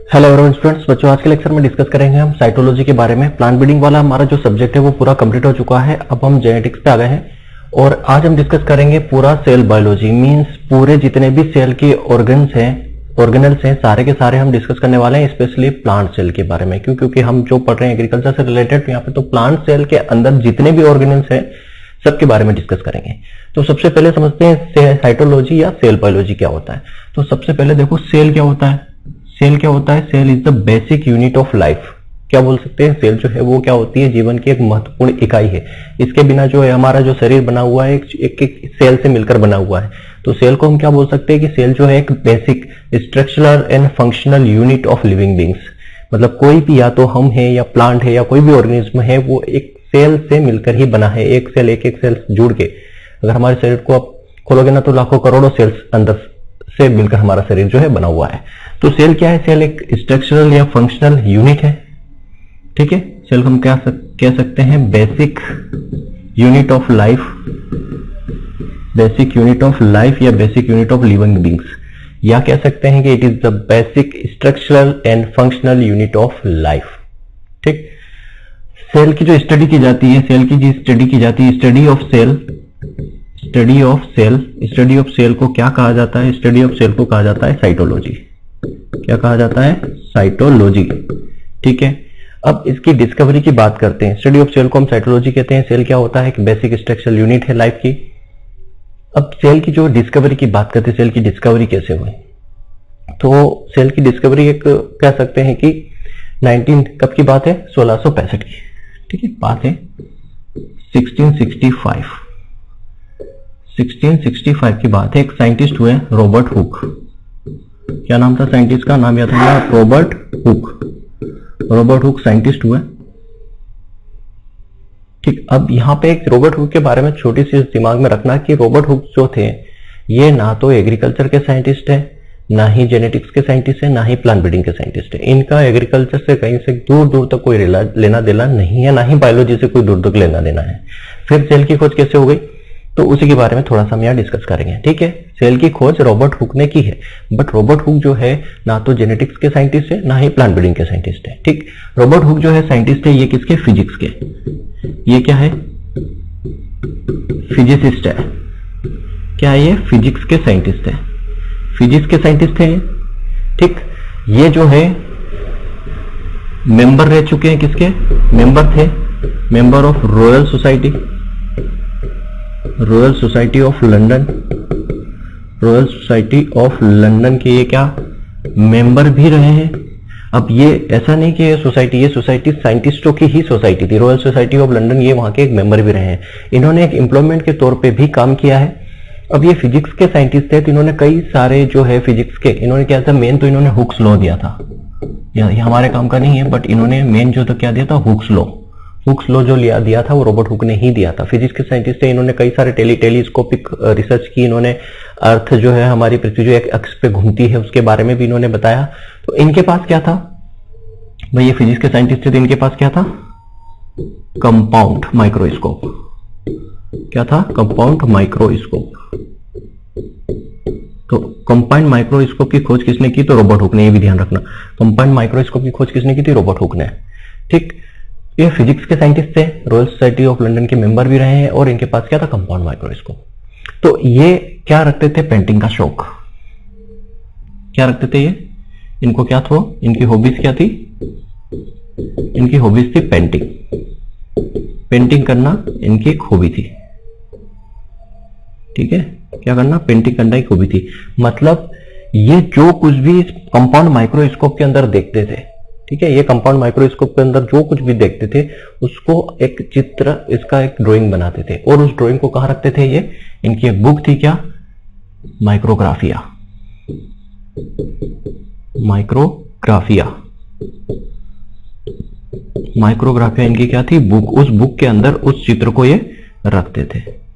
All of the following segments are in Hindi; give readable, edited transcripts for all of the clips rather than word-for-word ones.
हेलो एवरीवन स्टूडेंट्स, बच्चों आज के लेक्चर में डिस्कस करेंगे हम साइटोलॉजी के बारे में। प्लांट ब्रीडिंग वाला हमारा जो सब्जेक्ट है वो पूरा कंप्लीट हो चुका है। अब हम जेनेटिक्स पे आ गए हैं और आज हम डिस्कस करेंगे पूरा सेल बायोलॉजी। मींस पूरे जितने भी सेल के ऑर्गेनल्स हैं सारे के सारे हम डिस्कस करने वाले हैं, स्पेशली प्लांट सेल के बारे में। क्योंकि हम जो पढ़ रहे हैं एग्रीकल्चर से रिलेटेड, तो यहाँ पे तो प्लांट सेल के अंदर जितने भी ऑर्गेनल्स हैं सबके बारे में डिस्कस करेंगे। तो सबसे पहले समझते हैं साइटोलॉजी या सेल बायोलॉजी क्या होता है। तो सबसे पहले देखो सेल क्या होता है। सेल क्या होता है? Cell is the basic unit of life. क्या बोल सकते हैं? सेल जो है वो क्या होती है? जीवन की एक महत्वपूर्ण इकाई है। इसके बिना जो है हमारा जो शरीर बना हुआ है एक सेल से मिलकर बना हुआ है। तो सेल को हम क्या बोल सकते हैं कि सेल जो है एक basic structural and functional unit of living beings. मतलब कोई भी, या तो हम है या प्लांट है या कोई भी ऑर्गेनिज्म है, वो एक सेल से मिलकर ही बना है। एक सेल जुड़ के अगर हमारे शरीर को आप खोलोगे ना तो लाखों करोड़ों सेल्स अंदर से मिलकर हमारा शरीर जो है बना हुआ है। तो सेल क्या है? सेल एक स्ट्रक्चरल या फंक्शनल यूनिट है। ठीक है, सेल को हम क्या कह सकते हैं? Basic unit of life, basic unit of life या basic unit of living beings, या कह सकते हैं कि it is the basic structural and functional unit of life. ठीक, सेल की जो स्टडी की जाती है, सेल की जो स्टडी की जाती है, study of cell, study of cell को क्या कहा जाता है? स्टडी ऑफ सेल को कहा जाता है साइटोलॉजी। क्या कहा जाता है? साइटोलॉजी। ठीक है, अब इसकी डिस्कवरी की बात करते हैं। स्टडी ऑफ सेल को हम साइटोलॉजी कहते हैं। सेल क्या होता है? एक बेसिक स्ट्रक्चरल यूनिट है लाइफ की। अब सेल की जो डिस्कवरी की बात करते हैं, सेल की डिस्कवरी कैसे हुई? तो सेल की डिस्कवरी एक कह सकते हैं कि 19 कब की बात है? 1665 की। ठीक है, बात है 1665 की बात है। एक साइंटिस्ट हुए रॉबर्ट हुक। क्या नाम था साइंटिस्ट का? नाम याद होगा, Robert Hooke. Robert Hooke scientist हुए। ठीक, अब यहां पे एक रॉबर्ट हुक के बारे में छोटी सी दिमाग में रखना कि रॉबर्ट हुक जो थे ये ना तो एग्रीकल्चर के साइंटिस्ट है, ना ही जेनेटिक्स के साइंटिस्ट है, ना ही प्लांट ब्रीडिंग के साइंटिस्ट है। इनका एग्रीकल्चर से कहीं से दूर दूर तक कोई लेना देना नहीं है, ना ही बायोलॉजी से कोई दूर तक लेना देना है। फिर सेल की खोज कैसे हो गई तो उसी के बारे में थोड़ा सा हम यहाँ डिस्कस करेंगे। ठीक है, सेल की खोज रॉबर्ट हुक ने की है, बट रॉबर्ट हुक जो है ना तो जेनेटिक्स के साइंटिस्ट है, ना ही प्लांट ब्रीडिंग के साइंटिस्ट है। ठीक, रॉबर्ट हुक जो है साइंटिस्ट है, ये किसके? फिजिक्स के। ये क्या है? फिजिसिस्ट है। क्या है ये? फिजिक्स के साइंटिस्ट है। फिजिक्स के साइंटिस्ट है। ठीक, ये जो है मेंबर रह चुके हैं किसके? मेंबर थे, member of royal society of London. Royal society of London के ये क्या मेंबर भी रहे हैं। अब ये ऐसा नहीं कि ये सोसाइटी साइंटिस्टों की ही सोसाइटी थी। रॉयल सोसाइटी ऑफ लंदन ये वहां के एक मेंबर भी रहे हैं। इन्होंने एक एम्प्लॉयमेंट के तौर पे भी काम किया है। अब ये फिजिक्स के साइंटिस्ट थे तो इन्होंने कई सारे जो है फिजिक्स के, इन्होंने क्या था? मेन तो इन्होंने हुक्स लॉ दिया था। ये हमारे काम का नहीं है, बट इन्होंने मेन जो तो क्या दिया था? Hooke's law. हुक्स लॉ जो दिया था वो रॉबर्ट हुक ने ही दिया था। फिजिक्स के साइंटिस्ट थे, इन्होंने कई सारे टेलीस्कोपिक रिसर्च की। इन्होंने अर्थ जो है हमारी पृथ्वी जो एक अक्ष पे घूमती है उसके बारे में भी इन्होंने बताया। तो इनके पास क्या था भाई? ये फिजिक्स के साइंटिस्ट थे तो इनके पास क्या था? Compound microscope. क्या था? Compound microscope. तो कंपाउंड माइक्रोस्कोप की खोज किसने की? तो रॉबर्ट हुक ने। ये भी ध्यान रखना, कंपाउंड माइक्रोस्कोप की खोज किसने की थी? रॉबर्ट हुक ने। ठीक, ये फिजिक्स के साइंटिस्ट थे, रॉयल सोसाइटी ऑफ लंदन के मेंबर भी रहे हैं, और इनके पास क्या था? Compound microscope. तो ये क्या रखते थे? पेंटिंग का शौक। क्या रखते थे ये? इनको क्या था? इनकी हॉबीज क्या थी? इनकी हॉबीज थी पेंटिंग करना इनकी एक हॉबी थी। ठीक है, क्या करना? पेंटिंग करना एक हॉबी थी। मतलब ये जो कुछ भी कंपाउंड माइक्रोस्कोप के अंदर देखते थे, ठीक है, ये कंपाउंड माइक्रोस्कोप के अंदर जो कुछ भी देखते थे उसको एक चित्र, इसका एक ड्राइंग बनाते थे, और उस ड्राइंग को कहां रखते थे? ये इनकी एक बुक थी। क्या? माइक्रोग्राफिया। माइक्रोग्राफिया इनकी क्या थी? बुक। उस बुक के अंदर उस चित्र को ये रखते थे।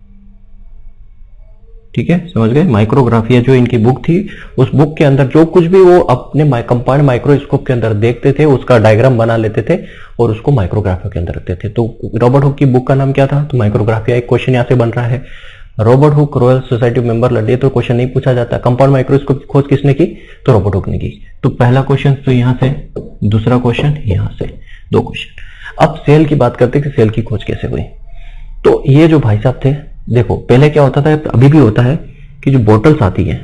ठीक है, समझ गए? माइक्रोग्राफिया जो इनकी बुक थी, उस बुक के अंदर जो कुछ भी वो अपने कंपाउंड माइक्रोस्कोप के अंदर देखते थे उसका डायग्राम बना लेते थे और उसको माइक्रोग्राफिया के अंदर रखते थे। तो रॉबर्ट हुक की बुक का नाम क्या था? तो माइक्रोग्राफिया। एक क्वेश्चन यहां से बन रहा है, Robert Hooke royal society member लड़े तो क्वेश्चन नहीं पूछा जाता। कंपाउंड माइक्रोस्कोप की खोज किसने की? तो रॉबर्ट हुक ने की। तो पहला क्वेश्चन तो यहां से, दूसरा क्वेश्चन यहां से, 2 क्वेश्चन। अब सेल की बात करते हैं कि सेल की खोज कैसे हुई। तो ये जो भाई साहब थे, देखो पहले क्या होता था, अभी भी होता है कि जो बोटल्स आती है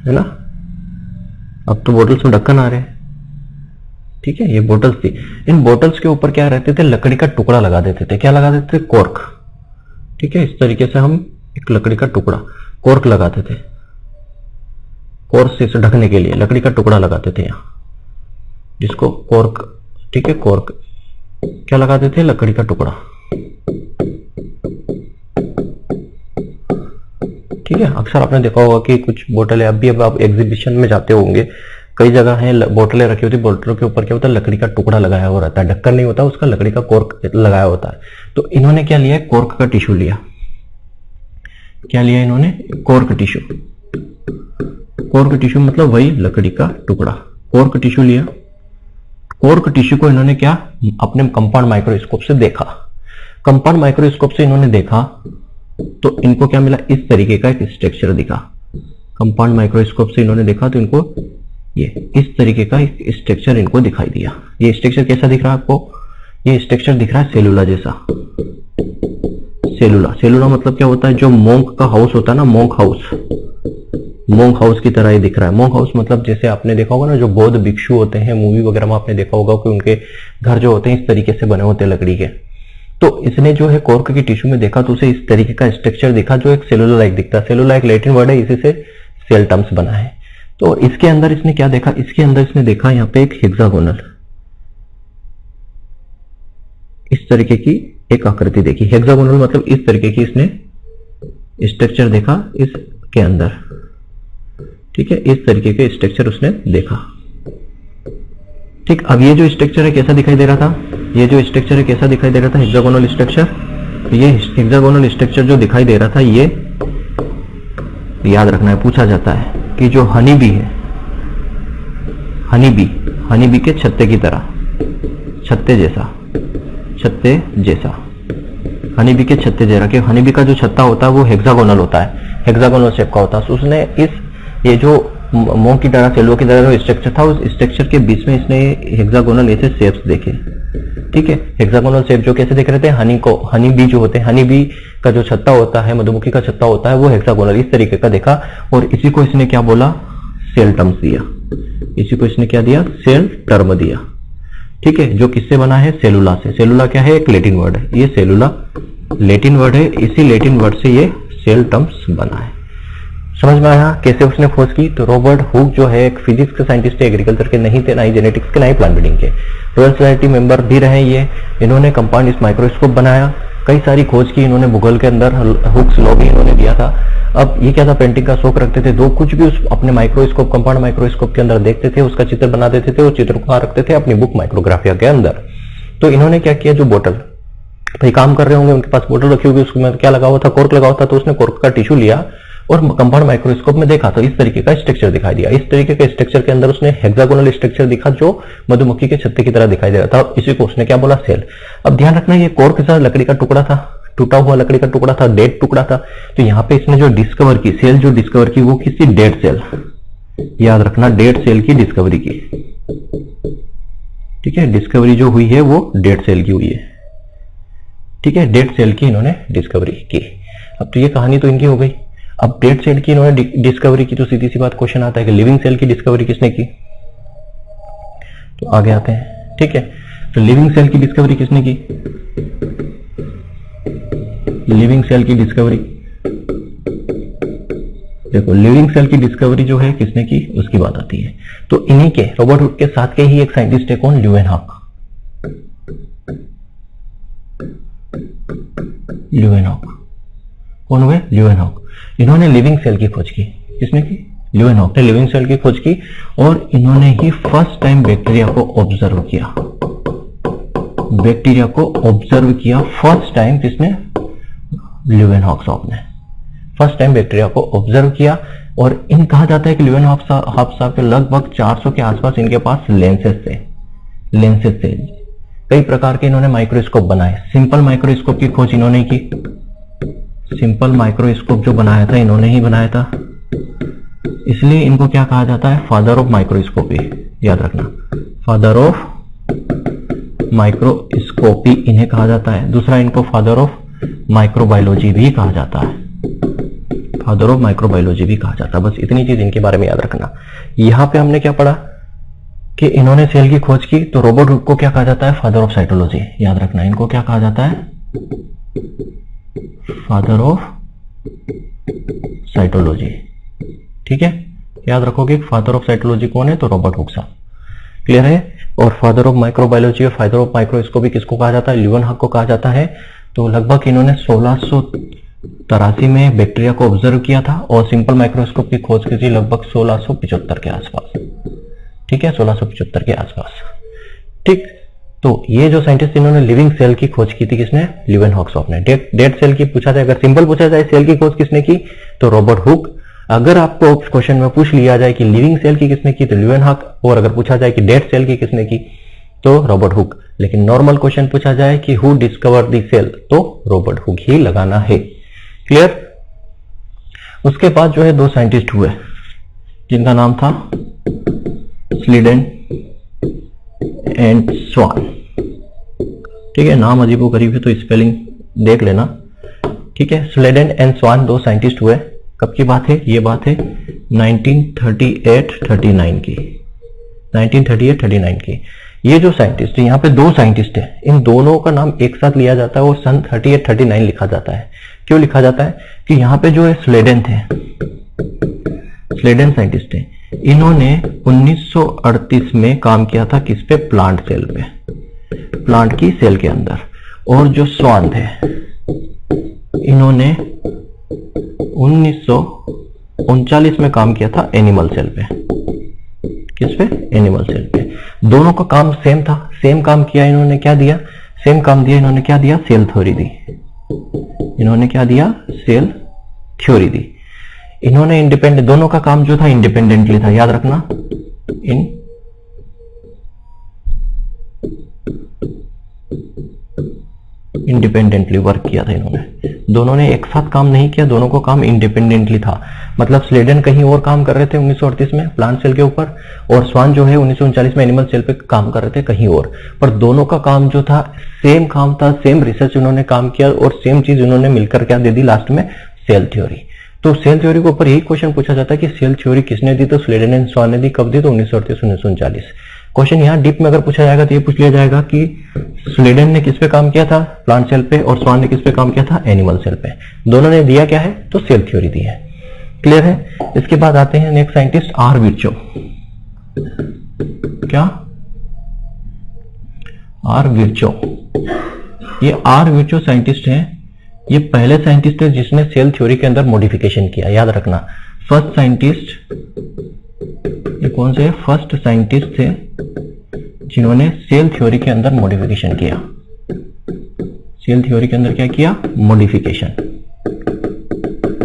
ना, अब तो बोटल्स में ढक्कन आ रहे हैं, ठीक है, ये बोटल्स थी। इन बोटल्स के ऊपर क्या रहते थे, लकड़ी का टुकड़ा लगा देते थे। क्या लगा देते थे? कॉर्क। ठीक है, इस तरीके से हम एक लकड़ी का टुकड़ा, कॉर्क लगाते थे, कॉर्क से इसे ढकने के लिए लकड़ी का टुकड़ा लगाते थे यहां, जिसको कॉर्क, ठीक है, कॉर्क क्या लगाते थे? लकड़ी का टुकड़ा। ठीक है, अक्सर आपने देखा होगा कि कुछ बोतलें, अब आप एग्जीबिशन में जाते होंगे, कई जगह हैं बोतलें रखी होती है, बोतलों के ऊपर क्या होता है? लकड़ी का टुकड़ा लगाया हुआ रहता है, ढक्कन नहीं होता, उसका लकड़ी का कॉर्क लगाया होता है। तो इन्होंने क्या लिया? कॉर्क का टिश्यू लिया। क्या लिया इन्होंने? Cork tissue. कॉर्क टिश्यू मतलब वही लकड़ी का टुकड़ा, कॉर्क टिश्यू लिया। कॉर्क टिश्यू को इन्होंने क्या? अपने कंपाउंड माइक्रोस्कोप से देखा। कंपाउंड माइक्रोस्कोप से इन्होंने देखा तो इनको क्या मिला? इस तरीके का एक स्ट्रक्चर दिखा। कंपाउंड माइक्रोस्कोप से इन्होंने देखा तो इनको ये इस तरीके का एक स्ट्रक्चर इनको दिखाई दिया। ये स्ट्रक्चर कैसा दिख रहा है आपको? ये स्ट्रक्चर दिख रहा है सेलुला जैसा। सेलुला, सेलुला मतलब क्या होता है? जो मोंक का हाउस होता है ना, मोंक हाउस, मोंक हाउस की तरह ही दिख रहा है। मोंक हाउस मतलब जैसे आपने देखा होगा ना, जो बौद्ध भिक्षु होते हैं, मूवी वगैरह में आपने देखा होगा कि उनके घर जो होते हैं इस तरीके से बने होते हैं लकड़ी के। तो इसने जो है कॉर्क की टिश्यू में देखा तो उसे इस तरीके का स्ट्रक्चर दिखा जो एक सेलुला लाइक दिखता है। सेलुला एक लैटिन वर्ड है, इसी से सेल टर्म्स बना है। तो इसके अंदर इसने क्या देखा? इसके अंदर इसने देखा यहाँ पे एक हेक्सागोनल, इस तरीके की एक आकृति देखी। हेक्सागोनल मतलब इस तरीके की इसने स्ट्रक्चर देखा इसके अंदर। ठीक है, इस तरीके के स्ट्रक्चर उसने देखा। ठीक, अब ये जो स्ट्रक्चर है कैसा दिखाई दे रहा था? ये जो स्ट्रक्चर है कैसा दिखाई दे रहा था? Hexagonal structure. ये हेक्सागोनल स्ट्रक्चर जो दिखाई दे रहा था, ये याद रखना है, पूछा जाता है कि जो हनी बी है, हनी बी के छत्ते की तरह, छत्ते जैसा, हनी बी के छत्ते जैसा, कि हनी बी का जो छत्ता होता है वो हेक्सागोनल होता है, हेक्सागोनल शेप का होता है। तो उसने ये जो मोंक की तरह, सेलुला की तरह जो स्ट्रक्चर था, उस स्ट्रक्चर के बीच में इसने हेक्सागोनल ऐसे शेप्स देखे। ठीक है, हेक्सागोनल शेप जो कैसे दिख रहे थे? हनी बी जो होते हैं, हनी बी का जो छत्ता होता है, मधुमक्खी का छत्ता होता है, वो हेक्सागोनल इस तरीके का देखा। और इसी को इसने क्या बोला? सेल टर्म्स दिया। इसी को इसने क्या दिया? सेल टर्म दिया। ठीक है, जो किससे बना है? सेलुला से। सेलुला क्या है? एक लैटिन वर्ड है, ये सेलुला लैटिन वर्ड है, इसी लैटिन वर्ड से ये सेल टर्म्स बना है। समझ में आया कैसे उसने खोज की? तो रॉबर्ट हुक जो है एक फिजिक्स के साइंटिस्ट, एग्रीकल्चर के नहीं थे, ना ही जेनेटिक्स के, ना ही प्लांट ब्रीडिंग के, रॉयल सोसाइटी मेंबर भी रहे ये। इन्होंने कंपाउंड माइक्रोस्कोप बनाया, कई सारी खोज की इन्होंने भूगोल के अंदर, हुक्स लॉ भी इन्होंने दिया था। अब ये क्या था? पेंटिंग का शौक रखते थे, कुछ भी उस अपने माइक्रोस्कोप, कंपाउंड माइक्रोस्कोप के अंदर देखते थे, उसका चित्र बना देते थे, वो चित्र को रखते थे अपनी बुक माइक्रोग्राफिया के अंदर। तो इन्होंने क्या किया? जो बोतल, भाई काम कर रहे होंगे, उनके पास बोतल रखी होगी, उसमें क्या लगा हुआ था? कॉर्क लगा हुआ था। तो उसने कॉर्क का टिश्यू लिया और कंपाउंड माइक्रोस्कोप में देखा तो इस तरीके का स्ट्रक्चर दिखाई दिया। इस तरीके के स्ट्रक्चर के अंदर उसने हेक्सागोनल स्ट्रक्चर दिखा जो मधुमक्खी के छत्ते की तरह दिखाई दे रहा था। इसी को उसने क्या बोला? सेल। अब ध्यान रखना, ये कॉर्क के साथ लकड़ी का टुकड़ा था, टूटा हुआ लकड़ी का टुकड़ा था, डेड टुकड़ा था। तो यहाँ पे इसने जो डिस्कवर की, सेल जो डिस्कवर की, वो किसी डेड सेल, याद रखना, डेड सेल की डिस्कवरी की। ठीक है, डिस्कवरी जो हुई है वो डेड सेल की हुई है। ठीक है, डेड सेल की इन्होंने डिस्कवरी की। अब तो ये कहानी तो इनकी हो गई। अब डेड सेल की इन्होंने डिस्कवरी की तो सीधी सी बात क्वेश्चन आता है कि लिविंग सेल की डिस्कवरी किसने की? तो आगे आते हैं। ठीक है, तो लिविंग सेल की डिस्कवरी किसने की? लिविंग सेल की डिस्कवरी, देखो लिविंग सेल की डिस्कवरी जो है किसने की, उसकी बात आती है। तो इन्हीं के, रॉबर्ट हुक के साथ के ही एक साइंटिस्ट है, कौन? ल्यूवेनहॉक। कौन हुए? ल्यूवेनहॉक। इन्होंने लिविंग सेल की खोज की। किसने की? ल्यूवेनहॉक ने लिविंग सेल की खोज की और इन्होंने ही फर्स्ट टाइम बैक्टीरिया को ऑब्जर्व किया। बैक्टीरिया को ऑब्जर्व किया फर्स्ट टाइम किसने? ल्यूवेनहॉक साहब ने फर्स्ट टाइम बैक्टीरिया को ऑब्जर्व किया। और इन कहा जाता है कि ल्यूवेनहॉक साहब के लगभग 400 के आसपास इनके पास लेंसेज थे। कई प्रकार के इन्होंने माइक्रोस्कोप बनाए। सिंपल माइक्रोस्कोप की खोज इन्होंने की, सिंपल माइक्रोस्कोप जो बनाया था इन्होंने ही बनाया था, इसलिए इनको क्या कहा जाता है, फादर ऑफ माइक्रोस्कोपी। याद रखना, फादर ऑफ माइक्रोस्कोपी इन्हें कहा जाता है। दूसरा, इनको फादर ऑफ माइक्रोबायोलॉजी भी कहा जाता है, फादर ऑफ माइक्रोबायोलॉजी भी कहा जाता है। बस इतनी चीज इनके बारे में याद रखना। यहां पे हमने क्या पढ़ा कि इन्होंने सेल की खोज की, तो रॉबर्ट हुक को क्या कहा जाता है, फादर ऑफ साइटोलॉजी। याद रखना, इनको क्या कहा जाता है, फादर ऑफ साइटोलॉजी। ठीक है, याद रखोगे फादर ऑफ साइटोलॉजी कौन है, तो रॉबर्ट हुक साहब। क्लियर है। और फादर ऑफ माइक्रोबायोलॉजी और फादर ऑफ माइक्रोस्कोपी किसको कहा जाता है, ल्यूवेनहॉक को कहा जाता है। तो लगभग इन्होंने 1683 में बैक्टीरिया को ऑब्जर्व किया था और सिंपल माइक्रोस्कोप की खोज की थी लगभग 1675 के आसपास। ठीक है, 1675 के आसपास। ठीक, तो ये जो साइंटिस्ट इन्होंने लिविंग सेल की खोज की थी, किसने, ल्यूवेनहॉक साहब ने। डेड सेल की पूछा जाए, अगर सिंपल पूछा जाए सेल की खोज किसने की, तो रॉबर्ट हुक। अगर आपको क्वेश्चन में पूछ लिया जाए कि लिविंग सेल की किसने की, तो ल्यूवेनहॉक। और अगर पूछा जाए कि डेड सेल की किसने की, तो रॉबर्ट हुक। लेकिन नॉर्मल क्वेश्चन पूछा जाए कि हु डिस्कवर द सेल, तो रॉबर्ट हुक ही लगाना है। क्लियर। उसके बाद जो है दो साइंटिस्ट हुए जिनका नाम था स्लीडेन एंड स्वान। ठीक है, नाम अजीबोगरीब है तो स्पेलिंग देख लेना। ठीक है, स्लीडेन एंड स्वान दो साइंटिस्ट हुए। कब की बात है, ये बात है 1938-39 की, 1938-39 की। ये जो साइंटिस्ट है, यहाँ पे दो साइंटिस्ट है, इन दोनों का नाम एक साथ लिया जाता है और सन 38-39 लिखा जाता है। क्यों लिखा जाता है कि यहाँ पे जो है स्लीडेन थे, स्लीडेन साइंटिस्ट है, इन्होंने 1938 में काम किया था किस पे, प्लांट सेल पे, प्लांट की सेल के अंदर। और जो स्वान थे, इन्होंने 1939 में काम किया था एनिमल सेल पे। किस पे, एनिमल सेल पे। दोनों का काम सेम था, सेम काम किया इन्होंने, क्या दिया, सेम काम दिया इन्होंने, क्या दिया, सेल थ्योरी दी। इन्होंने क्या दिया, सेल थ्योरी दी। इन्होंने इंडिपेंडेंट, दोनों का काम जो था इंडिपेंडेंटली था। याद रखना, इंडिपेंडेंटली वर्क किया था इन्होंने। दोनों ने एक साथ काम नहीं किया, दोनों को काम इंडिपेंडेंटली था। मतलब स्लीडेन कहीं और काम कर रहे थे 1938 में प्लांट सेल के ऊपर, और स्वान जो है 1939 में एनिमल सेल पे काम कर रहे थे कहीं और। पर दोनों का काम जो था सेम काम था, सेम रिसर्च उन्होंने काम किया और सेम चीज उन्होंने मिलकर क्या दे दी लास्ट में, सेल थ्योरी। तो सेल थ्योरी के ऊपर यही क्वेश्चन पूछा जाता है कि सेल थ्योरी किसने दी, तो स्लीडेन एंड स्वान ने दी। कब दी, तो 1938-1939। क्वेश्चन यहाँ डीप में अगर पूछा जाएगा तो ये पूछ लिया जाएगा कि स्लीडेन ने किस पे काम किया था, प्लांट सेल पे, और स्वान ने किस पे काम किया था, एनिमल सेल पे। दोनों ने दिया क्या है, तो सेल थ्योरी दी है। क्लियर है। इसके बाद आते हैं नेक्स्ट साइंटिस्ट आर विर्चो। क्या, आर विर्चो। ये आर विर्चो साइंटिस्ट हैं, ये पहले साइंटिस्ट है जिसने सेल थ्योरी के अंदर मॉडिफिकेशन किया। याद रखना, फर्स्ट साइंटिस्ट, ये कौन से, फर्स्ट साइंटिस्ट थे जिन्होंने सेल थ्योरी के अंदर मॉडिफिकेशन किया। सेल थ्योरी के अंदर क्या किया, मॉडिफिकेशन।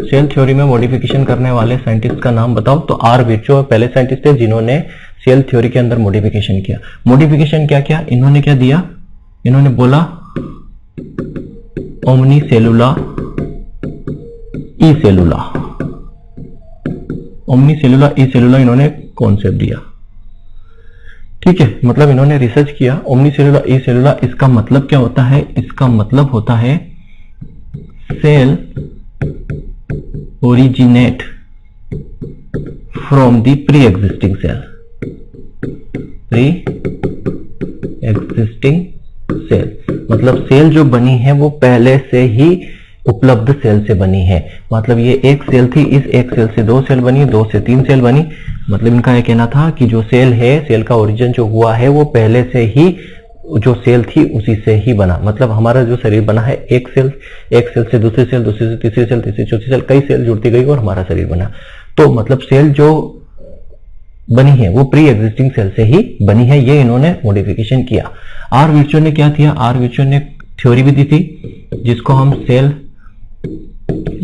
सेल थ्योरी में मॉडिफिकेशन करने वाले साइंटिस्ट का नाम बताओ, तो आर विर्चो पहले साइंटिस्ट थे जिन्होंने सेल थ्योरी के अंदर मॉडिफिकेशन किया। मॉडिफिकेशन क्या किया इन्होंने, क्या दिया इन्होंने, बोला ओमनी सेलुला ई सेलुला, ओमनी सेलुला ई सेलुला इन्होंने कॉन्सेप्ट दिया। ठीक है, मतलब इन्होंने रिसर्च किया ओमनी सेलुला ई सेलुला। इसका मतलब क्या होता है, इसका मतलब होता है cell originate from the pre existing cell, pre existing cell. मतलब सेल जो बनी है वो पहले से ही उपलब्ध सेल से बनी है। मतलब ये एक सेल थी, इस एक सेल से दो सेल बनी, दो से तीन सेल बनी। मतलब इनका यह कहना था कि जो सेल है, सेल का ओरिजिन जो हुआ है वो पहले से ही जो सेल थी उसी से ही बना। मतलब हमारा जो शरीर बना है एक सेल से दूसरी सेल, दूसरी से तीसरी सेल, तीसरी चौथी सेल, कई सेल जुड़ती गई और हमारा शरीर बना। तो मतलब सेल जो बनी है वो प्री एग्जिस्टिंग सेल से ही बनी है, ये इन्होंने मॉडिफिकेशन किया। आर विर्चो ने क्या किया, आर विर्चो ने थ्योरी भी दी थी जिसको हम सेल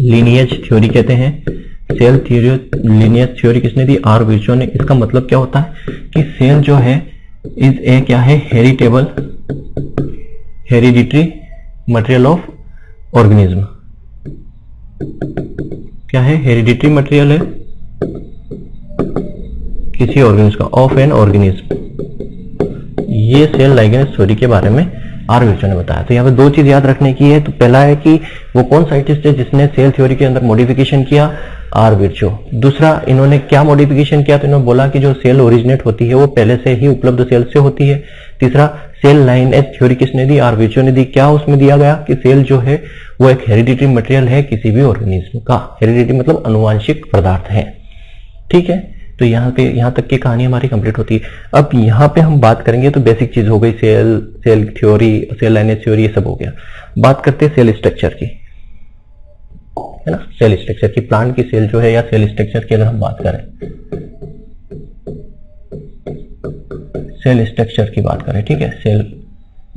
लीनिएज थ्योरी कहते हैं। सेल थ्योरी, लीनिएज थ्योरी किसने दी, आर विर्चो ने। इसका मतलब क्या होता है कि सेल जो है इज ए क्या है, heritable, hereditary material of organism. क्या है, हेरिडिटरी मटेरियल है किसी ऑर्गेनिज्म का, ऑफ एन ऑर्गेनिज्म। ये सेल लाइगेंस थ्योरी के बारे में आर विर्चो ने बताया। तो यहाँ पे दो चीज याद रखने की है। तो पहला है कि वो कौन साइंटिस्ट है जिसने सेल थ्योरी के अंदर मॉडिफिकेशन किया, आर विर्चो। दूसरा, इन्होंने क्या मॉडिफिकेशन किया, तो इन्होंने बोला कि जो सेल ओरिजिनेट होती है वो पहले से ही उपलब्ध सेल से होती है। तीसरा, सेल लाइनेज थ्योरी किसने दी, आर विर्चो ने दी। क्या उसमें दिया गया कि सेल जो है वो एक हेरिडिटरी मटेरियल है किसी भी ऑर्गेनिज्म का। हेरिडिटरी मतलब अनुवांशिक पदार्थ है। ठीक है, तो यहाँ तक की कहानी हमारी कंप्लीट होती है। अब यहाँ पे हम बात करेंगे तो बेसिक चीज हो गई, cell theory, cell lineage theory, ये सब हो गया। बात करते हैं सेल स्ट्रक्चर की, है ना। सेल स्ट्रक्चर की, प्लांट की सेल जो है या सेल स्ट्रक्चर की अगर हम बात करें, सेल स्ट्रक्चर की बात करें, ठीक है, सेल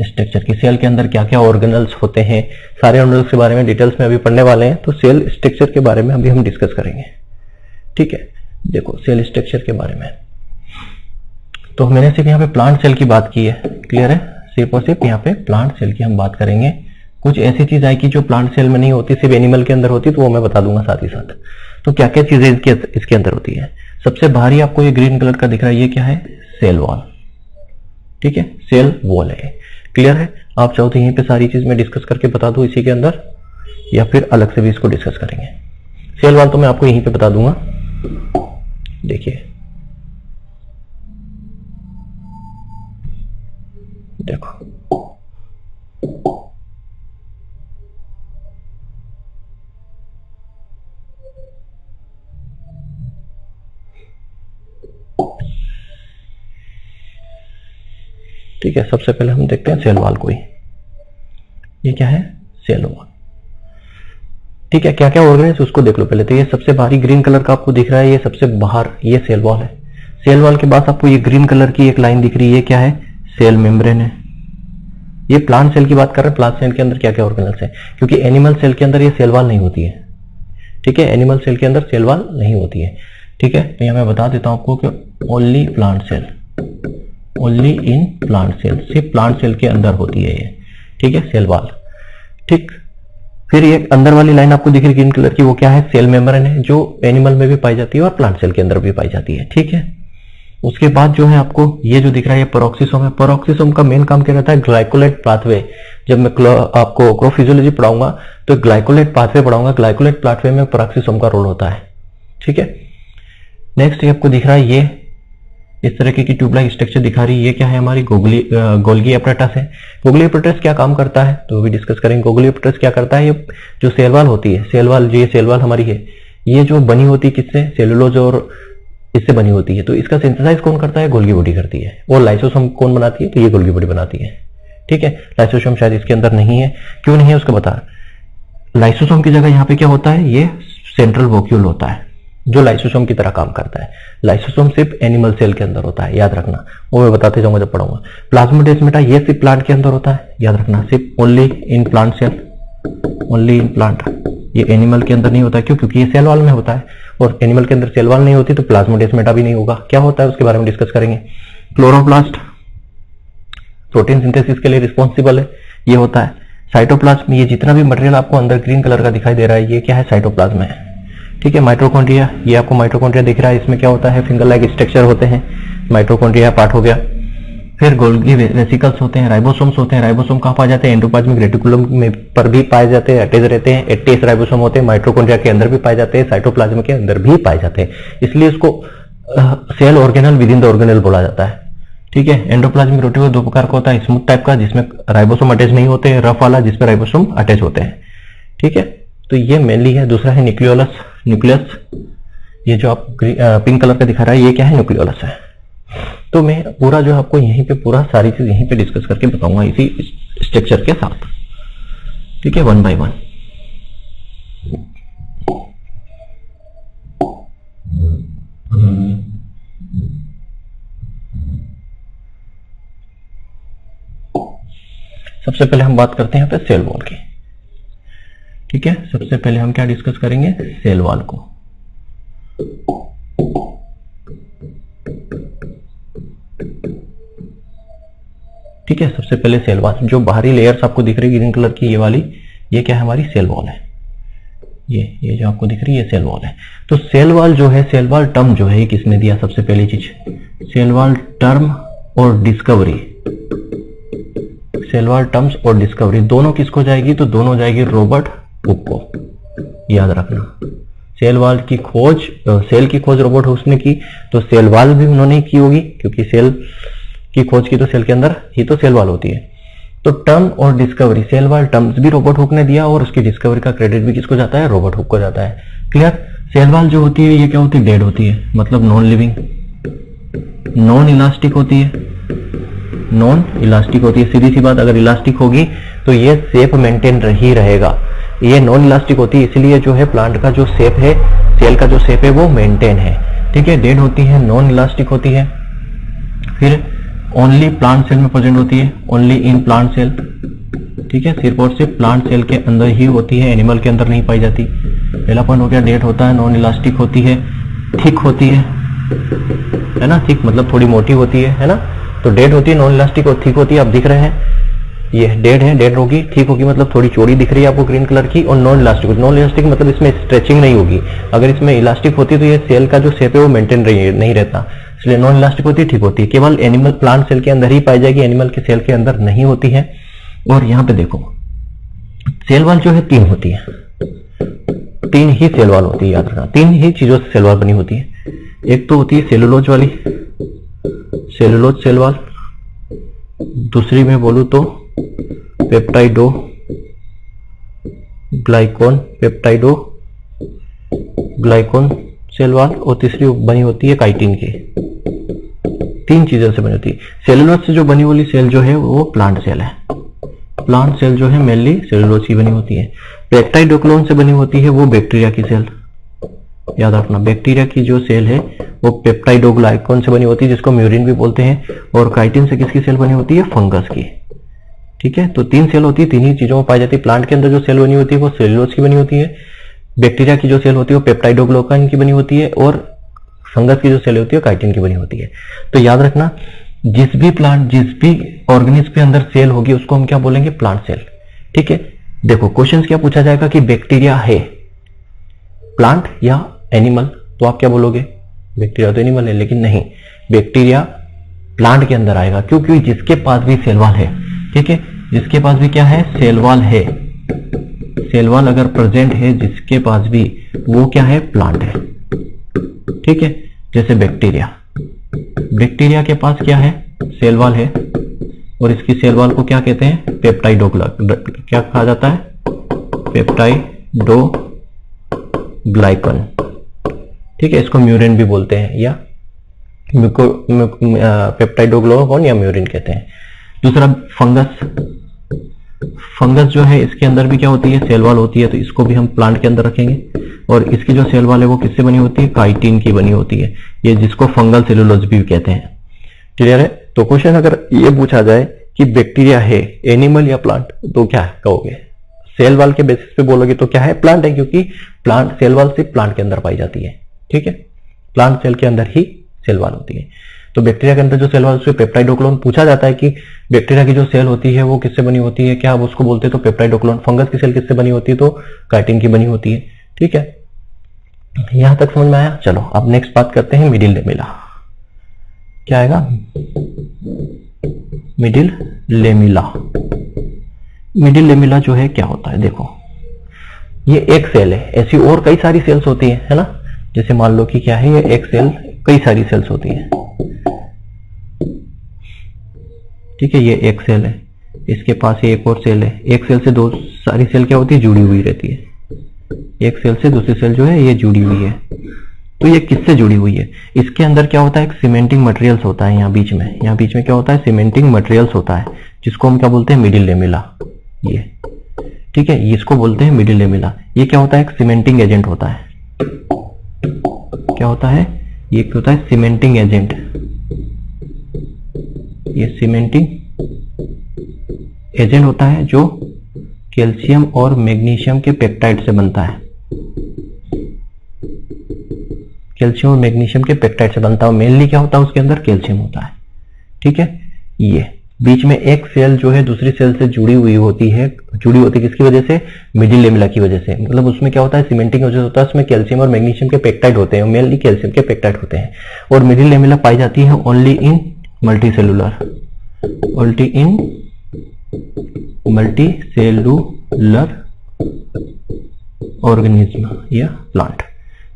स्ट्रक्चर की, सेल के अंदर क्या क्या ऑर्गेनल्स होते हैं, सारे ऑर्गेनल्स के बारे में डिटेल्स में अभी पढ़ने वाले हैं। तो सेल स्ट्रक्चर के बारे में अभी हम डिस्कस करेंगे। ठीक है, देखो सेल स्ट्रक्चर के बारे में तो मैंने सिर्फ यहाँ पे प्लांट सेल की बात की है, क्लियर है। सिर्फ और सिर्फ यहाँ पे प्लांट सेल की हम बात करेंगे। कुछ ऐसी चीज आएगी जो प्लांट सेल में नहीं होती, सिर्फ एनिमल के अंदर होती, तो वो मैं बता दूंगा साथ ही साथ। तो क्या क्या चीजें इसके अंदर होती है। सबसे बाहरी आपको ये ग्रीन कलर का दिख रहा है, ये क्या है, सेल वॉल। ठीक है, सेल वॉल है, क्लियर है। आप चाहो तो यहीं पे सारी चीज मैं डिस्कस करके बता दूं इसी के अंदर, या फिर अलग से भी इसको डिस्कस करेंगे। सेल वॉल तो मैं आपको यहीं पे बता दूंगा। देखिए, देखो ठीक है, सबसे पहले हम देखते हैं सेल वॉल को ही। ये क्या है, सेल वॉल। ठीक है, क्या क्या ऑर्गेनिज उसको देख लो पहले। तो ये सबसे बाहरी ग्रीन कलर का आपको दिख रहा है, ये सबसे बाहर ये सेल वॉल है। सेल वॉल के बाद आपको ये ग्रीन कलर की एक लाइन दिख रही है, ये क्या है, सेल मेम्ब्रेन है। ये प्लांट सेल की बात कर रहे हैं। प्लांट सेल के अंदर क्या क्या ऑर्गेनल्स है, क्योंकि एनिमल सेल के अंदर ये सेल वॉल नहीं होती है। ठीक है, एनिमल सेल के अंदर सेल वॉल नहीं होती है। ठीक है, तो यहां मैं बता देता हूं आपको कि only plant cell, only in plant cell, सिर्फ प्लांट सेल के अंदर होती है ये। ठीक है, सेल वॉल। ठीक, फिर ये अंदर वाली लाइन आपको दिख रही है ग्रीन कलर की, वो क्या है, सेल मेम्ब्रेन है, जो एनिमल में भी पाई जाती है और प्लांट सेल के अंदर भी पाई जाती है। ठीक है, उसके बाद जो है आपको ये जो दिख रहा है ये पेरोक्सिसोम है। पेरोक्सिसोम का मेन काम क्या रहता है, ग्लाइकोलाइट पाथवे। जब मैं आपको क्रोफिजियोलॉजी पढ़ाऊंगा तो ग्लाइकोलाइट पाथवे पढ़ाऊंगा। ग्लाइकोलाइट पाथवे में पेरोक्सिसोम का रोल होता है। ठीक है, नेक्स्ट ये आपको दिख रहा है, ये इस तरह की ट्यूबलाइक स्ट्रक्चर दिखा रही है। ये क्या है, हमारी गोल्गी एपरेटस है। गोल्गी एपरेटस क्या काम करता है तो भी डिस्कस करेंगे। गोल्गी एपरेटस क्या करता है, ये जो सेल वॉल होती है, सेल वॉल, जो ये सेल वॉल हमारी है, ये जो बनी होती है किससे, सेलुलोज और इससे बनी होती है। तो इसका सिंथेसाइज कौन करता है, गोल्गी बॉडी करती है। और लाइसोसोम कौन बनाती है, तो ये गोल्गी बॉडी बनाती है। ठीक है, लाइसोसोम शायद इसके अंदर नहीं है, क्यों नहीं है उसका बता। लाइसोसोम की जगह यहाँ पे क्या होता है, ये सेंट्रल वोक्यूल होता है जो लाइसोसोम की तरह काम करता है। लाइसोसोम सिर्फ एनिमल सेल के अंदर होता है, याद रखना, वो मैं बताते जाऊंगा जब पढ़ूंगा। प्लाज्मोडेस्माटा ये सिर्फ प्लांट के अंदर होता है, याद रखना, सिर्फ only in plant cell, only in plant. ये एनिमल के अंदर नहीं होता, क्यों, क्योंकि ये सेल वॉल में होता है, और एनिमल के अंदर सेल वॉल नहीं होती तो प्लाज्मोडेस्माटा भी नहीं होगा। क्या होता है उसके बारे में डिस्कस करेंगे। क्लोरोप्लास्ट प्रोटीन सिंथेसिस के लिए रिस्पॉन्सिबल है, ये होता है। साइटोप्लाज्म, ये जितना भी मटेरियल आपको अंदर ग्रीन कलर का दिखाई दे रहा है, ये क्या है, साइटोप्लाज्म है। ठीक है, माइटोकॉन्ड्रिया, ये आपको माइटोकॉन्ड्रिया दिख रहा है, इसमें क्या होता है, फिंगर लाइक स्ट्रक्चर होते हैं, माइटोकॉन्ड्रिया पार्ट हो गया। फिर गोल्गी वेसिकल्स होते हैं, राइबोसोम्स होते हैं। राइबोसोम कहाँ पाए जाते हैं, एंडोप्लाज्मिक रेटिकुलम में पर भी पाए जाते हैं, अटैच रहते हैं। 28 राइबोसोम होते हैं, माइटोकॉन्ड्रिया के अंदर भी पाए जाते हैं, साइटोप्लाज्म के अंदर भी पाए जाते हैं, इसलिए इसको cell organelle within the organelle बोला जाता है। ठीक है, एंडोप्लाज्मिक रेटिकुलम दो प्रकार का होता है, स्मूथ टाइप का जिसमें राइबोसोम अटैच नहीं होते, रफ वाला जिसमें राइबोसोम अटैच होते हैं। ठीक है, तो ये मेनली है। दूसरा है न्यूक्लियोलस, न्यूक्लियस, ये जो आप पिंक कलर का दिखा रहा है, ये क्या है, न्यूक्लियोलस है। तो मैं पूरा जो आपको यहीं पे पूरा सारी चीज यहीं पे डिस्कस करके बताऊंगा इसी स्ट्रक्चर के साथ। ठीक है, वन बाय वन। सबसे पहले हम बात करते हैं यहाँ पे सेल वॉल की। ठीक है, सबसे पहले हम क्या डिस्कस करेंगे, सेल वॉल को। ठीक है, सबसे पहले सेल वॉल, जो बाहरी लेयर्स आपको दिख रही है ग्रीन कलर की, ये वाली, ये क्या है, हमारी सेल वॉल है। ये जो आपको दिख रही है सेल वॉल है। तो सेल वॉल जो है, सेल वॉल टर्म जो है किसने दिया, सबसे पहली चीज सेल वॉल टर्म और डिस्कवरी। सेल वॉल टर्म्स और डिस्कवरी दोनों किसको जाएगी, तो दोनों जाएगी रॉबर्ट हुक को, याद रखना। सेल वॉल की खोज, सेल की खोज रॉबर्ट हुक ने की, तो सेल वॉल भी उन्होंने की होगी, क्योंकि सेल की खोज की तो सेल के अंदर ही तो सेल वॉल होती है। तो टर्म और डिस्कवरी, सेल वॉल टर्म्स भी रॉबर्ट हुक ने दिया और उसकी डिस्कवरी का क्रेडिट भी किसको जाता है, रॉबर्ट हुक को जाता है। क्लियर। सेल वॉल जो होती है ये क्या होती है, डेड होती है, मतलब नॉन लिविंग, नॉन इलास्टिक होती है, नॉन इलास्टिक होती है। सीधी सी बात, अगर इलास्टिक होगी तो ये शेप मेंटेन ही रहेगा। ये नॉन इलास्टिक होती है, इसलिए जो है प्लांट का जो शेप है, सेल का जो शेप है वो मेंटेन है। ठीक है, डेड होती है, नॉन इलास्टिक होती है, फिर ओनली प्लांट सेल में प्रेजेंट होती है, ओनली इन प्लांट सेल। ठीक है, सिर्फ और सिर्फ प्लांट सेल के अंदर ही होती है, एनिमल के अंदर नहीं पाई जाती। पहला पॉइंट हो गया, डेड होता है, नॉन इलास्टिक होती है, थिक होती है ना, थिक मतलब थोड़ी मोटी होती है ना। तो डेड होती है, नॉन इलास्टिक और थिक होती है। आप दिख रहे हैं, ये डेड है, डेड होगी, ठीक होगी मतलब थोड़ी चौड़ी दिख रही है आपको ग्रीन कलर की, और नॉन इलास्टिक, नॉन इलास्टिक मतलब इसमें स्ट्रेचिंग नहीं होगी। अगर इसमें इलास्टिक होती तो ये सेल का जो शेप है वो मेंटेन नहीं रहता, इसलिए नॉन इलास्टिक होती है, ठीक होती है। केवल एनिमल प्लांट सेल के अंदर ही पाई जाएगी, एनिमल के सेल के अंदर नहीं होती है। और यहाँ पे देखो सेल वॉल जो है तीन होती है, तीन ही सेल वॉल होती है, याद रखना। तीन ही चीजों से सेल वॉल बनी होती है। एक तो होती है सेलुलोज वाली, सेलुलोज सेल वॉल। दूसरी में बोलूं तो पेप्टाइडो ग्लाइकोन, पेप्टाइडो ग्लाइकोन सेल वॉल। और तीसरी बनी होती है काइटिन की। तीन चीजों से बनी होती है। सेलुलोज से जो बनी वाली सेल जो है वो प्लांट सेल है, प्लांट सेल जो है मेनली सेलुलोज की बनी होती है। पेप्टाइडोक्लोन से बनी होती है वो बैक्टीरिया की सेल, याद रखना। बैक्टीरिया की जो सेल है वो पेप्टाइडोग्लाइकोन से बनी होती है, जिसको म्यूरिन भी बोलते हैं। और काइटिन से किसकी सेल बनी होती है, फंगस की। ठीक है, तो तीन सेल होती है, तीन ही चीजों में पाई जाती है। प्लांट के अंदर जो सेल बनी होती है वो सेलुलोज की बनी होती है, बैक्टीरिया की जो सेल होती है वो पेप्टाइडोग्लाइकोन की बनी होती है, और फंगस की जो सेल होती है काइटिन की बनी होती है। तो याद रखना, जिस भी प्लांट, जिस भी ऑर्गेनिज्म के अंदर सेल होगी उसको हम क्या बोलेंगे, प्लांट सेल। ठीक है, देखो क्वेश्चन क्या पूछा जाएगा कि बैक्टीरिया है प्लांट या एनिमल, तो आप क्या बोलोगे, बैक्टीरिया तो एनिमल है, लेकिन नहीं, बैक्टीरिया प्लांट के अंदर आएगा, क्योंकि जिसके पास भी सेल वॉल है, ठीक है, जिसके पास भी क्या है, सेल वॉल है, सेल वॉल अगर प्रेजेंट है जिसके पास भी, वो क्या है, प्लांट है। ठीक है, जैसे बैक्टीरिया, बैक्टीरिया के पास क्या है, सेल वॉल है, और इसकी सेल वॉल को क्या कहते हैं, क्या कहा जाता है, पेप्टाइडोग्लाइकन। ठीक है, इसको म्यूरिन भी बोलते हैं, या पेप्टाइडोग्लाइकन या म्यूरिन कहते हैं। दूसरा फंगस, फंगस जो है इसके अंदर भी क्या होती है, सेल वॉल होती है, तो इसको भी हम प्लांट के अंदर रखेंगे। और इसकी जो सेल वॉल है वो किससे बनी होती है, काइटिन की बनी होती है, ये जिसको फंगल सेलुलोज भी कहते हैं। क्लियर है। तो क्वेश्चन अगर ये पूछा जाए कि बैक्टीरिया है एनिमल या प्लांट, तो क्या कहोगे, सेल वॉल के बेसिस पे बोलोगे तो क्या है, प्लांट है, क्योंकि प्लांट सेल वॉल सिर्फ प्लांट के अंदर पाई जाती है। ठीक है, प्लांट सेल के अंदर ही सेल वॉल होती है। तो बैक्टीरिया के अंदर जो सेल वॉल, उससे पेप्टाइडोक्लोन पूछा जाता है कि बैक्टीरिया की जो सेल होती है वो किससे बनी होती है, क्या आप उसको बोलते हैं तो पेप्टाइडोक्लोन। फंगस की सेल किससे बनी होती है, तो काइटिन की बनी होती है। ठीक है, यहां तक समझ में आया। चलो अब नेक्स्ट बात करते हैं मिडिल लेमिला। क्या आएगा, मिडिल लेमिला। मिडिल लेमिला जो है क्या होता है, देखो ये एक सेल है, ऐसी और कई सारी सेल्स होती है ना। जैसे मान लो कि क्या है, ये एक सेल, कई सारी सेल्स होती है। ठीक है, ये एक सेल है, इसके पास एक और सेल है। एक सेल से दो सारी सेल क्या होती है, जुड़ी हुई रहती है। एक सेल से दूसरी सेल जो है ये जुड़ी हुई है। तो ये किससे जुड़ी हुई है, इसके अंदर क्या होता है, एक सीमेंटिंग मटेरियल्स होता है यहाँ बीच में, यहाँ बीच में क्या होता है, सीमेंटिंग मटेरियल्स होता है, जिसको हम क्या बोलते हैं, मिडिल लेमिला। ये ठीक है, इसको बोलते हैं मिडिल लेमिला। ये क्या होता है, एक सीमेंटिंग एजेंट होता है। क्या होता है, ये क्या होता है, सीमेंटिंग एजेंट। ये सीमेंटिंग एजेंट होता है जो कैल्शियम और मैग्नीशियम के पेप्टाइड से बनता है। कैल्शियम और मैग्नीशियम के पेप्टाइड से बनता है। मेनली क्या होता है उसके अंदर, कैल्शियम होता है। ठीक है, ये बीच में एक सेल जो है दूसरी सेल से जुड़ी होती है किसकी वजह से? मिडिल लेमिला की वजह से। मतलब उसमें क्या होता है, सीमेंटिंग वजह होता है, उसमें कैल्शियम और मैग्नीशियम के पेप्टाइड होते हैं, मेनली कैल्शियम के पेप्टाइड होते हैं। और मिडिल लेमिला पाई जाती है ओनली इन मल्टीसेलुलर ऑर्गेनिज्म या प्लांट।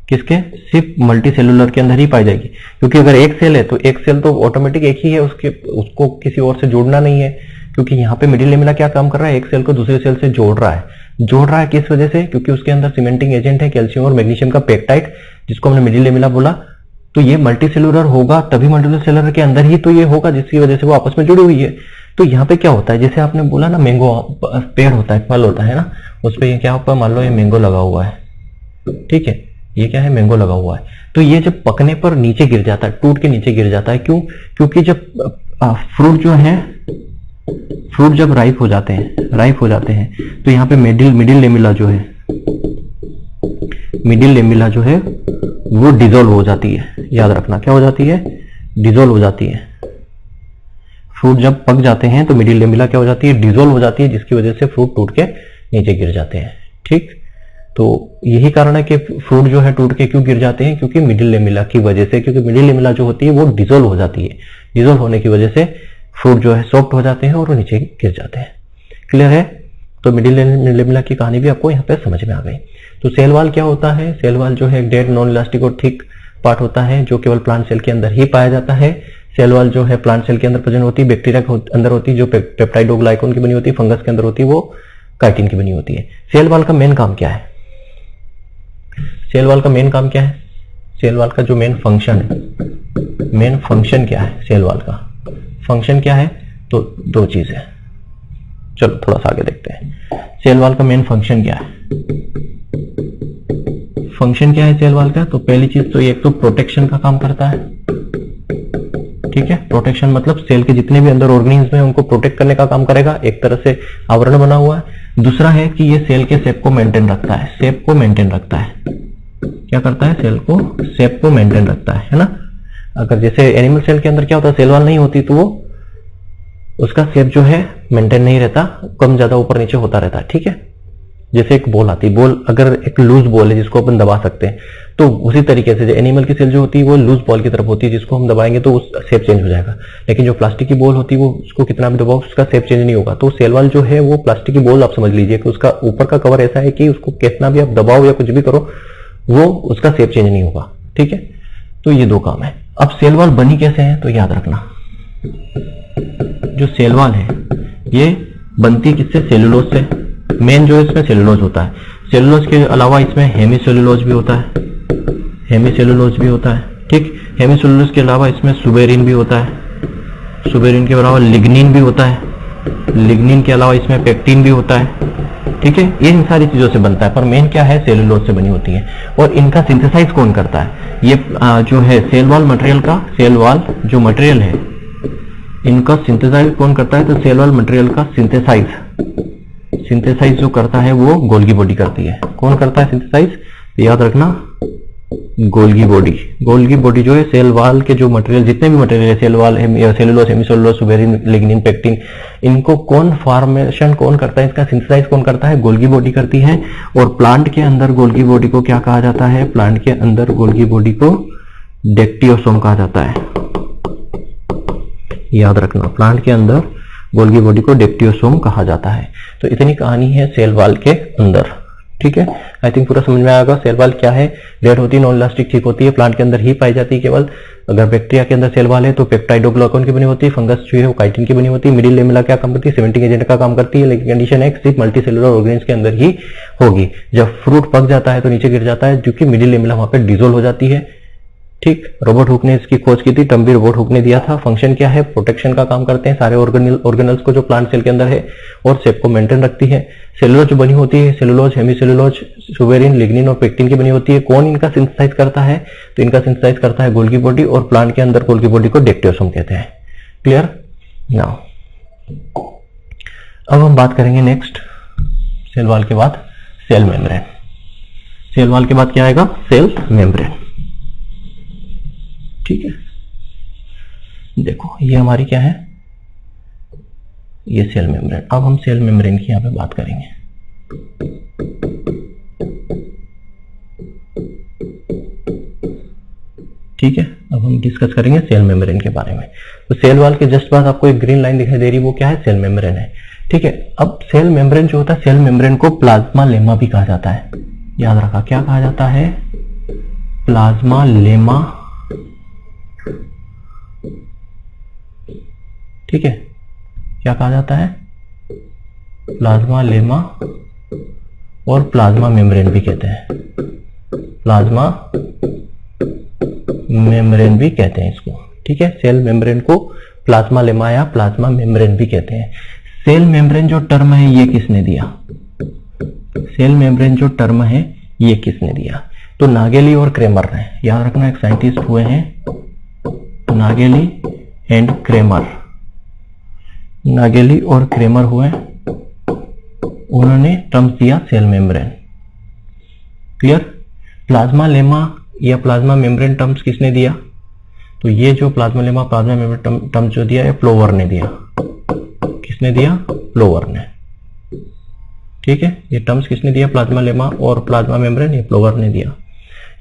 किसके? सिर्फ मल्टीसेलुलर के अंदर ही पाई जाएगी, क्योंकि अगर एक सेल है तो एक सेल तो ऑटोमेटिक एक ही है, उसको किसी और से जोड़ना नहीं है, क्योंकि यहाँ पे मिडिल लेमिला क्या काम कर रहा है, एक सेल को दूसरे सेल से जोड़ रहा है किस वजह से? क्योंकि उसके अंदर सीमेंटिंग एजेंट है कैल्शियम और मैग्नीशियम का पेप्टाइड, जिसको हमने मिडिल लेमिला बोला। तो ये मल्टीसेलुलर होगा तभी मल्टीसेलुलर के अंदर ही तो ये होगा, जिसकी वजह से वो आपस में जुड़ी हुई है। तो यहाँ पे क्या होता है, जैसे आपने बोला ना मैंगो पेड़ होता है, फल होता है ना, उस पर क्या होता है, मान लो ये मैंगो लगा हुआ है, ठीक है, ये क्या है, मैंगो लगा हुआ है। तो ये जब पकने पर नीचे गिर जाता है, टूट के नीचे गिर जाता है। क्यों? क्योंकि जब फ्रूट जब राइप हो जाते हैं तो यहाँ पे मिडिल लेमिला जो है वो डिसॉल्व हो जाती है। याद रखना, क्या हो जाती है? डिसॉल्व हो जाती है। फ्रूट जब पक जाते हैं तो मिडिल लेमिला क्या हो जाती है? डिसॉल्व हो जाती है, जिसकी वजह से फ्रूट टूट के नीचे गिर जाते हैं। ठीक, तो यही कारण है कि फ्रूट जो है टूट के क्यों गिर जाते हैं, क्योंकि मिडिल लेमिला की वजह से, क्योंकि मिडिल लेमिला जो होती है वो डिसॉल्व हो जाती है। डिसॉल्व होने की वजह से फ्रूट जो है सॉफ्ट हो जाते हैं और वो नीचे गिर जाते हैं। क्लियर है? तो मिडिल लेमिला की कहानी भी आपको यहाँ पे समझ में आ गई। तो सेल वॉल क्या होता है? सेल वॉल जो है डेड नॉन इलास्टिक और थिक पार्ट होता है, जो केवल प्लांट सेल के अंदर ही पाया जाता है। सेल वॉल जो है प्लांट सेल के अंदर प्रेजेंट होती है, बैक्टीरिया के अंदर होती है जो पेप्टाइडोग्लाइकॉन की बनी होती है, फंगस के अंदर होती है वो काइटिन की बनी होती है। सेल वॉल का मेन काम क्या है? सेल वॉल का मेन काम क्या है? सेल वॉल का जो मेन फंक्शन क्या है? सेल वॉल का फंक्शन क्या है? तो दो चीज है, चलो थोड़ा सा आगे देखते हैं। सेल वॉल का मेन फंक्शन क्या है? सेल वॉल का? तो पहली चीज तो एक तो प्रोटेक्शन का काम करता है, ठीक है। प्रोटेक्शन मतलब सेल के जितने भी अंदर ऑर्गेनिज्म है उनको प्रोटेक्ट करने का काम करेगा, एक तरह से आवरण बना हुआ है। दूसरा है कि ये सेल के शेप को मेंटेन रखता है, क्या करता है? शेप को मेंटेन रखता है ना। अगर जैसे एनिमल सेल के अंदर क्या होता है, सेल वॉल नहीं होती तो वो उसका शेप जो है मेंटेन नहीं रहता, कम ज्यादा ऊपर नीचे होता रहता है, ठीक है। जैसे एक बॉल आती है, बॉल अगर एक लूज बॉल है जिसको अपन दबा सकते हैं, तो उसी तरीके से एनिमल की सेल जो होती है वो लूज बॉल की तरफ होती है, जिसको हम दबाएंगे तो उस शेप चेंज हो जाएगा। लेकिन जो प्लास्टिक की बॉल होती है वो उसको कितना भी दबाओ उसका शेप चेंज नहीं होगा। तो सेल वॉल जो है वो प्लास्टिक की बॉल आप समझ लीजिए कि उसका ऊपर का कवर ऐसा है कि उसको कितना भी आप दबाओ या कुछ भी करो वो उसका शेप चेंज नहीं होगा, ठीक है। तो ये दो काम है। अब सेल वॉल बनी कैसे है? तो याद रखना, जो सेल वॉल है ये बनती किससे? सेलुलोज से। मेन जो है इसमें सेलुलोज होता है। सेलुलोज के अलावा इसमें हेमीसेलुलोज भी होता है, ठीक। हेमीसेलुलोज के अलावा इसमें सुबेरिन भी होता है, सुबेरिन के अलावा लिग्निन भी होता है, लिग्निन के अलावा इसमें पेक्टिन भी होता है, ठीक है। ये इन सारी चीजों से बनता है, पर मेन क्या है? सेलुलोज से बनी होती है। और इनका सिंथेसाइज कौन करता है? ये जो है सेल वॉल मटेरियल का, सेल वॉल जो मटेरियल है इनका सिंथेसाइज कौन करता है? तो सेल वॉल मटेरियल का सिंथेसाइज जो करता है वो गोल्गी बॉडी करती है। कौन करता है सिंथेसाइज? तो याद रखना, गोल्गी बॉडी जो है सेल वॉल के जो मटेरियल, जितने भी मटेरियल है, cell wall, cellulose, hemicellulose, suberin, lignin, pectin, इनको कौन फॉर्मेशन कौन करता है? इसका सिंथेसाइज कौन करता है? गोल्गी बॉडी करती है। और प्लांट के अंदर गोल्गी बॉडी को क्या कहा जाता है? प्लांट के अंदर गोल्गी बॉडी को डेक्टियोसोम कहा जाता है। याद रखना, प्लांट के अंदर गोल्गी बॉडी को डेक्टियोसोम कहा जाता है। तो इतनी कहानी है सेल वॉल के अंदर, ठीक है। आई थिंक पूरा समझ में आएगा। सेल वॉल क्या है? डेड होती है, नॉन इलास्टिक ठीक होती है, प्लांट के अंदर ही पाई जाती है केवल। अगर बैक्टीरिया के अंदर सेल वॉल है तो पेप्टाइडोग्लाइकॉन की बनी होती है, फंगस जो है वो काइटिन की बनी होती है। मिडिल लेमिला क्या काम करती है? सीमेंटिंग एजेंट का काम करती है। लेकिन कंडीशन है सिर्फ मल्टीसेलुलर ऑर्गेनिज्म के अंदर ही होगी। जब फ्रूट पक जाता है तो नीचे गिर जाता है, क्योंकि मिडिल लेमिला वहां पर डिसॉल्व हो जाती है, ठीक। रॉबर्ट हुक ने इसकी खोज की थी, टर्म भी रॉबर्ट हुक ने दिया था। फंक्शन क्या है? प्रोटेक्शन का काम करते हैं सारे ऑर्गेनल्स को जो प्लांट सेल के अंदर है, और शेप को मेंटेन रखती है। सेलुलोज जो बनी होती है, सेलुलोज, हेमीसेलुलोज, सुबेरिन, लिग्निन और पेक्टिन की बनी होती है। कौन इनका सिंथेसाइज करता है? तो इनका सिंथेसाइज करता है गोल्गी बॉडी, और प्लांट के अंदर गोल्गी बॉडी को डेक्टियोसोम कहते हैं। क्लियर? नाउ अब हम बात करेंगे नेक्स्ट, सेल वॉल के बाद सेल मेम्ब्रेन। सेल वॉल के बाद क्या आएगा? सेल मेम्ब्रेन, ठीक है। देखो ये हमारी क्या है? ये सेल मेम्ब्रेन। अब हम सेल मेम्ब्रेन की यहाँ पे बात करेंगे। ठीक है, अब हम डिस्कस करेंगे सेल मेम्ब्रेन के बारे में। तो सेल वॉल के जस्ट बाद आपको एक ग्रीन लाइन दिखाई दे रही है, वो क्या है? सेल मेम्ब्रेन है। ठीक है, अब सेल मेम्ब्रेन जो होता है, सेल मेम्ब्रेन को प्लाज्मा लेमा भी कहा जाता है। याद रखा, क्या कहा जाता है? Plasma lemma. ठीक है, क्या कहा जाता है? प्लाज्मा लेमा और प्लाज्मा मेम्ब्रेन भी कहते हैं। प्लाज्मा मेम्ब्रेन भी कहते हैं इसको। ठीक है, सेल मेम्ब्रेन को प्लाज्मा लेमा या प्लाज्मा मेम्ब्रेन भी कहते हैं। सेल मेम्ब्रेन जो टर्म है ये किसने दिया? सेल मेम्ब्रेन जो टर्म है ये किसने दिया? तो नागेली और क्रेमर ने। याद रखना, एक साइंटिस्ट हुए हैं नागेली एंड क्रेमर। नागेली और क्रेमर हुए, उन्होंने टर्म्स दिया cell membrane. Clear? Plasmalemma या प्लाज्मा मेम्ब्रेन टर्म्स किसने दिया? तो ये जो plasmalemma plasma membrane terms जो दिया, ये प्लोवर ने दिया। किसने दिया? प्लोवर ने। ठीक है, ये टर्म्स किसने दिया? प्लाज्मा लेमा और प्लाज्मा मेम्ब्रेन, ये प्लोवर ने दिया।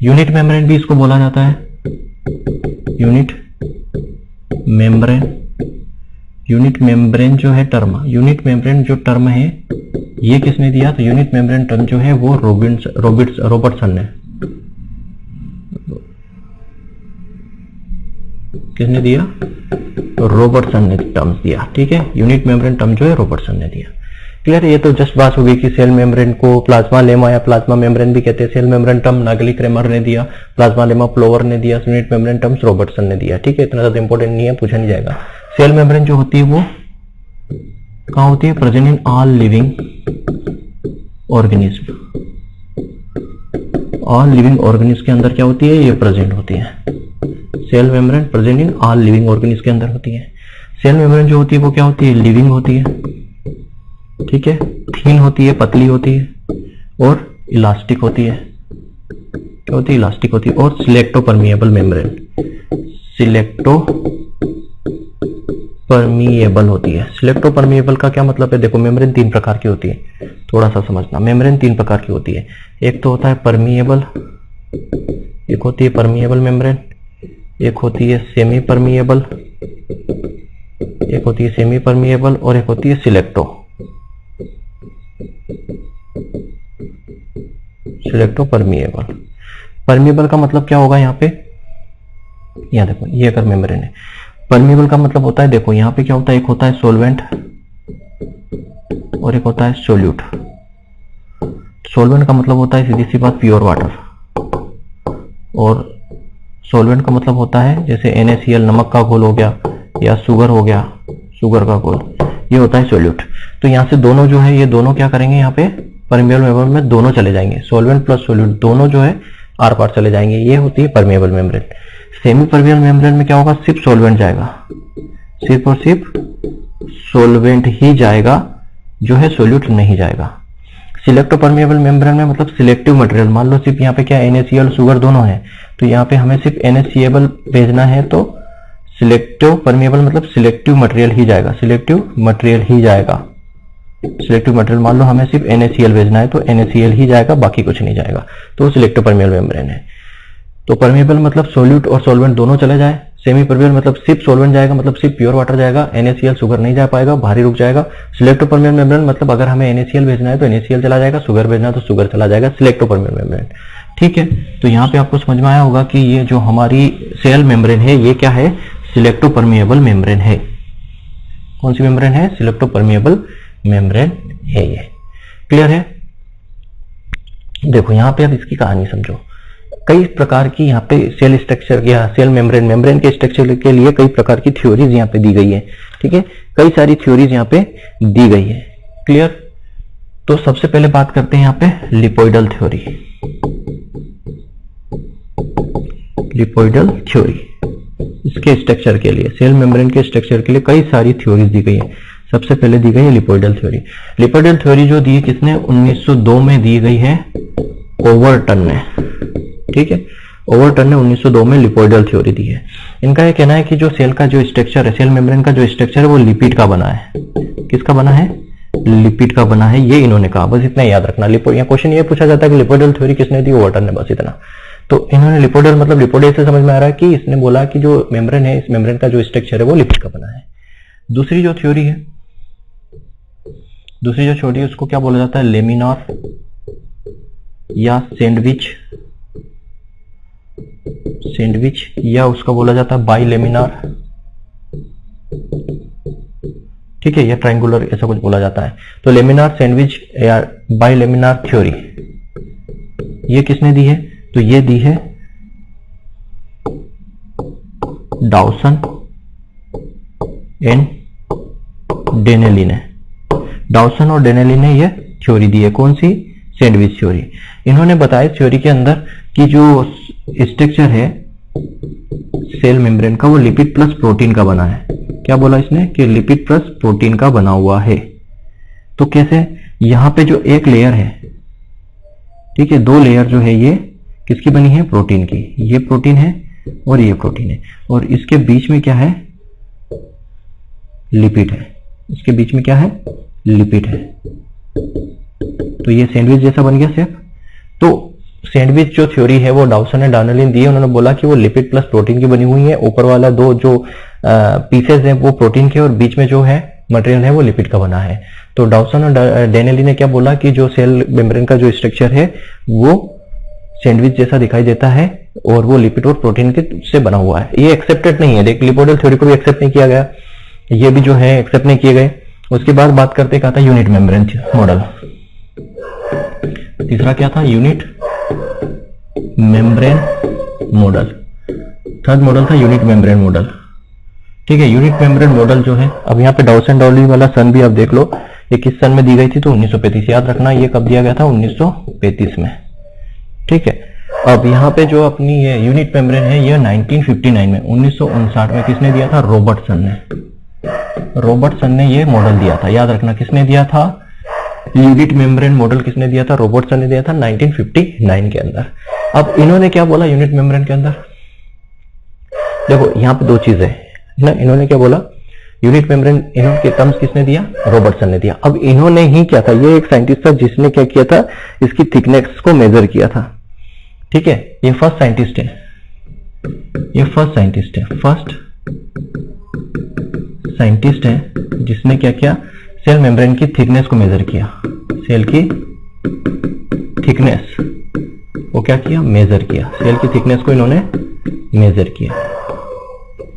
यूनिट मेम्ब्रेन भी इसको बोला जाता है। Unit membrane. यूनिट मेम्ब्रेन जो है टर्म, यूनिट मेम्ब्रेन जो टर्म है ये किसने दिया? तो यूनिट मेम्ब्रेन टर्म जो है वो रॉबर्टसन ने। किसने दिया? रॉबर्टसन ने टर्म्स दिया। ठीक है, यूनिट मेम्ब्रेन टर्म जो है रॉबर्टसन ने दिया। क्लियर? ये तो जस्ट बात हो गई कि सेल मेम्ब्रेन को प्लाज्मा लेमा या प्लाज्मा मेम्ब्रेन भी कहते हैं। Cell membrane term Nageli Cramer ने दिया, प्लाज्मा लेमा प्लोवर ने दिया, यूनिट मेम्ब्रेन टर्म्स रॉबर्टसन ने दिया। ठीक है, इतना ज्यादा इंपॉर्टेंट नहीं है, पूछा नहीं जाएगा। सेल मेम्ब्रेन जो होती है वो कहां होती है? Present in all living organism. All living organism के अंदर क्या होती है? ये प्रेजेंट होती है। Cell membrane present in all living organism के अंदर होती है। सेल मेम्ब्रेन जो होती है वो क्या होती है? लिविंग होती है। ठीक है, थीन होती है, पतली होती है और इलास्टिक होती है। क्या होती है? इलास्टिक होती है। और सिलेक्टो परमिएबल मेम्ब्रेन, सिलेक्टो परमिएबल होती है। सिलेक्टो परमिएबल का क्या मतलब है? देखो, मेम्ब्रेन तीन प्रकार की होती है, थोड़ा सा समझना। मेम्ब्रेन तीन प्रकार की होती है। एक तो होता है परमिएबल, एक होती है परमिएबल मेम्ब्रेन, एक होती है सेमी परमिएबल, एक होती है सेमी परमिएबल और एक होती है सिलेक्टो। सिलेक्टो परमिएबल। परमिएबल का मतलब क्या होगा यहाँ पे? यहाँ देखो, ये अगर मेम्ब्रेन है, परमिएबल का मतलब होता है, देखो यहाँ पे क्या होता है? एक होता है सोलवेंट और एक होता है सोल्यूट। सोलवेंट का मतलब होता है सीधी सी बात प्योर वाटर, और सोलवेंट का मतलब होता है जैसे NaCl नमक का घोल हो गया या शुगर हो गया, शुगर का घोल, ये होता है सोल्यूट। तो यहाँ से दोनों जो है, ये दोनों क्या करेंगे? यहाँ पे परमिएबल मेम्ब्रेन में दोनों चले जाएंगे, सोलवेंट प्लस सोल्यूट दोनों जो है आर पार चले जाएंगे। ये होती है permeable membrane. Semi permeable membrane में क्या होगा? सिर्फ सोलवेंट जाएगा, सिर्फ और सिर्फ सोलवेंट ही जाएगा, जो है सोल्यूट नहीं जाएगा। सिलेक्टो परमिएबल मेम्ब्रेन में मतलब सिलेक्टिव मटेरियल, मान लो सिर्फ यहाँ पे क्या NaCl शुगर दोनों है, तो यहाँ पे हमें सिर्फ NaCl भेजना है, तो सिलेक्टिव परमिएबल मतलब सिलेक्टिव मटेरियल ही जाएगा, सिलेक्टिव मटेरियल ही जाएगा। सिलेक्टिव मटेरियल मान लो हमें सिर्फ NaCl भेजना है, तो NaCl ही जाएगा, बाकी कुछ नहीं जाएगा, तो सिलेक्टिव परमिएबल मेम्ब्रेन है। तो परमिएबल मतलब सोल्यूट और सोलवेंट दोनों चले जाए। सेमी परमिएबल मतलब सिर्फ सोलवेंट जाएगा, मतलब सिर्फ प्योर वाटर जाएगा, NaCl शुगर नहीं जा पाएगा, भारी रुक जाएगा। सिलेक्टिव परमिएबल मेम्ब्रेन मतलब अगर हमें NaCl भेजना है तो NaCl चला जाएगा, शुगर भेजना है तो शुगर चला जाएगा, सिलेक्टिव परमिएबल मेम्ब्रेन। ठीक है, तो यहाँ पे आपको समझ में आया होगा कि ये जो हमारी सेल मेम्ब्रेन है ये क्या है? सिलेक्टिव परमिएबल मेम्ब्रेन है। कौन सी मेम्ब्रेन है? सिलेक्टिव परमिएबल मेम्ब्रेन है ये। क्लियर है? देखो यहाँ पे अब इसकी कहानी समझो। कई प्रकार की यहाँ पे सेल स्ट्रक्चर या सेल मेम्ब्रेन के स्ट्रक्चर के लिए कई प्रकार की थ्योरीज यहाँ पे दी गई है। ठीक है, कई सारी थ्योरीज यहाँ पे दी गई है। क्लियर? तो सबसे पहले बात करते हैं यहाँ पे लिपोइडल थ्योरी। लिपोइडल थ्योरी, इसके स्ट्रक्चर के लिए, सेल मेम्ब्रेन के स्ट्रक्चर के लिए कई सारी थ्योरीज दी गई है। सबसे पहले दी गई है लिपोइडल थ्योरी। लिपोइडल थ्योरी जो दी है किसने? 1902 में दी गई है ओवरटन ने। ठीक है, ओवरटन ने 1902 में लिपोइडल थ्योरी दी है। इनका यह कहना है कि जो सेल का जो स्ट्रक्चर है, सेल मेम्ब्रेन का जो स्ट्रक्चर है वो लिपिड का बना है। किसका बना है? लिपिड का बना है, ये इन्होंने कहा। बस इतना याद रखना। यहाँ क्वेश्चन ये पूछा जाता है कि लिपोइडल थ्योरी किसने दी? वाटर ने, बस इतना। तो इन्होंने लिपोइडल मतलब लिपोइडल से समझ में आ रहा है कि इसने बोला कि जो मेम्ब्रेन है, इस मेम्ब्रेन का जो स्ट्रक्चर है वो लिपिड का बना है। दूसरी जो थ्योरी है उसको क्या बोला जाता है? लेमिनार या सैंडविच, या उसका बोला जाता है बाइलेमिनार, ठीक है, या ट्रायंगुलर, ऐसा कुछ बोला जाता है। तो लेमिनार, सैंडविच या बाइलेमिनार थ्योरी ये किसने दी है? तो ये दी है डाउसन एंड डेनेली ने। डाउसन और डेनेली ने ये थ्योरी दी है। कौन सी? Sandwich theory. इन्होंने बताया थ्योरी के अंदर कि जो स्ट्रक्चर है सेल मेम्ब्रेन का वो लिपिड प्लस प्रोटीन का बना है। क्या बोला इसने? कि लिपिड प्लस प्रोटीन का बना हुआ है। तो कैसे? यहां पे जो एक लेयर है, ठीक है, दो लेयर जो है ये किसकी बनी है? प्रोटीन की। ये प्रोटीन है और ये प्रोटीन है, और इसके बीच में क्या है? लिपिड है। इसके बीच में क्या है? लिपिड है। तो ये सैंडविच जैसा बन गया शेप। तो सैंडविच जो थ्योरी है वो डाउसन ने डार्नेलिन दी है। उन्होंने बोला कि वो लिपिड प्लस प्रोटीन की बनी हुई है। ऊपर वाला दो जो पीसेस हैं वो प्रोटीन के, और बीच में जो है मटेरियल है वो लिपिड का बना है। तो डाउसन और डेनेली ने क्या बोला कि जो सेल मेम्ब्रेन का जो स्ट्रक्चर है वो सैंडविच जैसा दिखाई देता है, और वो लिपिड और प्रोटीन के से बना हुआ है। ये एक्सेप्टेड नहीं है, देख, लिपोइडल थ्योरी को भी एक्सेप्ट नहीं किया गया, ये भी जो है एक्सेप्ट नहीं किए गए। उसके बाद बात करते क्या था? Unit membrane model. तीसरा क्या था? Unit membrane model. Third model था यूनिट मेम्ब्रेन मॉडल, ठीक है। यूनिट मेम्ब्रेन मॉडल जो है, अब यहाँ पे डाउसन डॉली वाला सन भी आप देख लो, ये किस सन में दी गई थी? तो 1935। याद रखना ये कब दिया गया था? 1935 में, ठीक है। अब यहाँ पे जो अपनी ये यूनिट मेम्ब्रेन है ये 1959 में, 1959 में किसने दिया था? रॉबर्टसन ने ये मॉडल दिया था। याद रखना किसने दिया था? यूनिट मेम्ब्रेन मॉडल किसने दिया था? रॉबर्टसन ने दिया था 1959 के अंदर। अब इन्होंने क्या बोला यूनिट मेम्ब्रेन के अंदर? देखो यहाँ पे दो चीजें है। इन्होंने क्या बोला? यूनिट मेम्ब्रेन इन्होंने टर्म्स किसने दिया? रॉबर्टसन ने दिया। अब इन्होंने ही क्या था? ये एक साइंटिस्ट था जिसने क्या किया था? इसकी थिकनेस को मेजर किया था, ठीक है। ये फर्स्ट साइंटिस्ट है जिसने क्या किया? सेल मेम्ब्रेन की थिकनेस को मेजर किया। सेल की थिकनेस वो क्या किया? मेजर किया। सेल की थिकनेस को इन्होंने मेजर किया।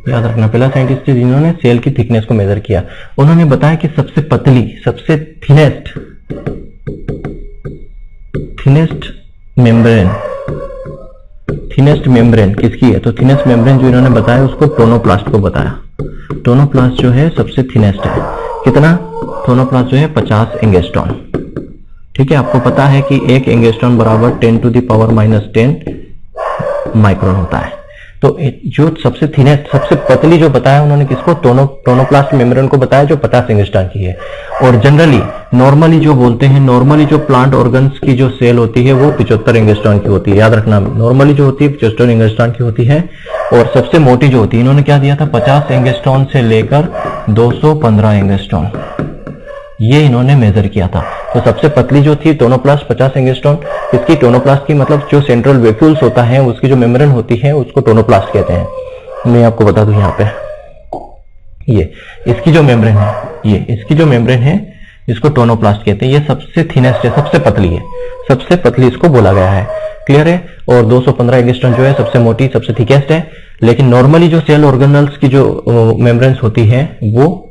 याद रखना, पहला साइंटिस्ट है जिन्होंने सेल की थिकनेस को मेजर किया। उन्होंने बताया कि सबसे पतली, सबसे थिनेस्ट मेम्ब्रेन किसकी है? तो थिनेस्ट मेम्ब्रेन जो इन्होंने बताया उसको टोनोप्लास्ट को बताया। टोनोप्लास्ट जो है सबसे थिनेस्ट है। कितना? टोनोप्लास्ट जो है 50 एंगस्ट्रॉन, ठीक है। आपको पता है कि 1 एंगस्ट्रॉन बराबर 10⁻⁻10 माइक्रोन होता है। तो जो सबसे थिनेस्ट, सबसे पतली जो बताया उन्होंने किसको? टोनोप्लास्ट मेम्ब्रेन को बताया, जो 50 एंगस्ट्रॉन की है। और जनरली नॉर्मली जो बोलते हैं, नॉर्मली जो प्लांट ऑर्गन्स की जो सेल होती है वो 75 एंगस्ट्रॉन की होती है। याद रखना, नॉर्मली जो होती है 75 एंगस्ट्रॉन की होती है। और सबसे मोटी जो होती है, इन्होंने क्या दिया था? 50 एंगस्ट्रॉन से लेकर 215 एंगस्ट्रॉन, ये इन्होंने मेजर किया था। तो सबसे पतली जो थी टोनोप्लास्ट 50 एंगस्ट्रॉन। इसकी टोनोप्लास्ट की मतलब जो सेंट्रल वेक्यूल्स होता है उसकी जो मेम्ब्रेन होती है उसको टोनोप्लास्ट कहते हैं। मैं आपको बता दूं यहाँ पे, ये इसकी जो मेम्ब्रेन है, ये इसकी जो मेम्ब्रेन है इसको टोनोप्लास्ट कहते हैं। ये सबसे थिनेस्ट है, सबसे पतली है, सबसे पतली इसको बोला गया है। क्लियर है। और 215 एंगस्ट्रॉन जो है सबसे मोटी, सबसे थिकेस्ट है। लेकिन नॉर्मली जो सेल ऑर्गेनल्स की जो मेम्ब्रेन्स होती है वो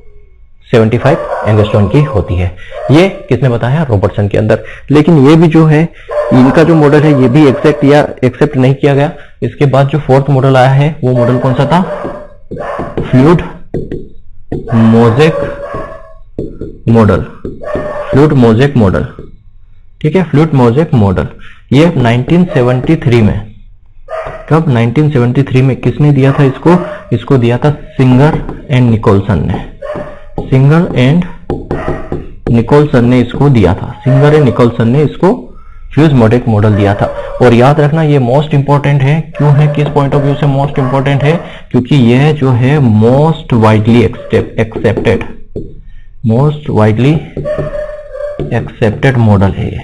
75 एंगस्ट्रॉन की होती है। ये किसने बताया? रॉबर्टसन के अंदर। लेकिन ये भी जो है, इनका जो मॉडल है ये भी एक्सेप्ट नहीं किया गया। इसके बाद जो फोर्थ मॉडल आया है वो मॉडल कौन सा था? फ्लूइड मोज़ेक मॉडल, ठीक है। फ्लूइड मोज़ेक मॉडल ये 1973 में, कब? 1973 में किसने दिया था इसको? इसको दिया था सिंगर एंड निकोलसन ने। सिंगर एंड निकोलसन ने इसको दिया था। सिंगर एंड निकोलसन ने इसको फ्लूइड मोज़ेक मॉडल दिया था। और याद रखना ये मोस्ट इंपॉर्टेंट है। क्यों है? किस पॉइंट ऑफ व्यू से मोस्ट इंपॉर्टेंट है? क्योंकि यह जो है most widely accepted, most widely accepted model है ये,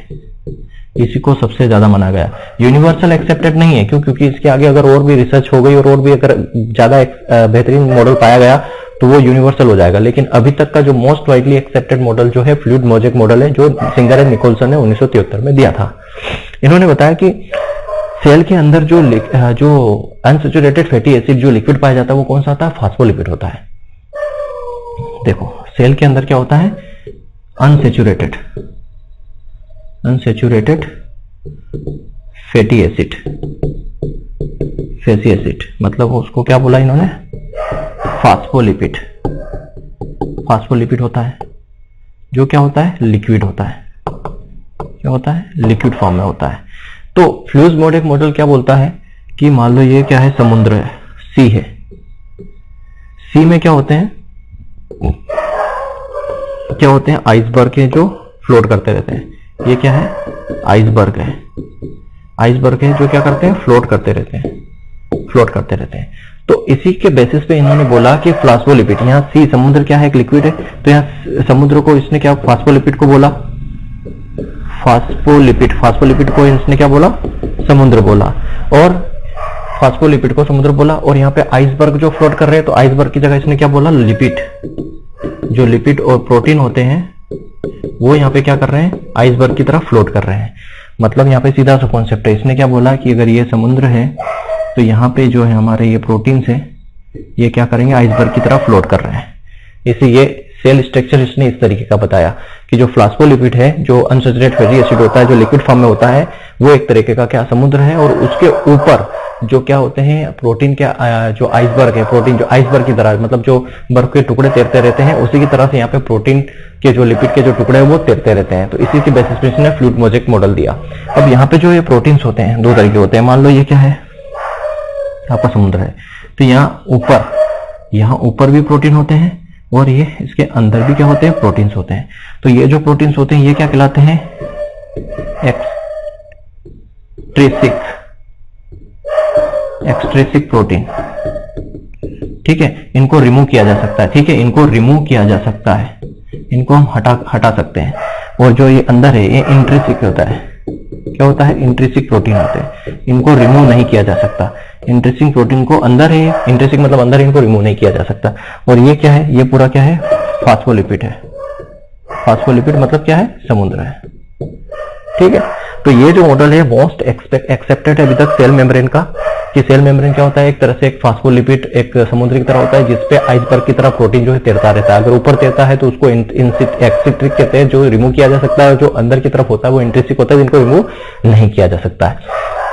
इसी को सबसे ज्यादा माना गया। यूनिवर्सल एक्सेप्टेड नहीं है, क्यों? क्योंकि इसके आगे अगर और भी रिसर्च हो गई और भी अगर ज्यादा बेहतरीन मॉडल पाया गया तो वो यूनिवर्सल हो जाएगा। लेकिन अभी तक का जो मोस्ट वाइडली एक्सेप्टेड मॉडल जो है फ्लूइड मोजेक मॉडल है, जो सिंगर एंड निकोलसन ने 1973 में दिया था। इन्होंने बताया कि सेल के अंदर जो अनसैचुरेटेड फैटी एसिड जो लिक्विड पाया जाता है वो कौन सा आता है? फास्फोलिपिड होता है। देखो सेल के अंदर क्या होता है? अनसैचुरेटेड फैटी एसिड, मतलब उसको क्या बोला इन्होंने? फास्फोलिपिड होता है, जो क्या होता है? लिक्विड होता है। क्या होता है? लिक्विड फॉर्म में होता है। तो फ्लूइड मोजेक मॉडल क्या बोलता है कि मान लो ये क्या है? समुद्र है, सी है। सी में क्या होते हैं? आइसबर्ग के जो फ्लोट करते रहते हैं। ये क्या है? आइसबर्ग है जो क्या करते हैं? फ्लोट करते रहते हैं। तो इसी के बेसिस पे इन्होंने बोला कि फास्फोलिपिड, यहाँ सी समुद्र क्या है? एक लिक्विड है, तो यहाँ समुद्र को इसने क्या फास्फोलिपिड को बोला? फास्फोलिपिड को इसने क्या बोला? समुद्र बोला। और फास्फोलिपिड को समुद्र बोला। और यहाँ पे आइसबर्ग जो फ्लोट कर रहे हैं, तो आइसबर्ग की जगह इसने क्या बोला? लिपिड। जो लिपिड और प्रोटीन होते हैं वो यहाँ पे क्या कर रहे हैं? आइसबर्ग की तरफ फ्लोट कर रहे हैं। मतलब यहाँ पे सीधा सा कॉन्सेप्ट है। इसने क्या बोला कि अगर ये समुद्र है तो यहाँ पे जो है हमारे ये प्रोटीन है, ये क्या करेंगे? आइसबर्ग की तरफ फ्लोट कर रहे हैं। इसे ये सेल स्ट्रक्चर इसने इस तरीके का बताया कि जो फास्फोलिपिड है, जो अनसैचुरेटेड फैटी एसिड होता है, जो लिक्विड फॉर्म में होता है, वो एक तरीके का क्या समुद्र है। और उसके ऊपर जो क्या होते हैं? प्रोटीन क्या, जो आइसबर्ग है, प्रोटीन जो आइसबर्ग की तरह, मतलब जो बर्फ के टुकड़े तैरते रहते हैं, उसी की तरह से यहाँ पे प्रोटीन के जो लिपिड के जो टुकड़े हैं वो तैरते रहते हैं। तो इसी के बेसिस पे इसने फ्लूइड मोजेक मॉडल दिया। अब यहाँ पे जो ये प्रोटीन्स होते हैं दो तरह के होते हैं। मान लो ये क्या है? आपका समुद्र है, तो यहाँ ऊपर भी प्रोटीन होते हैं और ये इसके अंदर भी क्या होते हैं? प्रोटीन्स होते हैं। तो ये जो प्रोटीन्स होते हैं ये क्या कहलाते हैं? Extrinsic protein. ठीक है, इनको रिमूव किया जा सकता है। ठीक है, इनको रिमूव किया जा सकता है, इनको हम हटा सकते हैं। और जो ये अंदर है ये इंट्रिंसिक होता है। क्या होता है? इंट्रिंसिक प्रोटीन होते हैं, इनको रिमूव नहीं किया जा सकता। इंट्रिंसिक प्रोटीन को अंदर है, इंट्रिंसिक मतलब अंदर, इनको रिमूव नहीं किया जा सकता। और ये क्या है? ये पूरा क्या है? फास्फोलिपिड है। फास्फोलिपिड मतलब क्या है? समुद्र है। ठीक है, तो ये जो मॉडल है मोस्ट एक्सेप्टेड है अभी तक सेल मेम्ब्रेन का, कि सेल मेम्ब्रेन क्या होता है? एक तरह से एक फास्फोलिपिड एक समुद्र की तरह होता है, जिसपे आइसबर्ग की तरह प्रोटीन जो है तैरता रहता है। अगर ऊपर तैरता है तो उसको एक्सिट्रिक कहते हैं, जो रिमूव किया जा सकता है। और जो अंदर की तरफ होता है वो इंट्रिंसिक होता है, जिनको रिमूव नहीं किया जा सकता है।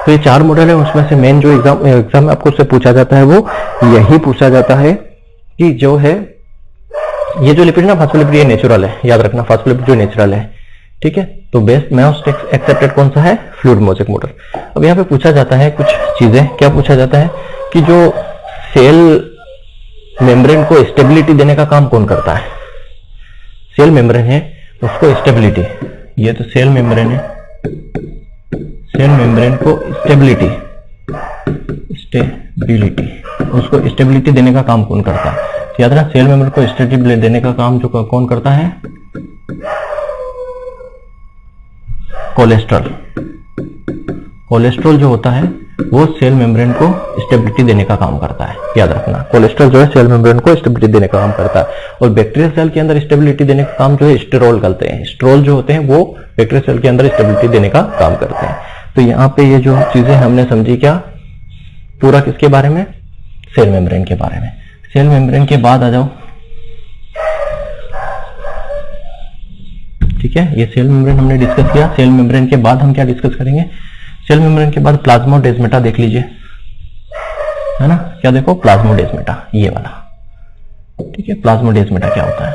तो ये 4 मॉडल है, उसमें से मेन जो एग्जाम में आपको उससे पूछा जाता है वो यही पूछा जाता है कि जो है ये जो लिपिड ना फास्फोलिपिड, ये नेचुरल है, याद रखना फास्फोलिपिड जो नेचुरल है। ठीक है, तो बेस्ट मोस्ट एक्सेप्टेड कौन सा है? Fluid mosaic model. अब यहाँ पे पूछा जाता है कुछ चीजें। क्या पूछा जाता है कि जो सेल मेम्ब्रेन को स्टेबिलिटी देने का काम कौन करता है? सेल मेम्ब्रेन है उसको स्टेबिलिटी, ये तो सेल मेम्ब्रेन है, सेल मेम्ब्रेन को स्टेबिलिटी उसको स्टेबिलिटी देने का काम कौन करता है? याद रखना, सेल मेम्ब्रेन को स्टेबिलिटी देने का काम जो कौन करता है? कोलेस्ट्रॉल जो होता है वो सेल मेम्ब्रेन को स्टेबिलिटी देने का काम करता है। याद रखना, कोलेस्ट्रॉल जो है सेल मेम्ब्रेन को स्टेबिलिटी देने का काम करता है। और बैक्टीरियल सेल के अंदर स्टेबिलिटी देने का काम जो है स्टेरोल करते हैं। स्टेरोल जो होते हैं वो बैक्टीरियल सेल के अंदर स्टेबिलिटी देने का काम करते हैं। तो यहाँ पे ये जो चीजें हमने समझी, क्या पूरा किसके बारे में? सेल मेम्ब्रेन के बारे में। सेल मेम्ब्रेन के बाद आ जाओ, ठीक है, ये सेल मेम्ब्रेन हमने डिस्कस किया। सेल मेम्ब्रेन के बाद हम क्या डिस्कस करेंगे? सेल मेम्ब्रेन के बाद प्लाज्मोडेस्माटा देख लीजिए, है ना? क्या देखो? प्लाज्मोडेस्माटा, ये वाला। ठीक है, प्लाज्मोडेस्माटा क्या होता है?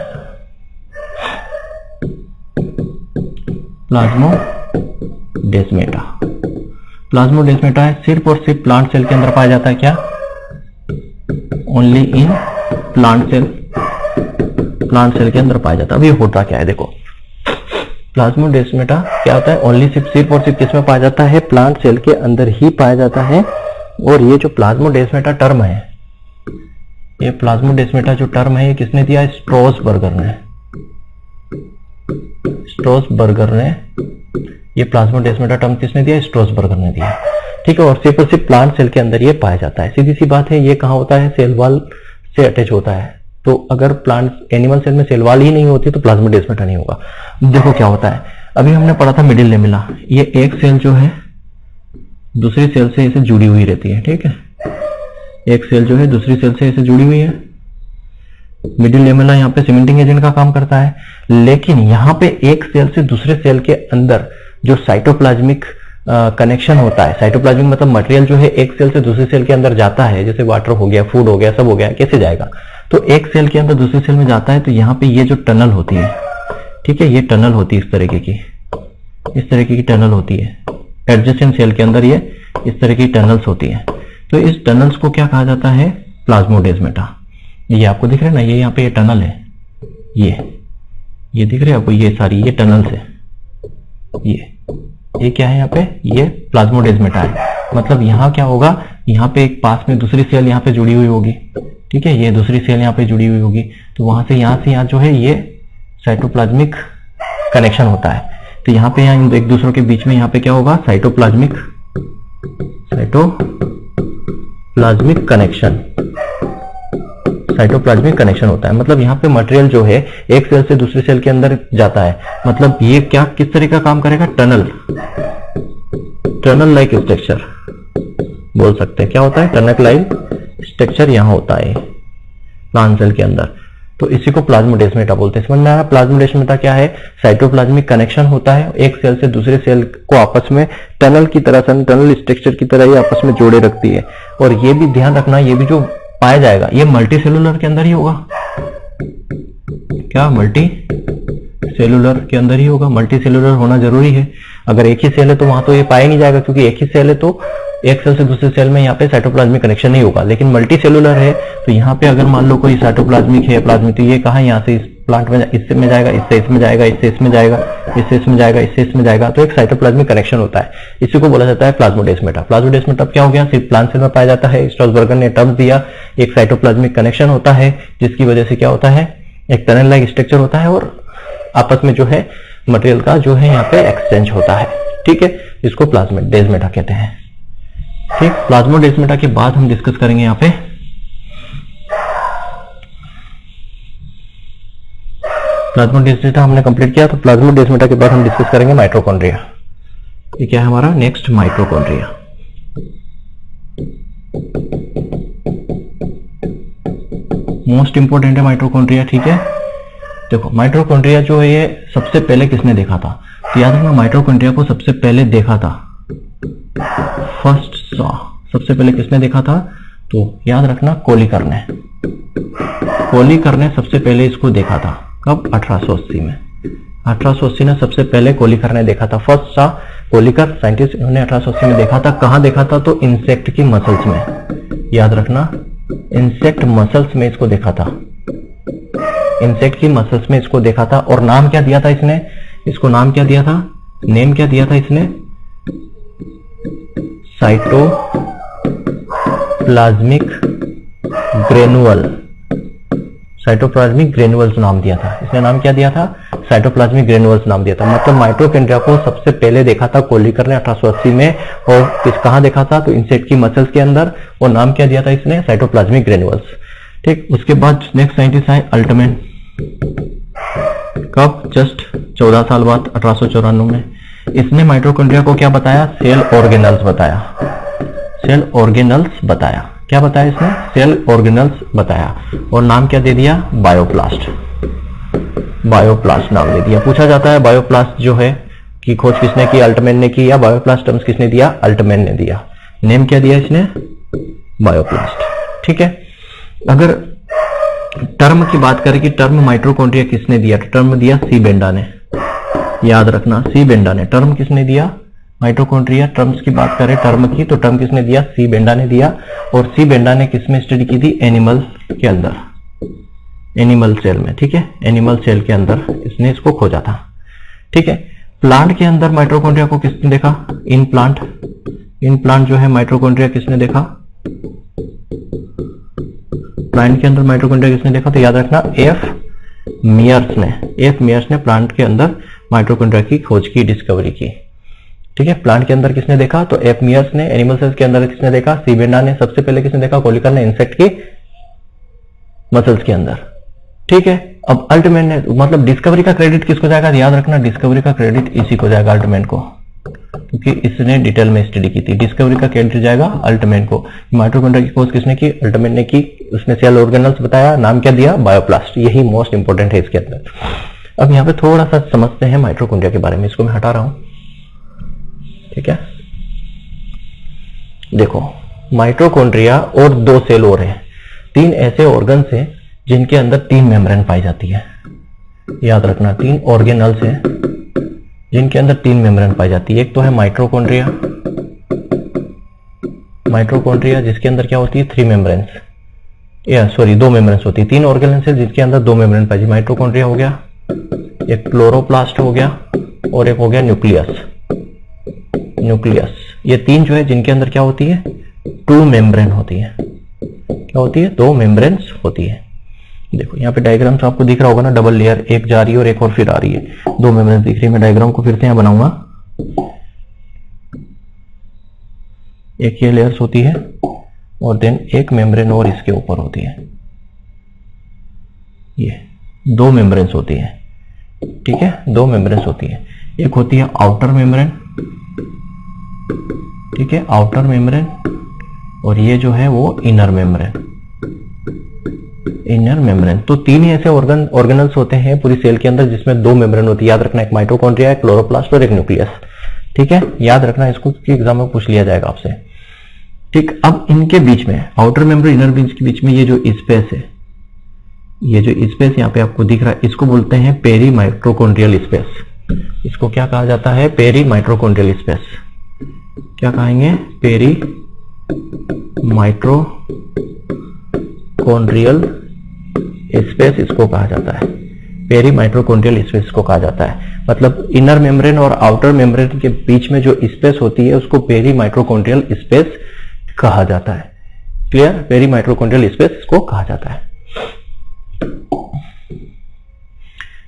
प्लाज्मोडेस्माटा है सिर्फ और सिर्फ प्लांट सेल के अंदर पाया जाता है। क्या? ओनली इन प्लांट सेल के अंदर पाया जाता है। अब ये होता क्या है? देखो, प्लाज्मोडेस्माटा क्या होता है? ओनली सिर्फ और सिर्फ किसमें पाया जाता है? प्लांट सेल के अंदर ही पाया जाता है। और ये जो प्लाज्मोडेस्माटा टर्म है, ये प्लाज्मोडेस्माटा जो टर्म है ये किसने दिया? स्ट्रॉसबर्गर ने। स्ट्रोसबर्गर ने, ये प्लाज्मोडेस्माटा टर्म किसने दिया? स्ट्रोसबर्गर ने दिया। ठीक है, और सिर्फ और सिर्फ प्लांट सेल के अंदर ये पाया जाता है। सीधी सी बात है, ये कहाँ होता है? सेल वॉल से अटैच होता है। तो अगर प्लांट एनिमल सेल में सेल वॉल ही नहीं होती तो प्लाज्मोडेस्माटा नहीं होगा। देखो क्या होता है, अभी हमने पढ़ा था मिडिल लेमेला, ये एक सेल जो है दूसरी सेल से इसे जुड़ी हुई रहती है। ठीक है, एक सेल जो है दूसरी सेल से इसे जुड़ी हुई है। मिडिल लेमेला यहाँ पे सीमेंटिंग एजेंट का काम करता है, लेकिन यहाँ पे एक सेल से दूसरे सेल के अंदर जो साइटोप्लाज्मिक कनेक्शन होता है, साइटोप्लाज्मिक मतलब मटेरियल जो है एक सेल से दूसरे सेल के अंदर जाता है, जैसे वाटर हो गया, फूड हो गया, सब हो गया, कैसे जाएगा? तो एक सेल के अंदर दूसरे सेल में जाता है, तो यहाँ पे ये जो टनल होती है, ठीक है, ये टनल होती है इस तरीके की टनल होती है एडजेसेंट सेल के अंदर, ये इस तरह की टनल्स होती है। तो इस टनल्स को क्या कहा जाता है? प्लाज्मोडेस्माटा। ये आपको दिख रहा है ना, ये यहाँ पे ये टनल है, ये दिख रहे हैं आपको, ये सारी ये टनल्स है, ये क्या है यहाँ पे? ये प्लाज्मोडेस्माटा है। मतलब यहाँ क्या होगा, यहाँ पे एक पास में दूसरी सेल यहाँ पे जुड़ी हुई होगी। ठीक है, ये दूसरी सेल यहाँ पे जुड़ी हुई होगी, तो वहां से यहाँ जो है ये साइटोप्लाज्मिक कनेक्शन होता है। तो यहाँ पे यहाँ एक दूसरों के बीच में यहाँ पे क्या होगा? साइटोप्लाज्मिक कनेक्शन होता है। मतलब यहाँ पे मटेरियल जो है एक सेल से दूसरे सेल के अंदर जाता है। मतलब ये क्या किस तरह का काम करेगा? टनल लाइक स्ट्रक्चर बोल सकते हैं। क्या होता है? टनल लाइक स्ट्रक्चर यहाँ होता है प्लांट सेल के अंदर, तो इसी को प्लाज्मोडेस्माटा बोलते हैं। समझ में आया? प्लाज्मोडेस्माटा क्या है? साइटोप्लाज्मिक कनेक्शन होता है, एक सेल से दूसरे सेल को आपस में टनल की तरह, टनल स्ट्रक्चर की तरह ये आपस में जोड़े रखती है। और ये भी ध्यान रखना, ये भी जो पाया जाएगा ये मल्टी सेलुलर के अंदर ही होगा। क्या? मल्टी सेलुलर के अंदर ही होगा। मल्टी सेलुलर होना जरूरी है। अगर एक ही सेल है तो वहां तो ये पाया नहीं जाएगा, क्योंकि एक ही सेल है तो एक सेल से दूसरे सेल में यहाँ पे साइटोप्लाज्मिक कनेक्शन नहीं होगा। लेकिन मल्टी सेलुलर है तो यहाँ पे अगर मान लो कोई साइटोप्लाज्मिक है, प्लाज्मिक, तो ये कहाँ? यहाँ से इस प्लांट में इससे में जाएगा, इससे इसमें जाएगा, इससे इसमें जाएगा, इससे इसमें जाएगा, इससे इसमें जाएगा, तो एक साइटोप्लाज्मिक कनेक्शन होता है। इसी को बोला जाता है प्लाज्मोडेस्माटा। प्लाज्मोडेस्माटा क्या हो गया? सिर्फ प्लांट सेल में पाया जाता है। स्ट्रोसबर्गर ने टर्म दिया, एक साइटोप्लाज्मिक कनेक्शन होता है, जिसकी वजह से क्या होता है? एक टनल लाइक स्ट्रक्चर होता है और आपस में जो है मटेरियल का जो है यहाँ पे एक्सचेंज होता है। ठीक है, इसको प्लाज्मोडेस्माटा कहते हैं। ठीक, प्लाज्मोडेस्माटा के बाद हम डिस्कस करेंगे यहाँ पे प्लाज्मोडेस्माटा हमने कंप्लीट किया, तो प्लाज्मोडेस्माटा के बाद हम डिस्कस करेंगे माइटोकॉन्ड्रिया। ये क्या है हमारा? Next mitochondria. मोस्ट इंपोर्टेंट है माइटोकॉन्ड्रिया। ठीक है, देखो माइटोकॉन्ड्रिया जो है ये सबसे पहले किसने देखा था? तो याद रखना, माइटोकॉन्ड्रिया को सबसे पहले देखा था, फर्स्ट सॉ, सबसे पहले किसने देखा था? तो याद रखना, कोलिकर ने सबसे पहले इसको देखा था। कब? 1880 में। 1880 में सबसे पहले कोलिकर ने देखा था। फर्स्ट सॉ कोलिकर साइंटिस्ट, इन्होंने 1880 में देखा था। कहां देखा था? तो इंसेक्ट की मसल्स में। याद रखना, इंसेक्ट मसल्स में इसको देखा था। इंसेक्ट की मसल्स में इसको देखा था। और नाम क्या दिया था इसने? इसको नाम क्या दिया था? नेम क्या दिया था इसने? साइटोप्लाज्मिक ग्रेनुअल्स नाम दिया था इसने। नाम क्या दिया था? साइटोप्लाज्मिक ग्रेनुअल्स नाम दिया था। मतलब माइटोकॉन्ड्रिया को सबसे पहले देखा था कोलिकर ने 1880 में। और कहां देखा था? तो इंसेक्ट की मसल्स के अंदर। और नाम क्या दिया था इसने? Cytoplasmic granules. ठीक, उसके बाद नेक्स्ट साइंटिस्ट आए अल्टमैन। कब? जस्ट 14 साल बाद, 1894 में। इसने माइटोकॉन्ड्रिया को क्या बताया? सेल ऑर्गेनल्स बताया। क्या बताया इसने? सेल ऑर्गेनल्स बताया। और नाम क्या दे दिया? बायोप्लास्ट नाम दे दिया। पूछा जाता है बायोप्लास्ट जो है की खोज किसने की? अल्टमैन ने की। या बायोप्लास्ट टर्म्स किसने दिया? अल्टमैन ने दिया। नेम क्या दिया इसने? बायोप्लास्ट। ठीक है, अगर टर्म की बात करें कि टर्म माइटोकॉन्ड्रिया किसने दिया, तो टर्म दिया सी बेंडा ने। याद रखना, सी बेंडा ने टर्म किसने दिया? माइटोकॉन्ड्रिया टर्म्स की बात करें टर्म की, तो टर्म किसने दिया? सी बेंडा ने दिया। और सी बेंडा ने किसमें स्टडी की थी? एनिमल के अंदर, एनिमल सेल में। ठीक है, एनिमल सेल के अंदर इसने इसको खोजा था। ठीक है, प्लांट के अंदर माइटोकॉन्ड्रिया को किसने देखा? इन प्लांट जो है माइटोकॉन्ड्रिया किसने देखा? प्लांट के अंदर माइटोकॉन्ड्रिया किसने देखा? तो याद रखना, एफ मियर्स ने प्लांट के अंदर माइटोकॉन्ड्रिया की खोज की, डिस्कवरी की। ठीक है, प्लांट के अंदर किसने देखा? तो एफ मियर्स ने। एनिमल सेल्स के अंदर किसने देखा? सीबेंडा ने। सबसे पहले किसने देखा? कोलिकर ने, इंसेक्ट की मसल्स के अंदर। ठीक है, अब अल्टमैन ने, मतलब डिस्कवरी का क्रेडिट किसको जाएगा? याद रखना, डिस्कवरी का क्रेडिट इसी को जाएगा, अल्टमैन को, क्योंकि इसने डिटेल में स्टडी की थी। डिस्कवरी का क्रेडिट जाएगा अल्टमैन को। माइटोकॉन्ड्रिया की खोज किसने की? अल्टमैन ने की। उसने सेल ऑर्गेनल्स बताया, नाम क्या दिया? बायोप्लास्ट। यही मोस्ट इंपोर्टेंट है इसके अंदर। अब यहाँ पे थोड़ा सा समझते हैं माइटोकॉन्ड्रिया के बारे में। इसको मैं हटा रहा हूं। ठीक है, देखो माइटोकॉन्ड्रिया और 2 सेल और हैं। 3 ऐसे ऑर्गन्स हैं जिनके अंदर 3 मेम्ब्रेन पाई जाती है। याद रखना, 3 ऑर्गेनल्स हैं जिनके अंदर 3 मेम्ब्रेन पाई जाती है। एक तो है माइटोकॉन्ड्रिया, जिसके अंदर क्या होती है? 3 मेम्ब्रेन्स, या सॉरी 2 मेम्ब्रेन्स होती है। 3 ऑर्गेनल्स हैं जिनके अंदर 2 मेम्ब्रेन पाई जाती है। माइटोकॉन्ड्रिया हो गया, एक क्लोरोप्लास्ट हो गया और एक हो गया न्यूक्लियस। ये 3 जो है जिनके अंदर क्या होती है? 2 मेम्ब्रेन होती है। क्या होती है? 2 मेम्ब्रेन्स होती है। देखो यहाँ पे डायग्राम तो आपको दिख रहा होगा ना, डबल लेयर, एक जा रही है और एक और फिर आ रही है, 2 मेम्ब्रेन दिख रही है। मैं डायग्राम को फिर से यहाँ बनाऊंगा। एक ये लेयर्स होती है और देन एक मेम्ब्रेन और इसके ऊपर होती है। ये 2 मेम्ब्रेन्स होती है। ठीक है, 2 मेम्ब्रेन्स होती है। एक होती है आउटर मेम्ब्रेन, ठीक है, आउटर मेम्ब्रेन, और ये जो है वो इनर मेम्ब्रेन। तो 3 ही ऐसे ऑर्गेनल्स होते हैं पूरी सेल के अंदर जिसमें 2 मेम्ब्रेन होती है। याद रखना, एक माइटोकॉन्ड्रिया, एक क्लोरोप्लास्ट और एक न्यूक्लियस। ठीक है, याद रखना इसको, एग्जाम में पूछ लिया जाएगा आपसे। ठीक, अब इनके बीच में, आउटर मेम्ब्रेन इनर मेम्ब्रेन के बीच में ये जो स्पेस है, ये जो स्पेस यहाँ पे आपको दिख रहा है, इसको बोलते हैं पेरी माइटोकॉन्ड्रियल स्पेस। इसको क्या कहा जाता है? Peri mitochondrial space. क्या कहेंगे? पेरी माइटोकॉन्ड्रियल स्पेस इसको कहा जाता है। पेरी माइटोकॉन्ड्रियल स्पेस को कहा जाता है। मतलब इनर मेम्ब्रेन और आउटर मेम्ब्रेन के बीच में जो स्पेस होती है उसको पेरी माइटोकॉन्ड्रियल स्पेस कहा जाता है। क्लियर? पेरी माइटोकॉन्ड्रियल स्पेस को कहा जाता है।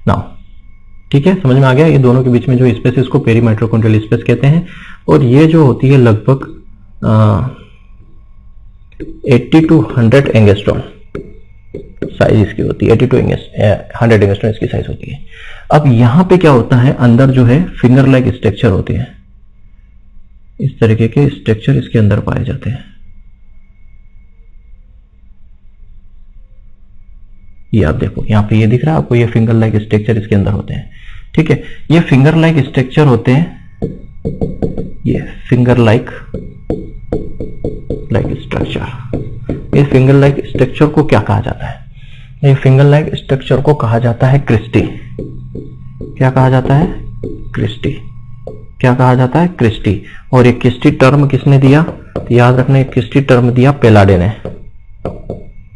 नाउ ठीक है, समझ में आ गया? ये दोनों के बीच में जो स्पेस है इसको पेरी माइटोकॉन्ड्रियल स्पेस कहते हैं। और ये जो होती है लगभग 80 to 100 एंगस्ट्रॉम साइज इसकी होती है। 80 to 100 एंगस्ट्रॉम इसकी साइज होती है। अब यहां पे क्या होता है? अंदर जो है फिंगर लाइक स्ट्रक्चर होते हैं। इस तरीके के स्ट्रक्चर इसके अंदर पाए जाते हैं। ये आप देखो, यहाँ पे ये दिख रहा है आपको, ये फिंगर लाइक स्ट्रक्चर इसके अंदर होते हैं। ठीक है, ये फिंगर लाइक स्ट्रक्चर होते हैं। ये फिंगर लाइक स्ट्रक्चर, इस फिंगर लाइक स्ट्रक्चर को क्या कहा जाता है? ये फिंगर लाइक स्ट्रक्चर को कहा जाता है क्रिस्टी। क्या कहा जाता है? क्रिस्टी। क्या कहा जाता है? क्रिस्टी। और ये क्रिस्टी टर्म किसने दिया? तो याद रखना, ये क्रिस्टी टर्म दिया पेलाडे ने।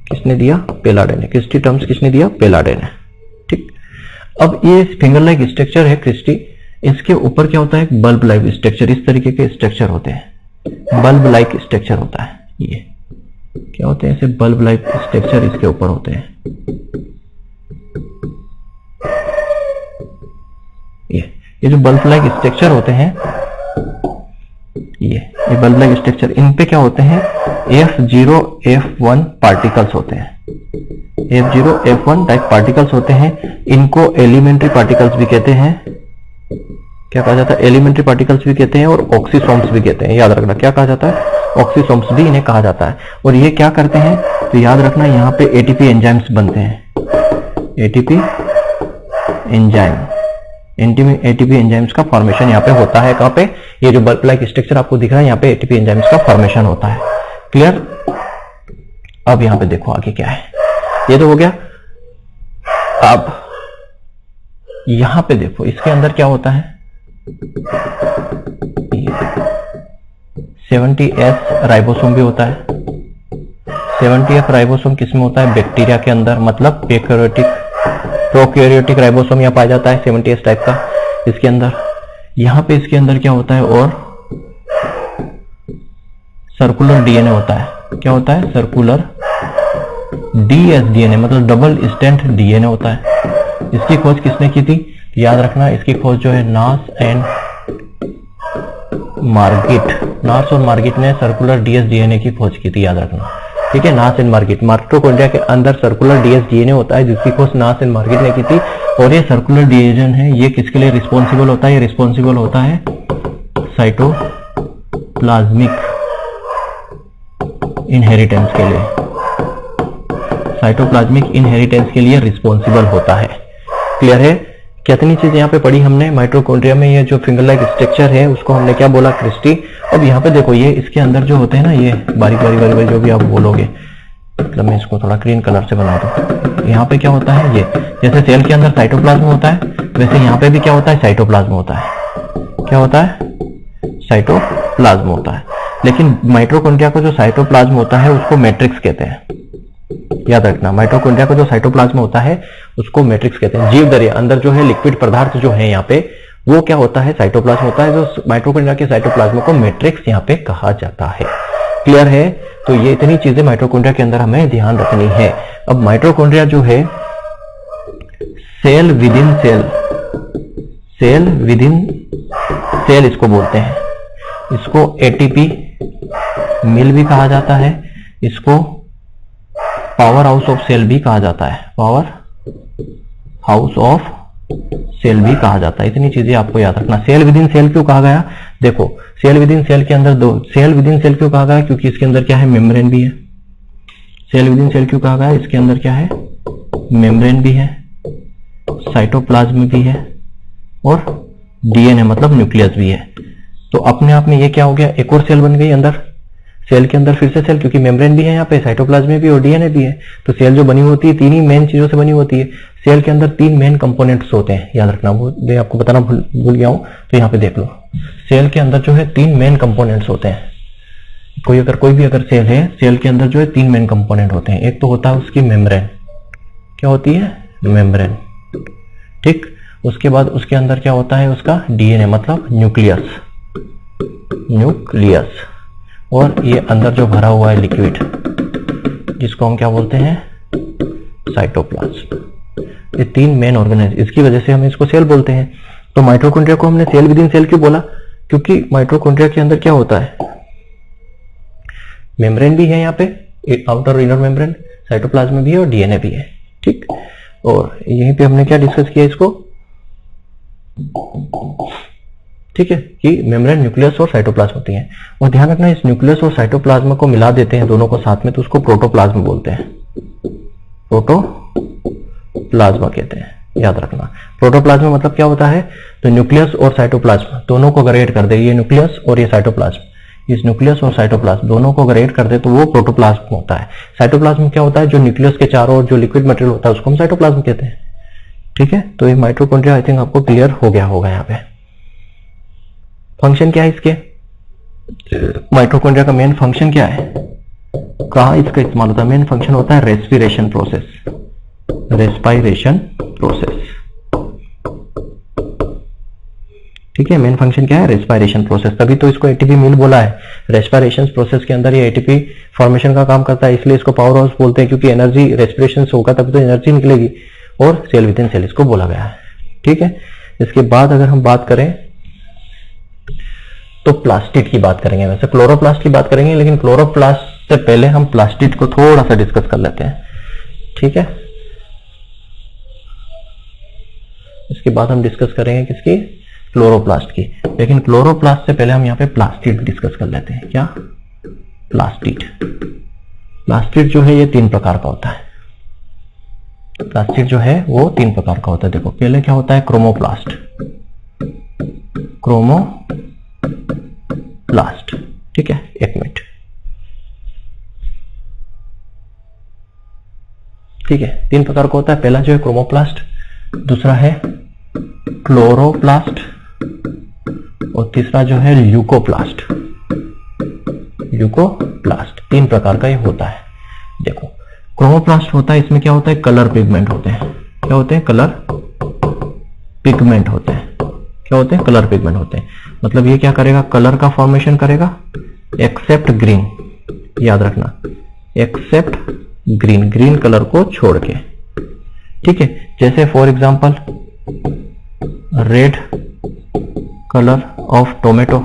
किसने दिया? पेलाडे ने। क्रिस्टी टर्म्स किसने दिया? पेलाडे ने। ठीक, अब ये फिंगर लाइक स्ट्रक्चर है क्रिस्टी, इसके ऊपर क्या होता है? Bulb like structure. इस तरीके के स्ट्रक्चर होते हैं, बल्ब लाइक स्ट्रक्चर होता है। ये क्या होते हैं? ऐसे बल्ब लाइक स्ट्रक्चर इसके ऊपर होते हैं। ये जो बल्ब लाइक स्ट्रक्चर होते हैं, ये बल्ब लाइक स्ट्रक्चर, इन पे क्या होते हैं? F0 F1 पार्टिकल्स होते हैं। F0 F1 टाइप पार्टिकल्स होते हैं। इनको एलिमेंट्री पार्टिकल्स भी कहते हैं। क्या कहा जाता है? एलिमेंट्री पार्टिकल्स भी कहते हैं और ऑक्सीसोम्स भी कहते हैं। याद रखना, क्या कहा जाता है? ऑक्सीसोम्स भी इन्हें कहा जाता है। और ये क्या करते हैं? तो याद रखना, यहाँ पे एटीपी एंजाइम्स बनते हैं। एटीपी एंजाइम्स का फॉर्मेशन यहाँ पे होता है। कहाँ पे? ये जो बल्ब लाइक स्ट्रक्चर आपको दिख रहा है, यहाँ पे एटीपी एंजाइम्स का फॉर्मेशन होता है। क्लियर? अब यहाँ पे देखो आगे क्या है। ये तो हो गया। अब यहां पे देखो, इसके अंदर क्या होता है? 70S राइबोसोम भी होता है। 70F राइबोसोम किसमें होता है? बैक्टीरिया के अंदर, मतलब प्रोकैरियोटिक राइबोसोम यहाँ पाया जाता है 70S टाइप का इसके अंदर। यहां पे इसके अंदर क्या होता है? और सर्कुलर डीएनए होता है। क्या होता है? सर्कुलर dsDNA, मतलब डबल स्टैंड डीएनए होता है। इसकी खोज किसने की थी? याद रखना इसकी खोज जो है नास एंड मार्गिट, नास और मार्गिट ने सर्कुलर डीएस डीएनए की खोज की थी, याद रखना। ठीक है, नास एंड मार्गिट, माइटोकॉन्ड्रिया के अंदर सर्कुलर डीएस डीएनए होता है जिसकी खोज नास एंड मार्गिट ने की थी। और ये सर्कुलर डिवीजन है, ये किसके लिए रिस्पॉन्सिबल होता है? ये रिस्पॉन्सिबल होता है साइटोप्लाज्मिक इनहेरिटेंस के लिए, साइटोप्लाज्मिक इनहेरिटेंस के लिए रिस्पॉन्सिबल होता है। क्लियर है? कितनी चीज यहाँ पे पढ़ी हमने माइटोकॉन्ड्रिया में, ये जो फिंगर लाइक स्ट्रक्चर है उसको हमने क्या बोला? क्रिस्टी। अब यहाँ पे देखो, ये इसके अंदर जो होते हैं ना, ये बारीक बारीक जो भी आप बोलोगे, मतलब मैं इसको थोड़ा ग्रीन कलर से बना दूं। यहाँ पे क्या होता है? ये जैसे सेल के अंदर साइटोप्लाज्म होता है वैसे यहाँ पे भी क्या होता है? साइटोप्लाज्म होता है। क्या होता है? साइटोप्लाज्म होता है। लेकिन माइटोकॉन्ड्रिया का जो साइटोप्लाज्म होता है उसको मैट्रिक्स कहते हैं, याद रखना। माइटोकॉन्ड्रिया का जो साइटोप्लाज्म होता है उसको मैट्रिक्स कहते हैं। जीव दरिया अंदर जो है लिक्विड पदार्थ जो है यहाँ पे, वो क्या होता है? साइटोप्लाज्म होता है। जो माइटोकॉन्ड्रिया के साइटोप्लाज्म को मैट्रिक्स यहाँ पे कहा जाता है। क्लियर है? तो ये इतनी चीजें माइटोकॉन्ड्रिया के अंदर हमें ध्यान रखनी है। अब माइटोकॉन्ड्रिया जो है cell within cell, cell within cell इसको बोलते हैं। इसको एटीपी मिल भी कहा जाता है, इसको पावर हाउस ऑफ सेल भी कहा जाता है, पावर हाउस ऑफ सेल भी कहा जाता है। इतनी चीजें आपको याद रखना। सेल विद इन सेल क्यों कहा गया? देखो, सेल विद इन सेल के अंदर दो, सेल विद इन सेल क्यों कहा गया? क्योंकि इसके अंदर क्या है? मेम्ब्रेन भी है। सेल विद इन सेल क्यों कहा गया? इसके अंदर क्या है? मेम्ब्रेन भी है, साइटोप्लाज्म भी है और डीएनए मतलब न्यूक्लियस भी है। तो अपने आप में ये क्या हो गया? एक और सेल बन गई अंदर, सेल के अंदर फिर से सेल, क्योंकि मेम्ब्रेन भी है यहाँ पे, साइटोप्लाज्म भी और डीएनए भी है। तो सेल जो बनी होती है तीन ही मेन चीजों से बनी होती है। सेल के अंदर तीन मेन कंपोनेंट्स होते हैं, याद रखना। वो मैं आपको बताना भूल गया हूं, तो यहाँ पे देख लो। सेल के अंदर जो है तीन मेन कंपोनेंट्स होते हैं। कोई भी अगर सेल है, सेल के अंदर जो है तीन मेन कंपोनेंट होते हैं। एक तो होता है उसकी मेम्ब्रेन, क्या होती है? मेम्ब्रेन। ठीक, उसके बाद उसके अंदर क्या होता है? उसका डीएनए मतलब न्यूक्लियस, न्यूक्लियस। और ये अंदर जो भरा हुआ है लिक्विड, जिसको हम क्या बोलते हैं? साइटोप्लाज्म। ये तीन मेन ऑर्गेनाइज, इसकी वजह से हम इसको सेल बोलते हैं। तो माइटोकॉन्ड्रिया को हमने सेल विद इन सेल क्यों बोला? क्योंकि माइटोकॉन्ड्रिया के अंदर क्या होता है? मेम्ब्रेन भी है यहाँ पे, आउटर और इनर मेम्ब्रेन, साइटोप्लाज्म भी है और डीएनए भी है। ठीक, और यहीं पे हमने क्या डिस्कस किया इसको? ठीक है, कि मेम्ब्रेन, न्यूक्लियस और साइटोप्लाज्म होती है। और ध्यान रखना, इस न्यूक्लियस और साइटोप्लाज्म को मिला देते हैं दोनों को साथ में, तो उसको प्रोटोप्लाज्म बोलते हैं, प्रोटोप्लाज्म कहते हैं, याद रखना। प्रोटोप्लाज्म मतलब क्या होता है? तो न्यूक्लियस और साइटोप्लाज्म दोनों को अगर ऐड कर दे, ये न्यूक्लियस और ये साइटोप्लाज्म, इस न्यूक्लियस और साइटोप्लाज्म दोनों को अगर ऐड कर दे तो वो प्रोटोप्लाज्म होता है। साइटोप्लाज्म क्या होता है? जो न्यूक्लियस के चारों ओर जो लिक्विड मटेरियल होता है उसको हम साइटोप्लाज्म कहते हैं। ठीक है, तो ये माइटोकॉन्ड्रिया आई थिंक आपको क्लियर हो गया होगा। यहाँ पे फंक्शन क्या है इसके? माइटोकॉन्ड्रिया का मेन फंक्शन क्या है? कहां इसका इस्तेमाल होता है? मेन फंक्शन होता है रेस्पिरेशन प्रोसेस, रेस्पिरेशन प्रोसेस। ठीक है, मेन फंक्शन क्या है? Respiration process. तभी तो इसको एटीपी मिल बोला है। रेस्पिरेशन प्रोसेस के अंदर ये एटीपी फॉर्मेशन का काम करता है, इसलिए इसको पावर हाउस बोलते हैं, क्योंकि एनर्जी रेस्पिरेशन से होगा तभी तो एनर्जी निकलेगी। और सेल विद इन सेल इसको बोला गया है। ठीक है, इसके बाद अगर हम बात करें तो प्लास्टिड की बात करेंगे। वैसे क्लोरोप्लास्ट की बात करेंगे, लेकिन क्लोरोप्लास्ट से पहले हम प्लास्टिड को थोड़ा सा डिस्कस कर लेते हैं। ठीक है, इसके बाद हम डिस्कस करेंगे किसकी? क्लोरोप्लास्ट की। लेकिन क्लोरोप्लास्ट से पहले हम यहाँ पे प्लास्टिड डिस्कस कर लेते हैं। क्या? प्लास्टिड। प्लास्टिड जो है ये तीन प्रकार का होता है। प्लास्टिड जो है वो तीन प्रकार का होता है। देखो, पहले क्या होता है? Chromoplast, chromoplast. ठीक है, एक मिनट। ठीक है, तीन प्रकार का होता है। पहला जो है क्रोमोप्लास्ट, दूसरा है क्लोरोप्लास्ट और तीसरा जो है ल्यूकोप्लास्ट। ल्यूकोप्लास्ट तीन प्रकार का ये होता है। देखो, क्रोमोप्लास्ट होता है, इसमें क्या होता है? कलर पिगमेंट होते हैं। क्या होते हैं? कलर पिगमेंट होते हैं। क्या होते हैं? कलर पिगमेंट होते हैं। मतलब ये क्या करेगा? कलर का फॉर्मेशन करेगा, एक्सेप्ट ग्रीन। याद रखना, एक्सेप्ट ग्रीन, ग्रीन कलर को छोड़ के। ठीक है, जैसे for example red colour of tomato.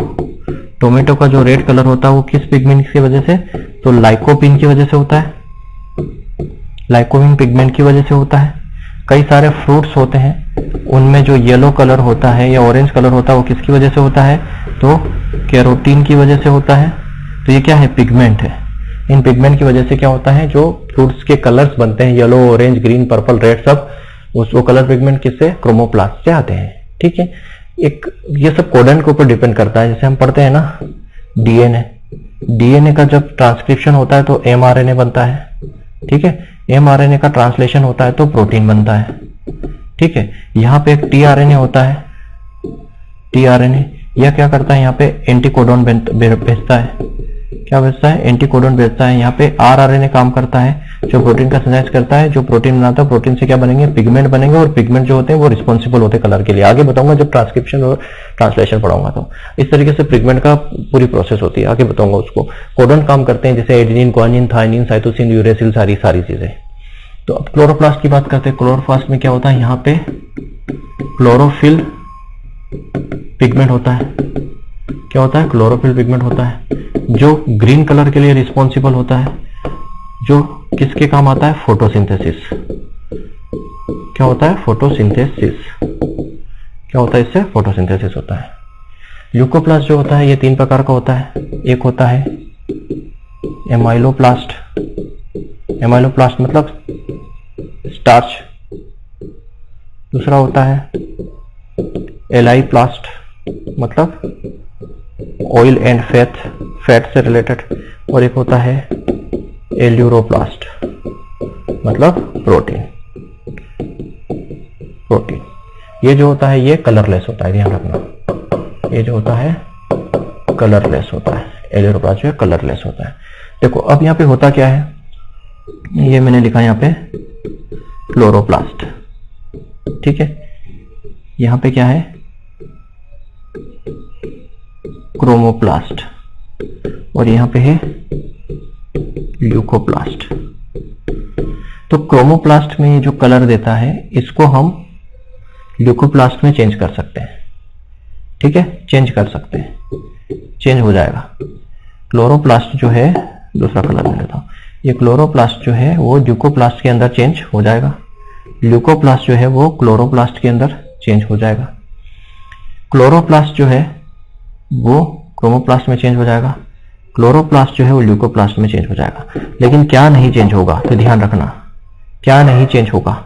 Tomato का जो रेड कलर होता है वो किस पिगमेंट की वजह से? तो लाइकोपिन की वजह से होता है, लाइकोपिन पिगमेंट की वजह से होता है। कई सारे फ्रूट्स होते हैं उनमें जो येलो कलर होता है या ऑरेंज कलर होता है वो किसकी वजह से होता है? तो कैरोटीन की वजह से होता है। तो ये क्या है? पिगमेंट है। इन पिगमेंट की वजह से क्या होता है? जो फ्रूट्स के कलर्स बनते हैं, yellow, orange, green, purple, red, सब वो कलर पिगमेंट किससे? क्रोमोप्लास्ट से आते हैं। ठीक है, एक ये सब कोडन के ऊपर डिपेंड करता है। जैसे हम पढ़ते हैं ना डीएनए, डीएनए का जब ट्रांसक्रिप्शन होता है तो एमआरएनए बनता है। ठीक है, एमआरएनए का ट्रांसलेशन होता है तो प्रोटीन बनता है। ठीक है, यहाँ पे एक टीआरएनए होता है। टीआरएनए यह क्या करता है? यहाँ पे एंटीकोडोन भेजता है। क्या भेजता है? एंटीकोडोन भेजता है। यहाँ पे आरआरएनए काम करता है जो प्रोटीन का सिंथेसिस करता है, जो प्रोटीन बनाता है। प्रोटीन से क्या बनेंगे? पिगमेंट बनेंगे, और पिगमेंट जो होते हैं वो रिस्पॉन्सिबल होते हैं कलर के लिए। आगे बताऊंगा जब ट्रांसक्रिप्शन और ट्रांसलेशन पढ़ाऊंगा। तो इस तरीके से पिगमेंट का पूरी प्रोसेस होती है, आगे बताऊंगा उसको। कोडन काम करते हैं जैसे adenine, guanine, thymine, cytosine, uracil, सारी चीजें। तो अब क्लोरोप्लास्ट की बात करते हैं। क्लोरोप्लास्ट में क्या होता है? यहाँ पे क्लोरोफिल पिगमेंट होता है। क्या होता है? क्लोरोफिल पिगमेंट होता है जो ग्रीन कलर के लिए रिस्पॉन्सिबल होता है, जो किसके काम आता है? फोटोसिंथेसिस। क्या होता है? फोटोसिंथेसिस। क्या होता है? इससे फोटोसिंथेसिस होता है। ल्यूकोप्लास्ट जो होता है ये 3 प्रकार का होता है। एक होता है एमाइलोप्लास्ट। एमाइलोप्लास्ट मतलब स्टार्च। दूसरा होता है एलाइप्लास्ट मतलब ऑयल एंड फैट से रिलेटेड। और एक होता है एल्यूरोप्लास्ट मतलब प्रोटीन। ये जो होता है ये कलरलेस होता है, ध्यान रखना। ये जो होता है कलरलेस होता है। एल्यूरोप्लास्ट जो है कलरलेस होता है। देखो अब यहाँ पे होता क्या है, ये मैंने लिखा यहाँ पे क्लोरोप्लास्ट। ठीक है, यहाँ पे क्या है? क्रोमोप्लास्ट। और यहाँ पे है ल्यूकोप्लास्ट। तो क्रोमोप्लास्ट में ये जो कलर देता है इसको हम ल्यूकोप्लास्ट में चेंज कर सकते हैं। ठीक है, चेंज कर सकते हैं, चेंज हो जाएगा। क्लोरोप्लास्ट जो है, दूसरा कलर ले लेता हूं, ये क्लोरोप्लास्ट जो है वो ल्यूकोप्लास्ट के अंदर चेंज हो जाएगा। ल्यूकोप्लास्ट जो है वो क्लोरोप्लास्ट के अंदर चेंज हो जाएगा। क्लोरोप्लास्ट जो है वो क्रोमोप्लास्ट में चेंज हो जाएगा। क्लोरोप्लास्ट जो है वो ल्यूकोप्लास्ट में चेंज हो जाएगा। लेकिन क्या नहीं चेंज होगा? तो ध्यान रखना, क्या नहीं चेंज होगा?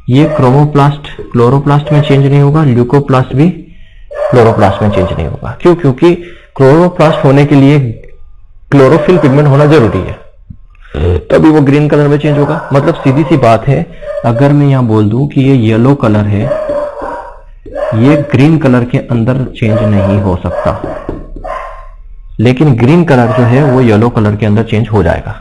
ये क्रोमोप्लास्ट क्लोरोप्लास्ट में चेंज नहीं होगा, ल्यूकोप्लास्ट भी क्लोरोप्लास्ट में चेंज नहीं होगा। क्यों? क्योंकि क्लोरोप्लास्ट होने के लिए क्लोरोफिल पिगमेंट होना जरूरी है, तभी वो ग्रीन कलर में चेंज होगा। मतलब सीधी सी बात है, अगर मैं यहां बोल दूं कि ये येलो कलर है, ये ग्रीन कलर के अंदर चेंज नहीं हो सकता, लेकिन ग्रीन कलर जो है वो येलो कलर के अंदर चेंज हो जाएगा।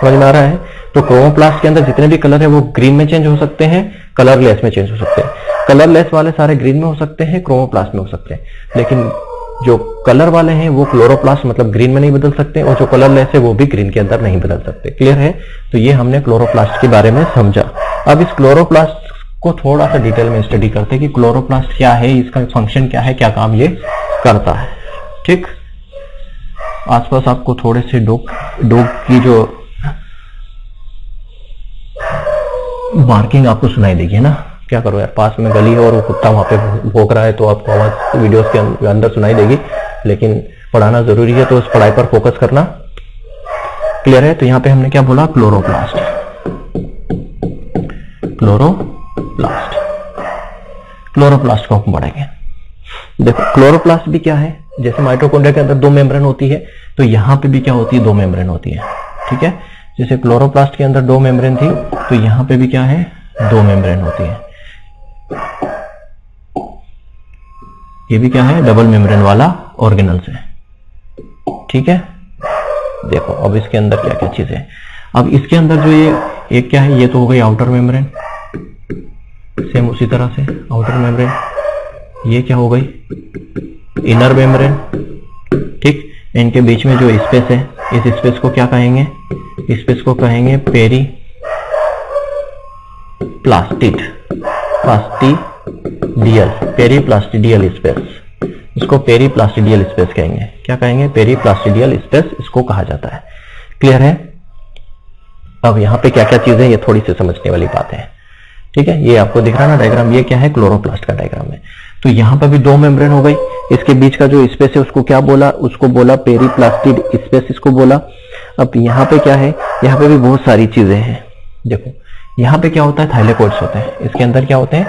समझ में आ रहा है? तो क्रोमोप्लास्ट के अंदर जितने भी कलर है वो ग्रीन में चेंज हो सकते हैं, कलरलेस में चेंज हो सकते हैं। कलरलेस वाले सारे ग्रीन में हो सकते हैं, क्रोमोप्लास्ट में हो सकते हैं, लेकिन जो कलर वाले हैं वो क्लोरोप्लास्ट मतलब ग्रीन में नहीं बदल सकते, और जो कलरलेस है वो भी ग्रीन के अंदर नहीं बदल सकते। क्लियर है? तो ये हमने क्लोरोप्लास्ट के बारे में समझा। अब इस क्लोरोप्लास्ट को थोड़ा सा डिटेल में स्टडी करते हैं कि क्लोरोप्लास्ट क्या है, इसका फंक्शन क्या है, क्या काम ये करता है। ठीक, आसपास आपको थोड़े से डॉग की जो बार्किंग आपको सुनाई देगी ना। क्या करो यार, पास में गली है और वो कुत्ता वहां पे भौंक रहा है, तो आपको आवाज वीडियोस के अंदर सुनाई देगी, लेकिन पढ़ाना जरूरी है तो उस पढ़ाई पर फोकस करना। क्लियर है? तो यहां पे हमने क्या बोला? क्लोरोप्लास्ट। क्लोरोप्लास्ट को हम पढ़ेंगे। देखो क्लोरोप्लास्ट भी क्या है, जैसे माइटोकॉन्ड्रिया के अंदर 2 मेम्ब्रेन होती है, तो यहां पे भी क्या होती है? 2 मेम्ब्रेन होती है। ठीक है, जैसे क्लोरोप्लास्ट के अंदर 2 मेम्ब्रेन थी, तो यहां पे भी क्या है? 2 मेम्ब्रेन होती है। ये भी क्या है? डबल मेम्ब्रेन वाला ऑर्गेनल्स है। ठीक है, देखो अब इसके अंदर क्या क्या चीजें हैं। अब इसके अंदर जो ये एक क्या है, ये तो हो गई आउटर मेम्ब्रेन, सेम उसी तरह से आउटर मेम्ब्रेन। ये क्या हो गई? Inner membrane. ठीक, इनके बीच में जो स्पेस है, इस स्पेस को क्या कहेंगे? स्पेस को कहेंगे पेरी प्लास्टिड पेरीप्लास्टिडियल, पेरीप्लास्टिडियल स्पेस, इसको पेरीप्लास्टिडियल स्पेस कहेंगे। क्या कहेंगे? पेरीप्लास्टिडियल स्पेस इसको कहा जाता है। क्लियर है? अब यहाँ पे क्या क्या चीजें, ये थोड़ी सी समझने वाली बात है। ठीक है, ये आपको दिख रहा ना डायग्राम, ये क्या है? क्लोरोप्लास्ट का डायग्राम है। तो यहाँ पर भी दो मेम्ब्रेन हो गई, इसके बीच का जो स्पेस है उसको क्या बोला? उसको बोला पेरीप्लास्टिड स्पेस, इसको बोला। अब यहाँ पे क्या है? यहाँ पे भी बहुत सारी चीजें हैं। देखो यहाँ पे क्या होता है? थाइलेकोइड्स होते हैं। इसके अंदर क्या होते हैं?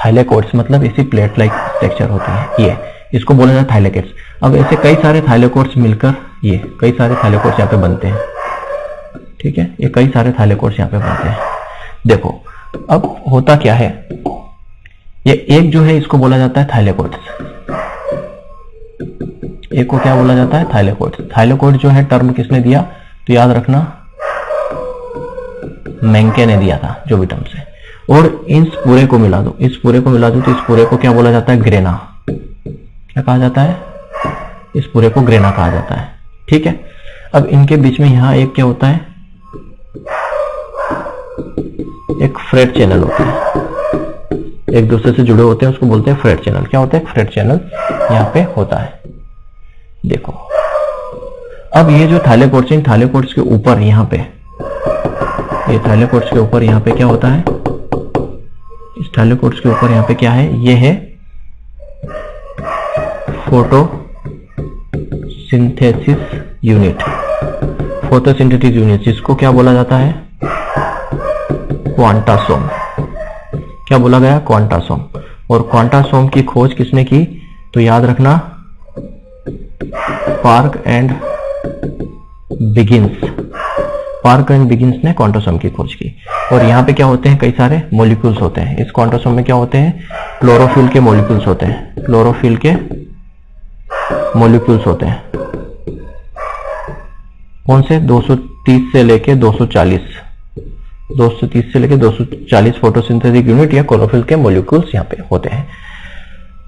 थाइलेकोइड्स, मतलब इसी प्लेट लाइक स्ट्रक्चर होते हैं। ये इसको बोला जाता है थाइलेकोइड्स। अब ऐसे कई सारे थाइलेकोइड्स मिलकर ये कई सारे थाइलेकोइड्स यहाँ पे बनते हैं। ठीक है, ये कई सारे थाइलेकोइड्स यहाँ पे बनते हैं। देखो अब होता क्या है, ये एक जो है इसको बोला जाता है थाइलेकोइड्स। एक को क्या बोला जाता है? थाइलेकोइड्स। थाइलेकोइड जो है टर्म किसने दिया? तो याद रखना मेंके ने दिया था, जो भी टर्म से। और इस पूरे को मिला दो, इस पूरे को मिला दो, तो इस पूरे को क्या बोला जाता है? ग्रेना। क्या कहा जाता है? इस पूरे को ग्रेना कहा जाता है। ठीक है, अब इनके बीच में यहां एक क्या होता है? एक फ्रेट चैनल होता है, एक दूसरे से जुड़े होते हैं, उसको बोलते हैं फ्रेट चैनल। क्या होता है? फ्रेट चैनल यहाँ पे होता है। देखो अब ये जो थाइलेकोइड्स, इन थाइलेकोइड्स के ऊपर यहाँ पे, ये थाइलेकोइड्स के ऊपर यहाँ पे क्या होता है? इस थाइलेकोइड्स के ऊपर यहाँ पे क्या है? ये है फोटोसिंथेसिस यूनिट। फोटोसिंथेसिस यूनिट, जिसको क्या बोला जाता है? क्वांटासोम। क्या बोला गया? क्वांटासोम। और क्वांटासोम की खोज किसने की? तो याद रखना park and begins. Park and begins ने क्वांटासोम की खोज की। और यहाँ पे क्या होते हैं? कई सारे मॉलिक्यूल्स होते हैं। इस क्वांटासोम में क्या होते हैं? क्लोरोफिल के मॉलिक्यूल्स होते हैं। क्लोरोफिल के मॉलिक्यूल्स होते हैं। कौन से? 230 से लेके 240, 230 से लेके 240 फोटोसिंथेटिक यूनिट या क्लोरोफिल के मॉलिक्यूल्स यहाँ पे होते हैं।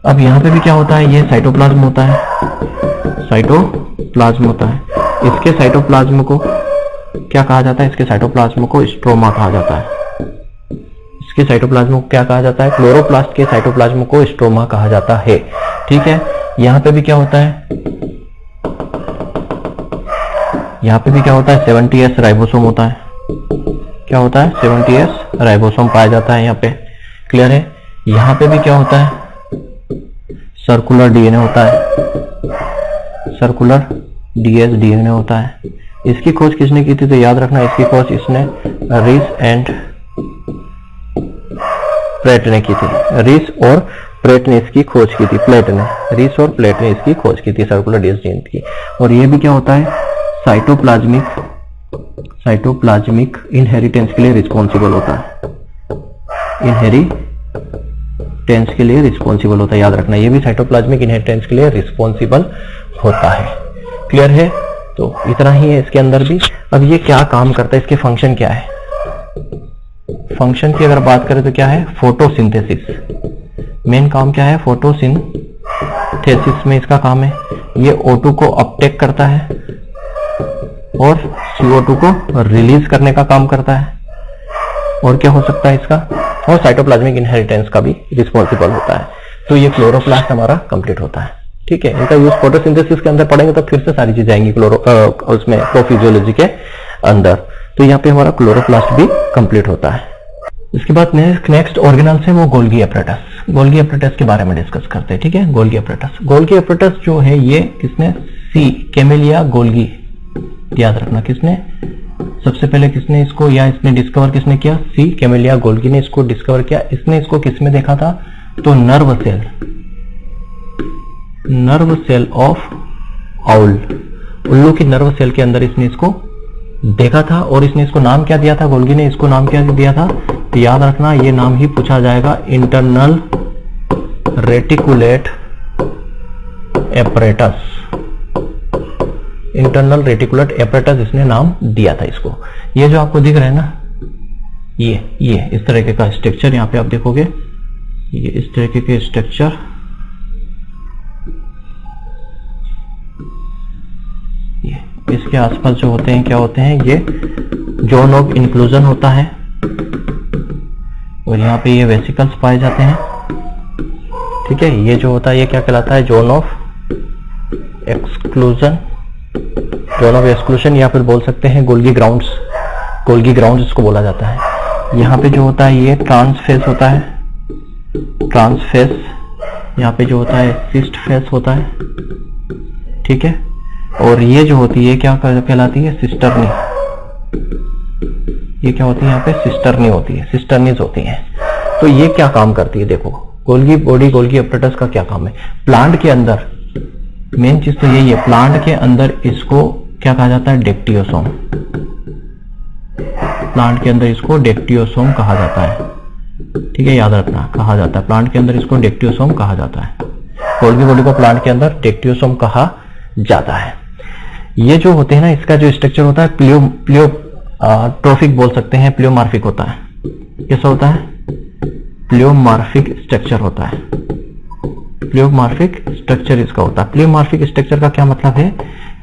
अब यहाँ पे भी क्या होता है? ये साइटोप्लाज्म होता है। साइटोप्लाज्म होता है। इसके साइटोप्लाज्म को क्या कहा जाता है? इसके साइटोप्लाज्म को स्ट्रोमा कहा जाता है। इसके साइटोप्लाज्म को क्या कहा जाता है? क्लोरोप्लास्ट के साइटोप्लाज्म को स्ट्रोमा कहा जाता है। ठीक है, यहाँ पे भी क्या होता है? यहाँ पे भी क्या होता है? 70S राइबोसोम होता है। क्या होता है? 70S राइबोसोम पाया जाता है यहाँ पे। क्लियर है? यहाँ पे भी क्या होता है? सर्कुलर डीएनए होता है। सर्कुलर डीएनए होता है। इसकी खोज किसने की थी? तो याद रखना इसकी खोज इसने रीस एंड प्लेट ने की थी। रीस और प्लेट ने इसकी खोज की थी। प्लेट ने, रीस और प्लेट ने इसकी खोज की थी सर्कुलर डीएनए की। और ये भी क्या होता है? साइटोप्लाज्मिक इनहेरिटेंस के लिए रिस्पॉन्सिबल होता है। इनहेरिटेंस के लिए रिस्पॉन्सिबल होता है, याद रखना। ये भी साइटोप्लाज्मिक इनहेरिटेंस के लिए रिस्पॉन्सिबल होता है। क्लियर है? तो इतना ही है इसके अंदर भी। अब ये क्या काम करता है? इसके फंक्शन क्या है? फंक्शन की अगर बात करें तो क्या है? फोटोसिंथेसिस। मेन काम क्या है? फोटोसिंथेसिस में इसका काम है। ये O2 को अपटेक करता है और CO2 को रिलीज करने का काम करता है। और क्या हो सकता है इसका? और साइटोप्लाज्मिक इनहेरिटेंस का भी रिस्पॉन्सिबल होता है। तो ये क्लोरोप्लास्ट हमारा कंप्लीट होता है। ठीक है, इनका यूज फोटोसिंथेसिस के अंदर पढ़ेंगे तो फिर से सारी चीजें आएंगी उसमें प्रोफिजियोलॉजी के अंदर। तो यहाँ पे हमारा क्लोरोप्लास्ट भी कंप्लीट होता है। इसके बाद नेक्स्ट ऑर्गेनल्स है वो गोल्गी एपरेटस। गोल्गी एपरेटस के बारे में डिस्कस करते हैं। ठीक है, गोल्गी एपरेटस। गोल्गी एपरेटस जो है ये किसने? सी कैमेलिया गोल्गी। याद रखना किसने? सबसे पहले किसने इसको, या इसने डिस्कवर किसने किया? सी कैमेलिया गोल्गी ने इसको डिस्कवर किया। इसने इसको किसमें देखा था? तो नर्व सेल ऑफ आउल, उल्लू की नर्व सेल के अंदर इसने इसको देखा था। और इसने इसको नाम क्या दिया था? गोल्गी ने इसको नाम क्या दिया था? तो याद रखना ये नाम ही पूछा जाएगा, internal reticulate apparatus. Internal reticulate apparatus इसने नाम दिया था इसको। ये जो आपको दिख रहा है ना, ये इस तरह का स्ट्रक्चर यहाँ पे आप देखोगे, ये इस तरह के स्ट्रक्चर, इसके आसपास जो होते हैं क्या होते हैं? ये जोन ऑफ इंक्लूजन होता है। और यहाँ पे ये वेसिकल्स पाए जाते हैं। ठीक है, ये जो होता है ये क्या कहलाता है, zone of exclusion, zone of exclusion, या फिर बोल सकते हैं गोल्गी ग्राउंड्स, गोल्गी ग्राउंड्स इसको बोला जाता है। यहाँ पे जो होता है ये ट्रांसफेस होता है, ट्रांसफेस, यहाँ पे जो होता है सिस्ट फेस होता है, ठीक है, और ये जो होती है क्या कहलाती है, सिस्टर्नी, ये क्या होती है यहाँ पे, सिस्टर्नी होती है, सिस्टर्नीज होती हैं। तो ये क्या काम करती है, देखो गोल्गी बॉडी, गोल्गी अपरेटस का क्या काम है प्लांट के अंदर, मेन चीज तो यही है, प्लांट के अंदर इसको क्या कहा जाता है, डेक्टियोसोम, प्लांट के अंदर इसको डेक्टियोसोम कहा जाता है, ठीक है, याद रखना, कहा जाता है, प्लांट के अंदर इसको डेक्टियोसोम कहा जाता है, गोल्गी बॉडी को प्लांट के अंदर डेक्टियोसोम कहा जाता है। ये जो होते हैं ना, इसका जो स्ट्रक्चर होता है प्लियोट्रोफिक बोल सकते हैं, प्लियोमार्फिक होता है, कैसा होता है, प्लियोमार्फिक स्ट्रक्चर होता है, प्लियोमार्फिक स्ट्रक्चर इसका होता है। प्लियोमार्फिक स्ट्रक्चर का क्या मतलब है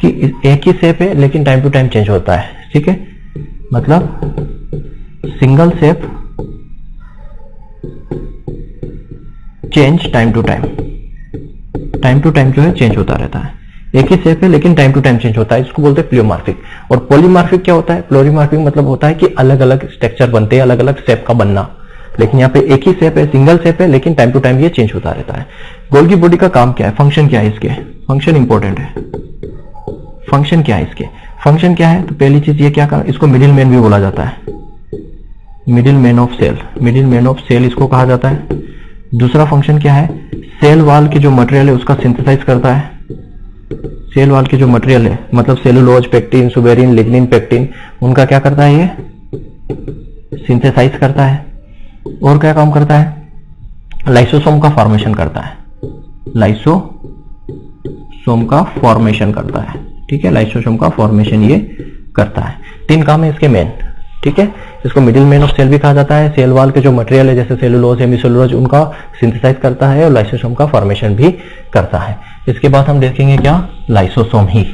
कि एक ही शेप है लेकिन टाइम टू टाइम चेंज होता है, ठीक है, मतलब single shape change time to time, time to time जो है चेंज होता रहता है, एक ही शेप है लेकिन टाइम टू टाइम चेंज होता है, इसको बोलते हैं प्लियोमार्फिक। और पॉलीमार्फिक क्या होता है, प्लोरीमार्फिक मतलब होता है कि अलग अलग स्ट्रक्चर बनते हैं, अलग अलग शेप का बनना, लेकिन यहाँ पे एक ही शेप है, सिंगल शेप है, लेकिन टाइम टू टाइम ये चेंज होता रहता है। गोल्गी बॉडी का काम क्या है, फंक्शन क्या है इसके, फंक्शन इंपॉर्टेंट है, फंक्शन क्या है इसके, फंक्शन क्या है, तो पहली चीज ये क्या, इसको मिडिल मैन भी बोला जाता है, middleman of cell, middleman of cell इसको कहा जाता है। दूसरा फंक्शन क्या है, सेल वाल की जो मटेरियल है उसका सिंथेसाइज करता है, सेल वाल की जो मटेरियल है मतलब cellulose, pectin, suberin, lignin, pectin, उनका क्या करता है, ये सिंथेसाइज करता है। और क्या काम करता है, लाइसोसोम का फॉर्मेशन करता है, लाइसोसोम का फॉर्मेशन करता है, ठीक है, लाइसोसोम का फॉर्मेशन ये करता है। 3 काम है इसके मेन, ठीक है, इसको मिडिल मैन ऑफ सेल भी कहा जाता है, सेल वाल के जो मटेरियल है जैसे सेलुलोज, हेमिसेलुलोज, उनका सिंथेसाइज करता है और लाइसोसोम का फॉर्मेशन भी करता है। इसके बाद हम देखेंगे क्या, लाइसोसोम ही,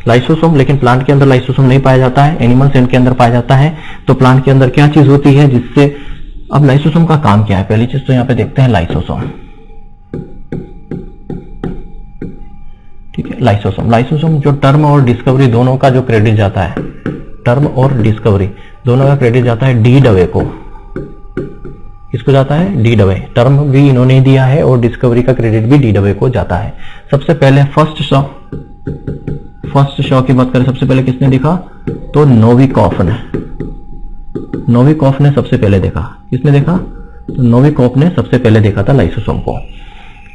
लाइसोसोम, लेकिन प्लांट के अंदर लाइसोसोम नहीं पाया जाता है, एनिमल सेल के अंदर पाया जाता है। तो प्लांट के अंदर क्या चीज होती है जिससे, अब लाइसोसोम का काम क्या है, पहली चीज तो यहां पे देखते हैं लाइसोसोम, ठीक है, लाइसोसोम, लाइसोसोम जो टर्म और डिस्कवरी दोनों का जो क्रेडिट जाता है, टर्म और डिस्कवरी दोनों का क्रेडिट जाता है डी डवे को, किसको जाता है, डी डवे, टर्म भी इन्होंने दिया है और डिस्कवरी का क्रेडिट भी डी डवे को जाता है। सबसे पहले फर्स्ट शॉ की बात करें, सबसे पहले किसने देखा, तो नोविकोफ ने, नोविकोफ ने सबसे पहले देखा, किसने देखा, तो नोविकोफ ने सबसे पहले देखा था लाइसोसोम को।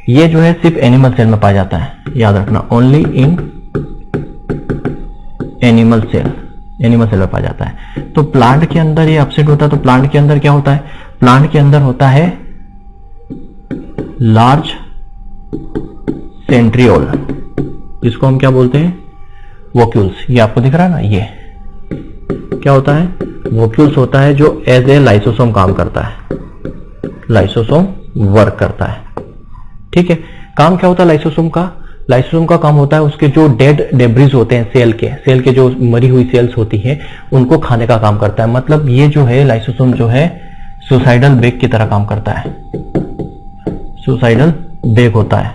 ये जो है सिर्फ एनिमल सेल में पाया जाता है, याद रखना, only in animal cell, animal cell में पाया जाता है। तो प्लांट के अंदर ये अपसेट होता है, तो प्लांट के अंदर क्या होता है, प्लांट के अंदर होता है लार्ज सेंट्रियोल, जिसको हम क्या बोलते हैं, वोक्यूल्स, ये आपको दिख रहा है ना, ये क्या होता है, वोक्यूल्स होता है, जो एज ए लाइसोसोम काम करता है, लाइसोसोम वर्क करता है, ठीक है। काम क्या होता है लाइसोसोम का, लाइसोसोम का काम होता है उसके जो डेड डेब्रिज होते हैं सेल के जो मरी हुई सेल्स होती हैं उनको खाने का काम करता है। मतलब ये जो है लाइसोसोम जो है सुसाइडल बैग की तरह काम करता है, सुसाइडल बैग होता है,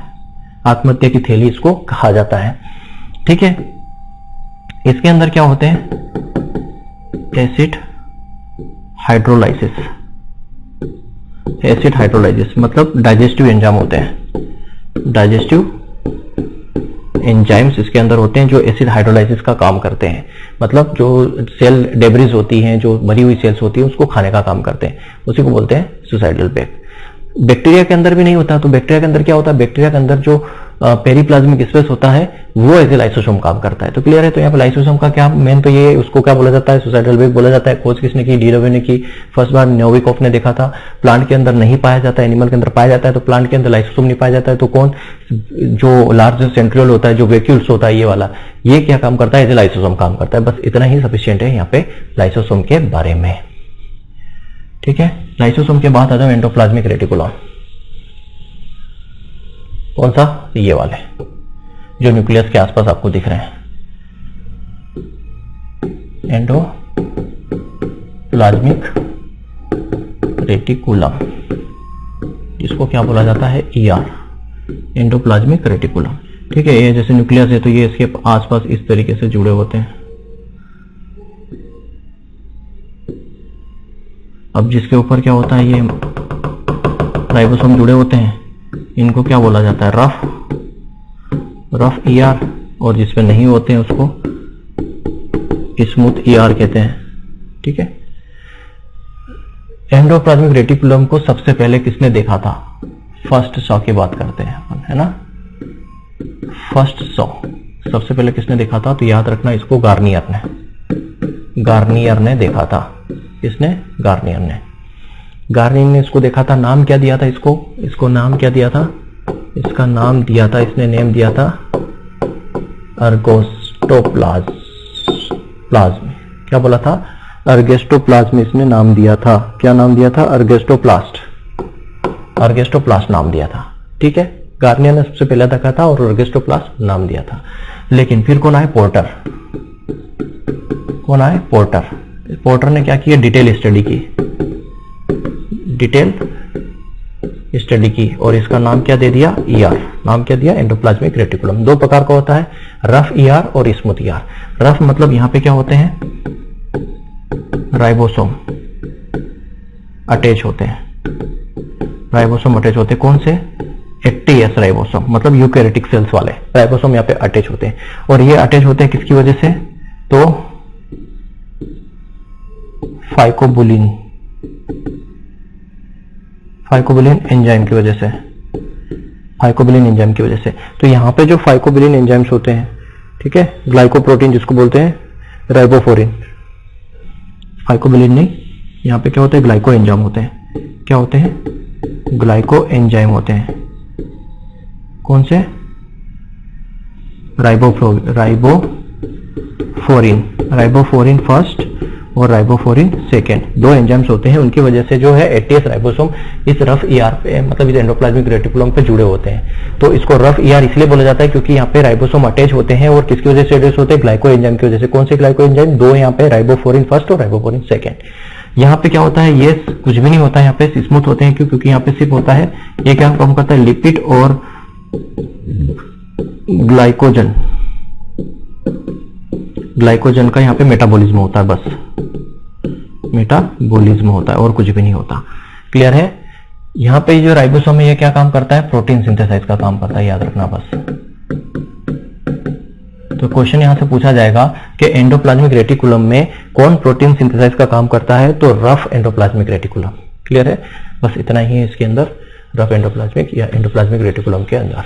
आत्महत्या की थैली इसको कहा जाता है, ठीक है। इसके अंदर क्या होते हैं, एसिड हाइड्रोलाइसिस, एसिड हाइड्रोलाइसिस मतलब डाइजेस्टिव एंजाइम होते हैं, डाइजेस्टिव एंजाइम्स इसके अंदर होते हैं जो एसिड हाइड्रोलाइसिस का काम करते हैं। मतलब जो सेल डेब्रिज होती हैं, जो मरी हुई सेल्स होती हैं, उसको खाने का काम करते हैं, उसी को बोलते हैं सुसाइडल बैग। बैक्टीरिया के अंदर भी नहीं होता, तो बैक्टीरिया के अंदर क्या होता है, बैक्टीरिया के अंदर जो पेरिप्लाज्मिक स्पेस होता है वो एज ए लाइसोसोम काम करता है। तो क्लियर है, तो यहाँ पे लाइसोसोम का क्या मेन, तो ये उसको क्या बोला जाता है, सुसाइडल बैग बोला जाता है। खोज किसने की, डी डब्ल्यू ने की, फर्स्ट बार नोविकोफ ने देखा था। प्लांट के अंदर नहीं पाया जाता, एनिमल के अंदर पाया जाता है, तो प्लांट के अंदर लाइसोसोम नहीं पाया जाता है, तो कौन, जो लार्ज सेंट्रियोल होता है, जो वैक्यूल्स होता है, ये वाला, ये क्या काम करता है, एज ए लाइसोसोम काम करता है। बस इतना ही सफिशियंट है यहाँ पे लाइसोसोम के बारे में, ठीक है। लाइसोसोम के बाद आ जाओ एंडोप्लाज्मिक रेटिकुलम, कौन सा, ये वाले जो न्यूक्लियस के आसपास आपको दिख रहे हैं, एंडोप्लाज्मिक रेटिकुलम, जिसको क्या बोला जाता है, ER, एंडोप्लाज्मिक रेटिकुलम। ठीक है, ये जैसे न्यूक्लियस है तो ये इसके आसपास इस तरीके से जुड़े होते हैं। अब जिसके ऊपर क्या होता है, ये राइबोसोम जुड़े होते हैं, इनको क्या बोला जाता है, रफ ER, और जिसपे नहीं होते हैं उसको स्मूथ ER कहते हैं। ठीक है, एंडोप्लाज्मिक रेटिकुलम को सबसे पहले किसने देखा था, फर्स्ट शॉ की बात करते हैं अपन, है ना, फर्स्ट शॉ सबसे पहले किसने देखा था, तो याद रखना इसको गार्नियर ने देखा था। किसने, गार्नियर ने इसको देखा था। नाम क्या दिया था इसको नाम क्या दिया था, इसका नाम दिया था, इसने नेम दिया था अर्गेस्टोप्लाज्म। क्या बोला था, अर्गेस्टोप्लाज्म इसने नाम दिया था। क्या नाम दिया था, अर्गेस्टोप्लास्ट नाम दिया था। ठीक है, गार्नियर ने सबसे पहले देखा था और अर्गेस्टोप्लास्ट नाम दिया था। लेकिन फिर कौन आए, पोर्टर ने क्या किया, डिटेल स्टडी की और इसका नाम क्या दे दिया, ER, नाम क्या दिया, एंडोप्लाज्मिक रेटिकुलम। दो प्रकार का होता है, रफ ER और स्मूथ ER। रफ मतलब यहां पे क्या होते हैं, राइबोसोम अटैच होते हैं, कौन से, 80S राइबोसोम, मतलब यूकैरियोटिक सेल्स वाले राइबोसोम यहाँ पे अटैच होते हैं। और ये अटैच होते हैं किसकी वजह से, तो फाइकोबिलिन एंजाइम की वजह से। तो यहाँ पे जो फाइकोबिलिन एंजाइम्स होते हैं, ठीक है, ग्लाइकोप्रोटीन जिसको बोलते हैं राइबोफोरिन, फाइकोबिलिन नहीं, यहाँ पे क्या होते हैं, ग्लाइको एंजाइम होते हैं। क्या होते हैं, ग्लाइको एंजाइम होते हैं। कौन से, राइबोफोरिन फर्स्ट और राइबोफोरिन सेकेंड, दो एंजाइम्स होते हैं। उनकी वजह से जो है 80S राइबोसोम इस रफ ER पे, मतलब इस एंडोप्लाज्मिक रेटिकुलम पे जुड़े होते हैं। तो इसको रफ ER इसलिए बोला जाता है क्योंकि यहाँ पे राइबोसोम अटैच होते हैं और किसकी वजह से अटैच होते हैं, ग्लाइको एंजाइम की वजह से। कौन से ग्लाइको एंजाइम, दो यहाँ पे, राइबोफोरिन फर्स्ट और राइबोफोरिन सेकेंड। यहाँ पे क्या होता है, ये कुछ भी नहीं होता है, यहाँ पे स्मूथ होते हैं। क्योंकि यहाँ पे सिर्फ होता है, ये क्या काम करता है, लिपिड और ग्लाइकोजन का यहाँ पे मेटाबॉलिज्म होता है, बस मेटाबॉलिज्म होता है और कुछ भी नहीं होता। क्लियर है। यहाँ पे जो राइबोसोम है ये क्या काम करता है, प्रोटीन सिंथेसाइज का काम करता है, याद रखना बस। तो क्वेश्चन यहां से पूछा जाएगा कि एंडोप्लाज्मिक रेटिकुलम में कौन प्रोटीन सिंथेसाइज का काम करता है, तो रफ एंडोप्लाज्मिक रेटिकुलम। क्लियर है, बस इतना ही है इसके अंदर, रफ एंडोप्लाज्मिक या एंडोप्लाज्मिक रेटिकुलम के अंदर।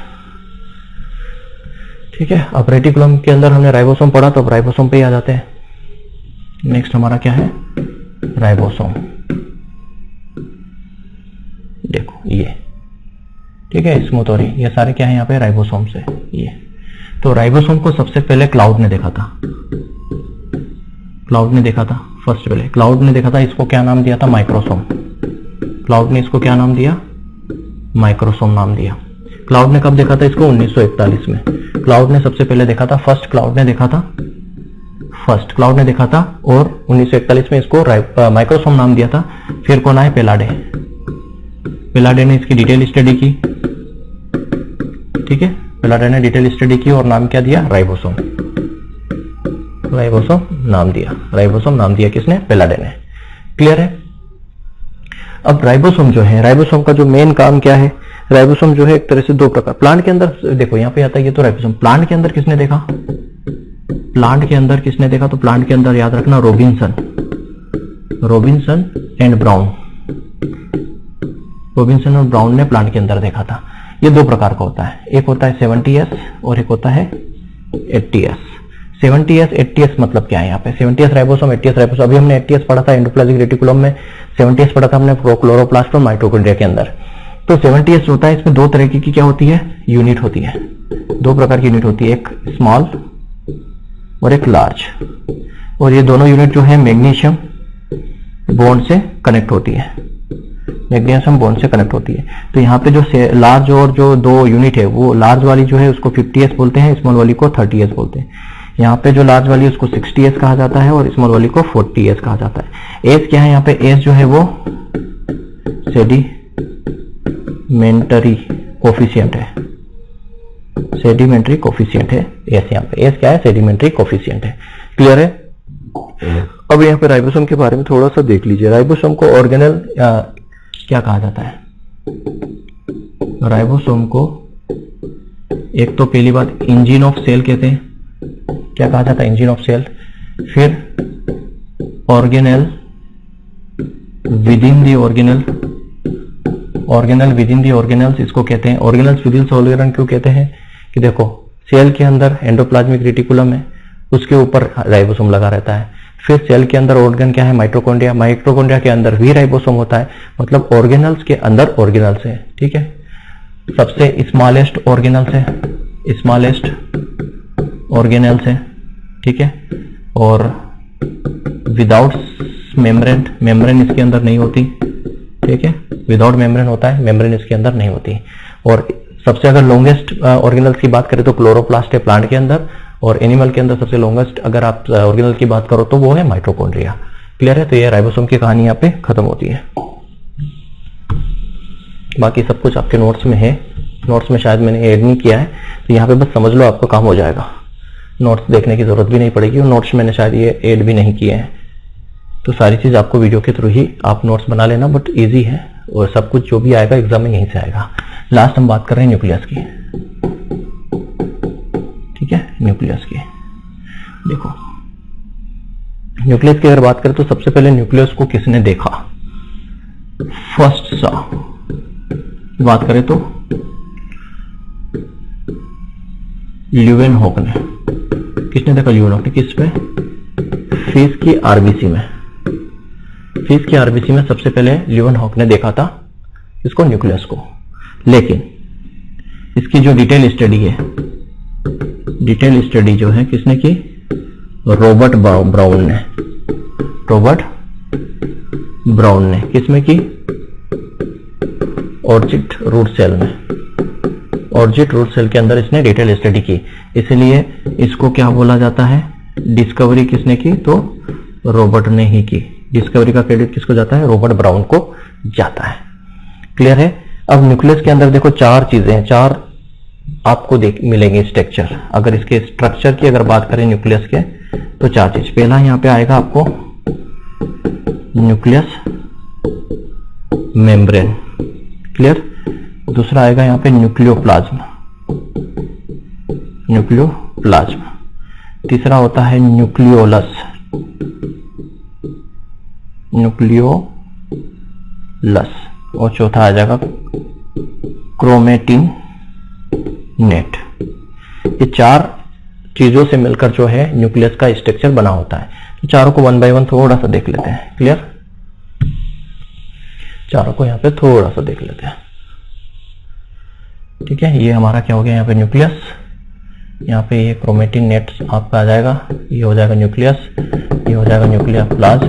ठीक है, अब रेटिकुलम के अंदर हमने राइबोसोम पढ़ा, तो अब राइबोसोम पे ही आ जाते हैं। नेक्स्ट हमारा क्या है, राइबोसोम। देखो ये, ठीक है, स्मूथ और ये सारे क्या है यहाँ पे, राइबोसोम से। ये तो राइबोसोम को सबसे पहले क्लाउड ने देखा था, फर्स्ट पहले क्लाउड ने देखा था। इसको क्या नाम दिया था, माइक्रोसोम। क्लाउड ने इसको क्या नाम दिया, माइक्रोसोम नाम दिया। क्लाउड ने कब देखा था इसको, 1941 में क्लाउड ने सबसे पहले देखा था। फर्स्ट क्लाउड ने देखा था और 1941 में इसको माइक्रोसोम नाम दिया था। फिर कौन आए, पेलाडे ने इसकी डिटेल स्टडी की। ठीक है, पेलाडे ने डिटेल स्टडी की और नाम क्या दिया, राइबोसोम नाम दिया किसने, पेलाडे ने। क्लियर है। अब राइबोसोम जो है, राइबोसोम का जो मेन काम क्या है, राइबोसोम जो है एक तरह से दो प्रकार, प्लांट के अंदर देखो यहाँ पे आता है, ये तो राइबोसोम प्लांट के अंदर किसने देखा, तो प्लांट के अंदर याद रखना रॉबिन्सन एंड ब्राउन ने प्लांट के अंदर देखा था। ये दो प्रकार का होता है, एक होता है 70S और एक होता है 80S। 70S 80S मतलब क्या है, यहाँ पे 70S राइबोसोम 80S राइबोसोम। अभी हमने 80S पढ़ा था एंडोप्लाज्मिक रेटिकुलम में, 70S पढ़ा था हमने क्लोरोप्लास्ट और माइटोकॉन्ड्रिया के अंदर। तो 70S होता है, इसमें दो तरह की क्या होती है, यूनिट होती है, दो प्रकार की यूनिट होती है, एक स्मॉल और एक लार्ज। और ये दोनों यूनिट जो है मैग्नीशियम बॉन्ड से कनेक्ट होती है, तो यहाँ पे जो लार्ज और जो दो यूनिट है, वो लार्ज वाली जो है उसको 50S बोलते हैं, स्मॉल वाली को 30S बोलते हैं। यहाँ पे जो लार्ज वाली है उसको 60S कहा जाता है और स्मॉल वाली को 40S कहा जाता है। एस क्या है यहाँ पे, एस जो है वो सेडिमेंट्री कोफिशिएंट है, सेडिमेंट्री कोफिशिएंट है एस, यहाँ पे एस क्या है, सेडिमेंट्री कोफिशिएंट है। क्लियर है। अब यहाँ पे राइबोसोम के बारे में थोड़ा सा देख लीजिए। राइबोसोम को ऑर्गेनल क्या कहा जाता है? राइबोसोम को एक तो पहली बात इंजन ऑफ सेल कहते हैं। क्या कहा जाता है? Engine of cell. फिर organelle within the organelle, organelle within the organelles इसको कहते हैं। ऑर्गेनल्स विद इन ऑर्गेनल क्यों कहते हैं? कि देखो सेल के अंदर एंडोप्लाज्मिक रेटिकुलम है, उसके ऊपर राइबोसोम लगा रहता है। फिर सेल के अंदर ऑर्गन क्या है? माइटोकॉन्ड्रिया। माइटोकॉन्ड्रिया के अंदर भी राइबोसोम होता है, मतलब ऑर्गेनल्स के अंदर ऑर्गेनल्स है। ठीक है। सबसे स्मॉलेस्ट ऑर्गेनल्स है, स्मॉलेस्ट ऑर्गेनल्स है। ठीक है। और विदाउट मेम्ब्रेन, मेम्ब्रेन इसके अंदर नहीं होती। ठीक है। विदाउट मेम्ब्रेन होता है, मेम्ब्रेन इसके अंदर नहीं होती। और सबसे अगर लॉन्गेस्ट ऑर्गेनल्स की बात करें तो क्लोरोप्लास्ट है प्लांट के अंदर, और एनिमल के अंदर सबसे लॉन्गेस्ट अगर आप ऑर्गेनल की बात करो तो वो है माइटोकॉन्ड्रिया। क्लियर है। तो ये राइबोसोम की कहानी यहाँ पे खत्म होती है। बाकी सब कुछ आपके नोट्स में है, नोट्स में शायद मैंने ऐड नहीं किया है, तो यहाँ पे बस समझ लो, आपका काम हो जाएगा। नोट्स देखने की जरूरत भी नहीं पड़ेगी, और नोट्स मैंने शायद ये ऐड भी नहीं किए हैं। तो सारी चीज आपको वीडियो के थ्रू ही आप नोट्स बना लेना, बट इजी है, और सब कुछ जो भी आएगा एग्जाम में यहीं से आएगा। लास्ट हम बात कर रहे हैं न्यूक्लियस की। ठीक है। न्यूक्लियस की देखो, न्यूक्लियस की अगर बात करें तो सबसे पहले न्यूक्लियस को किसने देखा? फर्स्ट सा बात करें तो ल्यूवेनहॉक ने। किसने देखा? ल्यूवेनहॉक ने। किस पे? फिश की आरबीसी में। फिश की आरबीसी में सबसे पहले ल्यूवेनहॉक ने देखा था इसको, न्यूक्लियस को। लेकिन इसकी जो डिटेल स्टडी है, डिटेल स्टडी जो है किसने की? रॉबर्ट ब्राउन ने। रॉबर्ट ब्राउन ने किसमें की? ऑर्चिड रूट सेल में। ऑर्चिड रूट सेल के अंदर इसने डिटेल स्टडी की, इसलिए इसको क्या बोला जाता है? डिस्कवरी किसने की? तो रॉबर्ट ने ही की। डिस्कवरी का क्रेडिट किसको जाता है? रॉबर्ट ब्राउन को जाता है। क्लियर है। अब न्यूक्लियस के अंदर देखो चार चीजें हैं, चार आपको मिलेंगे स्ट्रक्चर। अगर इसके स्ट्रक्चर की अगर बात करें न्यूक्लियस के, तो चार चीज। पहला यहां पे आएगा आपको न्यूक्लियस मेम्ब्रेन। क्लियर। दूसरा आएगा यहां पे न्यूक्लियोप्लाज्म, न्यूक्लियोप्लाज्म। तीसरा होता है न्यूक्लियोलस, न्यूक्लियोलस। और चौथा आ जाएगा क्रोमेटिन नेट। ये चार चीजों से मिलकर जो है न्यूक्लियस का स्ट्रक्चर बना होता है। तो चारों को वन बाय वन थोड़ा सा देख लेते हैं। क्लियर। चारों को यहाँ पे थोड़ा सा देख लेते हैं। ठीक है। ये हमारा क्या हो गया? यहाँ पे न्यूक्लियस, यहाँ पे ये क्रोमेटिन नेट आपका आ जाएगा, ये हो जाएगा न्यूक्लियस, ये हो जाएगा न्यूक्लियोप्लाज्म।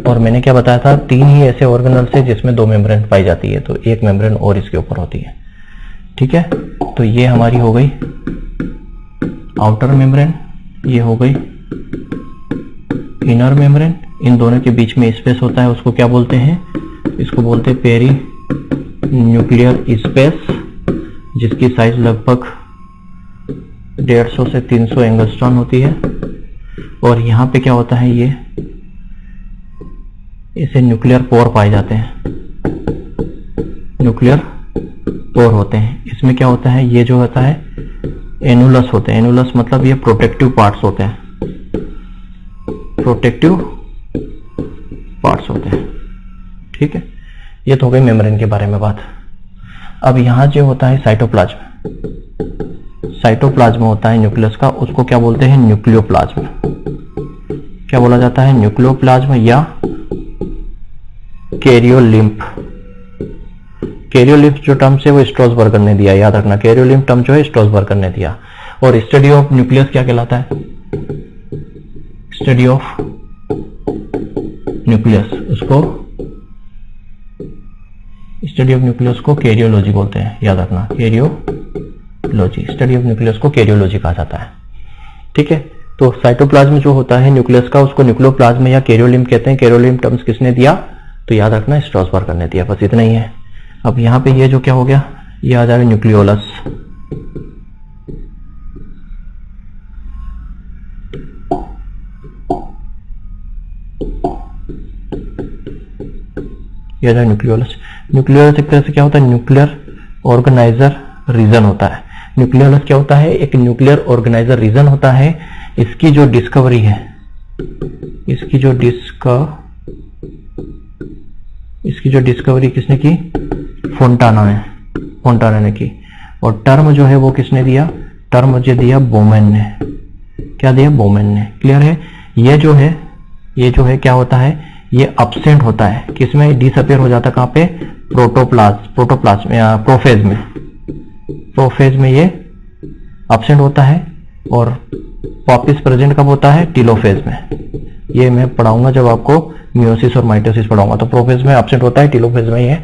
और मैंने क्या बताया था? तीन ही ऐसे ऑर्गेनल्स है जिसमें दो मेम्ब्रेन पाई जाती है, तो एक मेम्ब्रेन और इसके ऊपर होती है। ठीक है। तो ये हमारी हो गई आउटर मेम्ब्रेन, ये हो गई इनर मेम्ब्रेन। इन दोनों के बीच में स्पेस होता है, उसको क्या बोलते हैं? इसको बोलते हैं पेरी न्यूक्लियर स्पेस, जिसकी साइज लगभग 150 से 300 एंगस्ट्रॉन होती है। और यहाँ पे क्या होता है? ये इसे न्यूक्लियर पोर पाए जाते हैं, न्यूक्लियर पोर होते हैं। इसमें क्या होता है? ये जो होता है एनुलस होते हैं। एनुलस मतलब ये प्रोटेक्टिव पार्ट्स होते हैं, प्रोटेक्टिव पार्ट्स होते हैं। ठीक है। ये तो हो गई मेम्ब्रेन के बारे में बात। अब यहां जो होता है साइटोप्लाज्म, साइटोप्लाज्म होता है न्यूक्लियस का, उसको क्या बोलते हैं? न्यूक्लियोप्लाज्म। क्या बोला जाता है? न्यूक्लियोप्लाज्म या कैरियोलिम्फ। कैरियोलिम्फ जो टर्म है वो स्ट्रॉसबर्गर ने दिया, याद रखना। कैरियोलिम्फ टर्म जो है स्ट्रॉसबर्गर ने दिया। और स्टडी ऑफ न्यूक्लियस क्या कहलाता है? स्टडी ऑफ न्यूक्लियस, उसको स्टडी ऑफ न्यूक्लियस को कैरियोलॉजी बोलते हैं, याद रखना। कैरियोलॉजी, स्टडी ऑफ न्यूक्लियस को कैरियोलॉजी कहा जाता है। ठीक है। तो साइटोप्लाज्म जो होता है न्यूक्लियस का, उसको न्यूक्लियोप्लाज्म या कैरियोलिम्फ कहते हैं। कैरियोलिम्फ टर्म्स किसने दिया? तो याद रखना स्ट्रॉसबर्गर ने दिया। बस इतना ही है। अब यहाँ पे ये जो क्या हो गया, ये आ जाएगा न्यूक्लियोलस। ये आ जाएगा न्यूक्लियोलस। न्यूक्लियोलस एक तरह से क्या होता है, न्यूक्लियर ऑर्गेनाइजर रीजन होता है। न्यूक्लियोलस क्या होता है, एक न्यूक्लियर ऑर्गेनाइजर रीजन होता है। इसकी जो डिस्कवरी है, इसकी जो डिस्कवरी किसने की, फोंटाना ने की। और टर्म जो है वो किसने दिया, टर्म मुझे दिया बोमेन ने। क्या दिया, बोमेन ने। क्लियर है। ये जो है क्या होता है, ये अब्सेंट होता है किसमें, डिसअपियर हो जाता है कहां पे, प्रोटोप्लाज्म या प्रोफेज में ये अब्सेंट होता है और वापिस प्रेजेंट कब होता है, टीलोफेज में। ये मैं पढ़ाऊंगा जब आपको मियोसिस और माइटोसिस पढ़ाऊंगा। तो प्रोफेज में अब्सेंट होता है, टीलोफेज में ये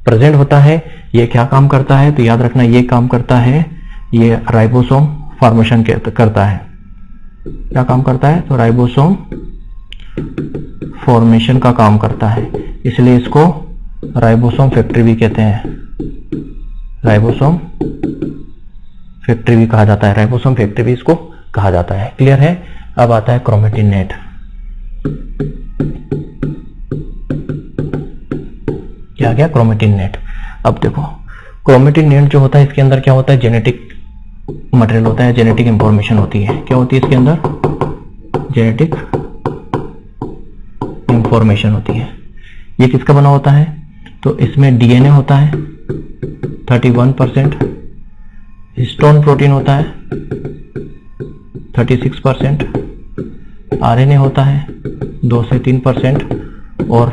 प्रेजेंट होता है। ये क्या काम करता है, तो याद रखना ये काम करता है, ये राइबोसोम फॉर्मेशन करता है। क्या काम करता है, तो राइबोसोम फॉर्मेशन का काम करता है, इसलिए इसको राइबोसोम फैक्ट्री भी कहते हैं। राइबोसोम फैक्ट्री भी कहा जाता है, राइबोसोम फैक्ट्री भी इसको कहा जाता है। क्लियर है। अब आता है क्रोमेटिन नेट। क्या आ गया, क्रोमेटिन नेट। अब देखो क्रोमेटिन नेट जो होता है, इसके अंदर क्या होता है, जेनेटिक मटेरियल होता है, जेनेटिक इंफॉर्मेशन होती है। क्या होती है इसके अंदर, जेनेटिक इंफॉर्मेशन होती है। ये किसका बना होता है, तो इसमें डीएनए होता है 31%, हिस्टोन प्रोटीन होता है 36%, आरएनए होता है 2 से 3% और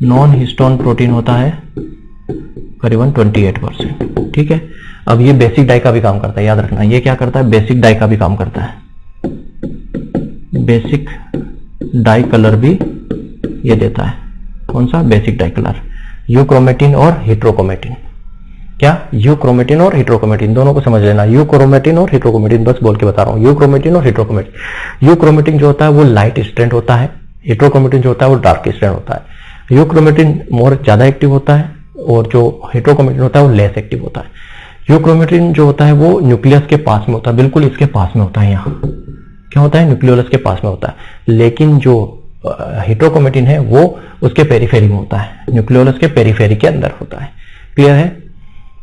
नॉन हिस्टोन प्रोटीन होता है करीबन 28%। ठीक है। अब ये बेसिक डाई का भी काम करता है, याद रखना। ये क्या करता है, बेसिक डाई का भी काम करता है। बेसिक डाई कलर भी ये देता है। कौन सा, बेसिक डाई कलर। यूक्रोमेटिन और हेट्रोक्रोमेटिन। क्या, यूक्रोमेटिन और हेट्रोक्रोमेटिन दोनों को समझ लेना। यूक्रोमेटिन और हेट्रोक्रोमेटिन बस बोल के बता रहा हूं। यूक्रोमेटिन और हेट्रोक्रोमेटिन। यूक्रोमेटिन जो होता है वो लाइट स्ट्रेंथ होता है, हेट्रोक्रोमेटिन जो होता है वो डार्क स्ट्रेंथ होता है। यूक्रोमेटिन मोर ज्यादा एक्टिव होता है और जो हेट्रोक्रोमेटिन होता है वो लेस एक्टिव होता है। यूक्रोमेटिन जो होता है वो न्यूक्लियस के पास में होता है, बिल्कुल इसके पास में होता है। यहाँ क्या होता है, न्यूक्लियोलस के पास में होता है। लेकिन जो हेट्रोक्रोमेटिन है वो उसके पेरिफेरी में होता है, न्यूक्लियोलस के पेरिफेरी के अंदर होता है। क्लियर है।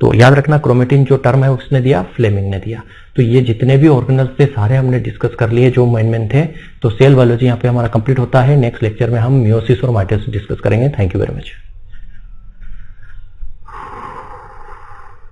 तो याद रखना, क्रोमेटिन जो टर्म है उसने दिया, फ्लेमिंग ने दिया। तो ये जितने भी ऑर्गेनल्स थे सारे हमने डिस्कस कर लिए जो मेन थे। तो सेल बायोलॉजी यहाँ पे हमारा कंप्लीट होता है। नेक्स्ट लेक्चर में हम मियोसिस और माइटोसिस डिस्कस करेंगे। Thank you very much.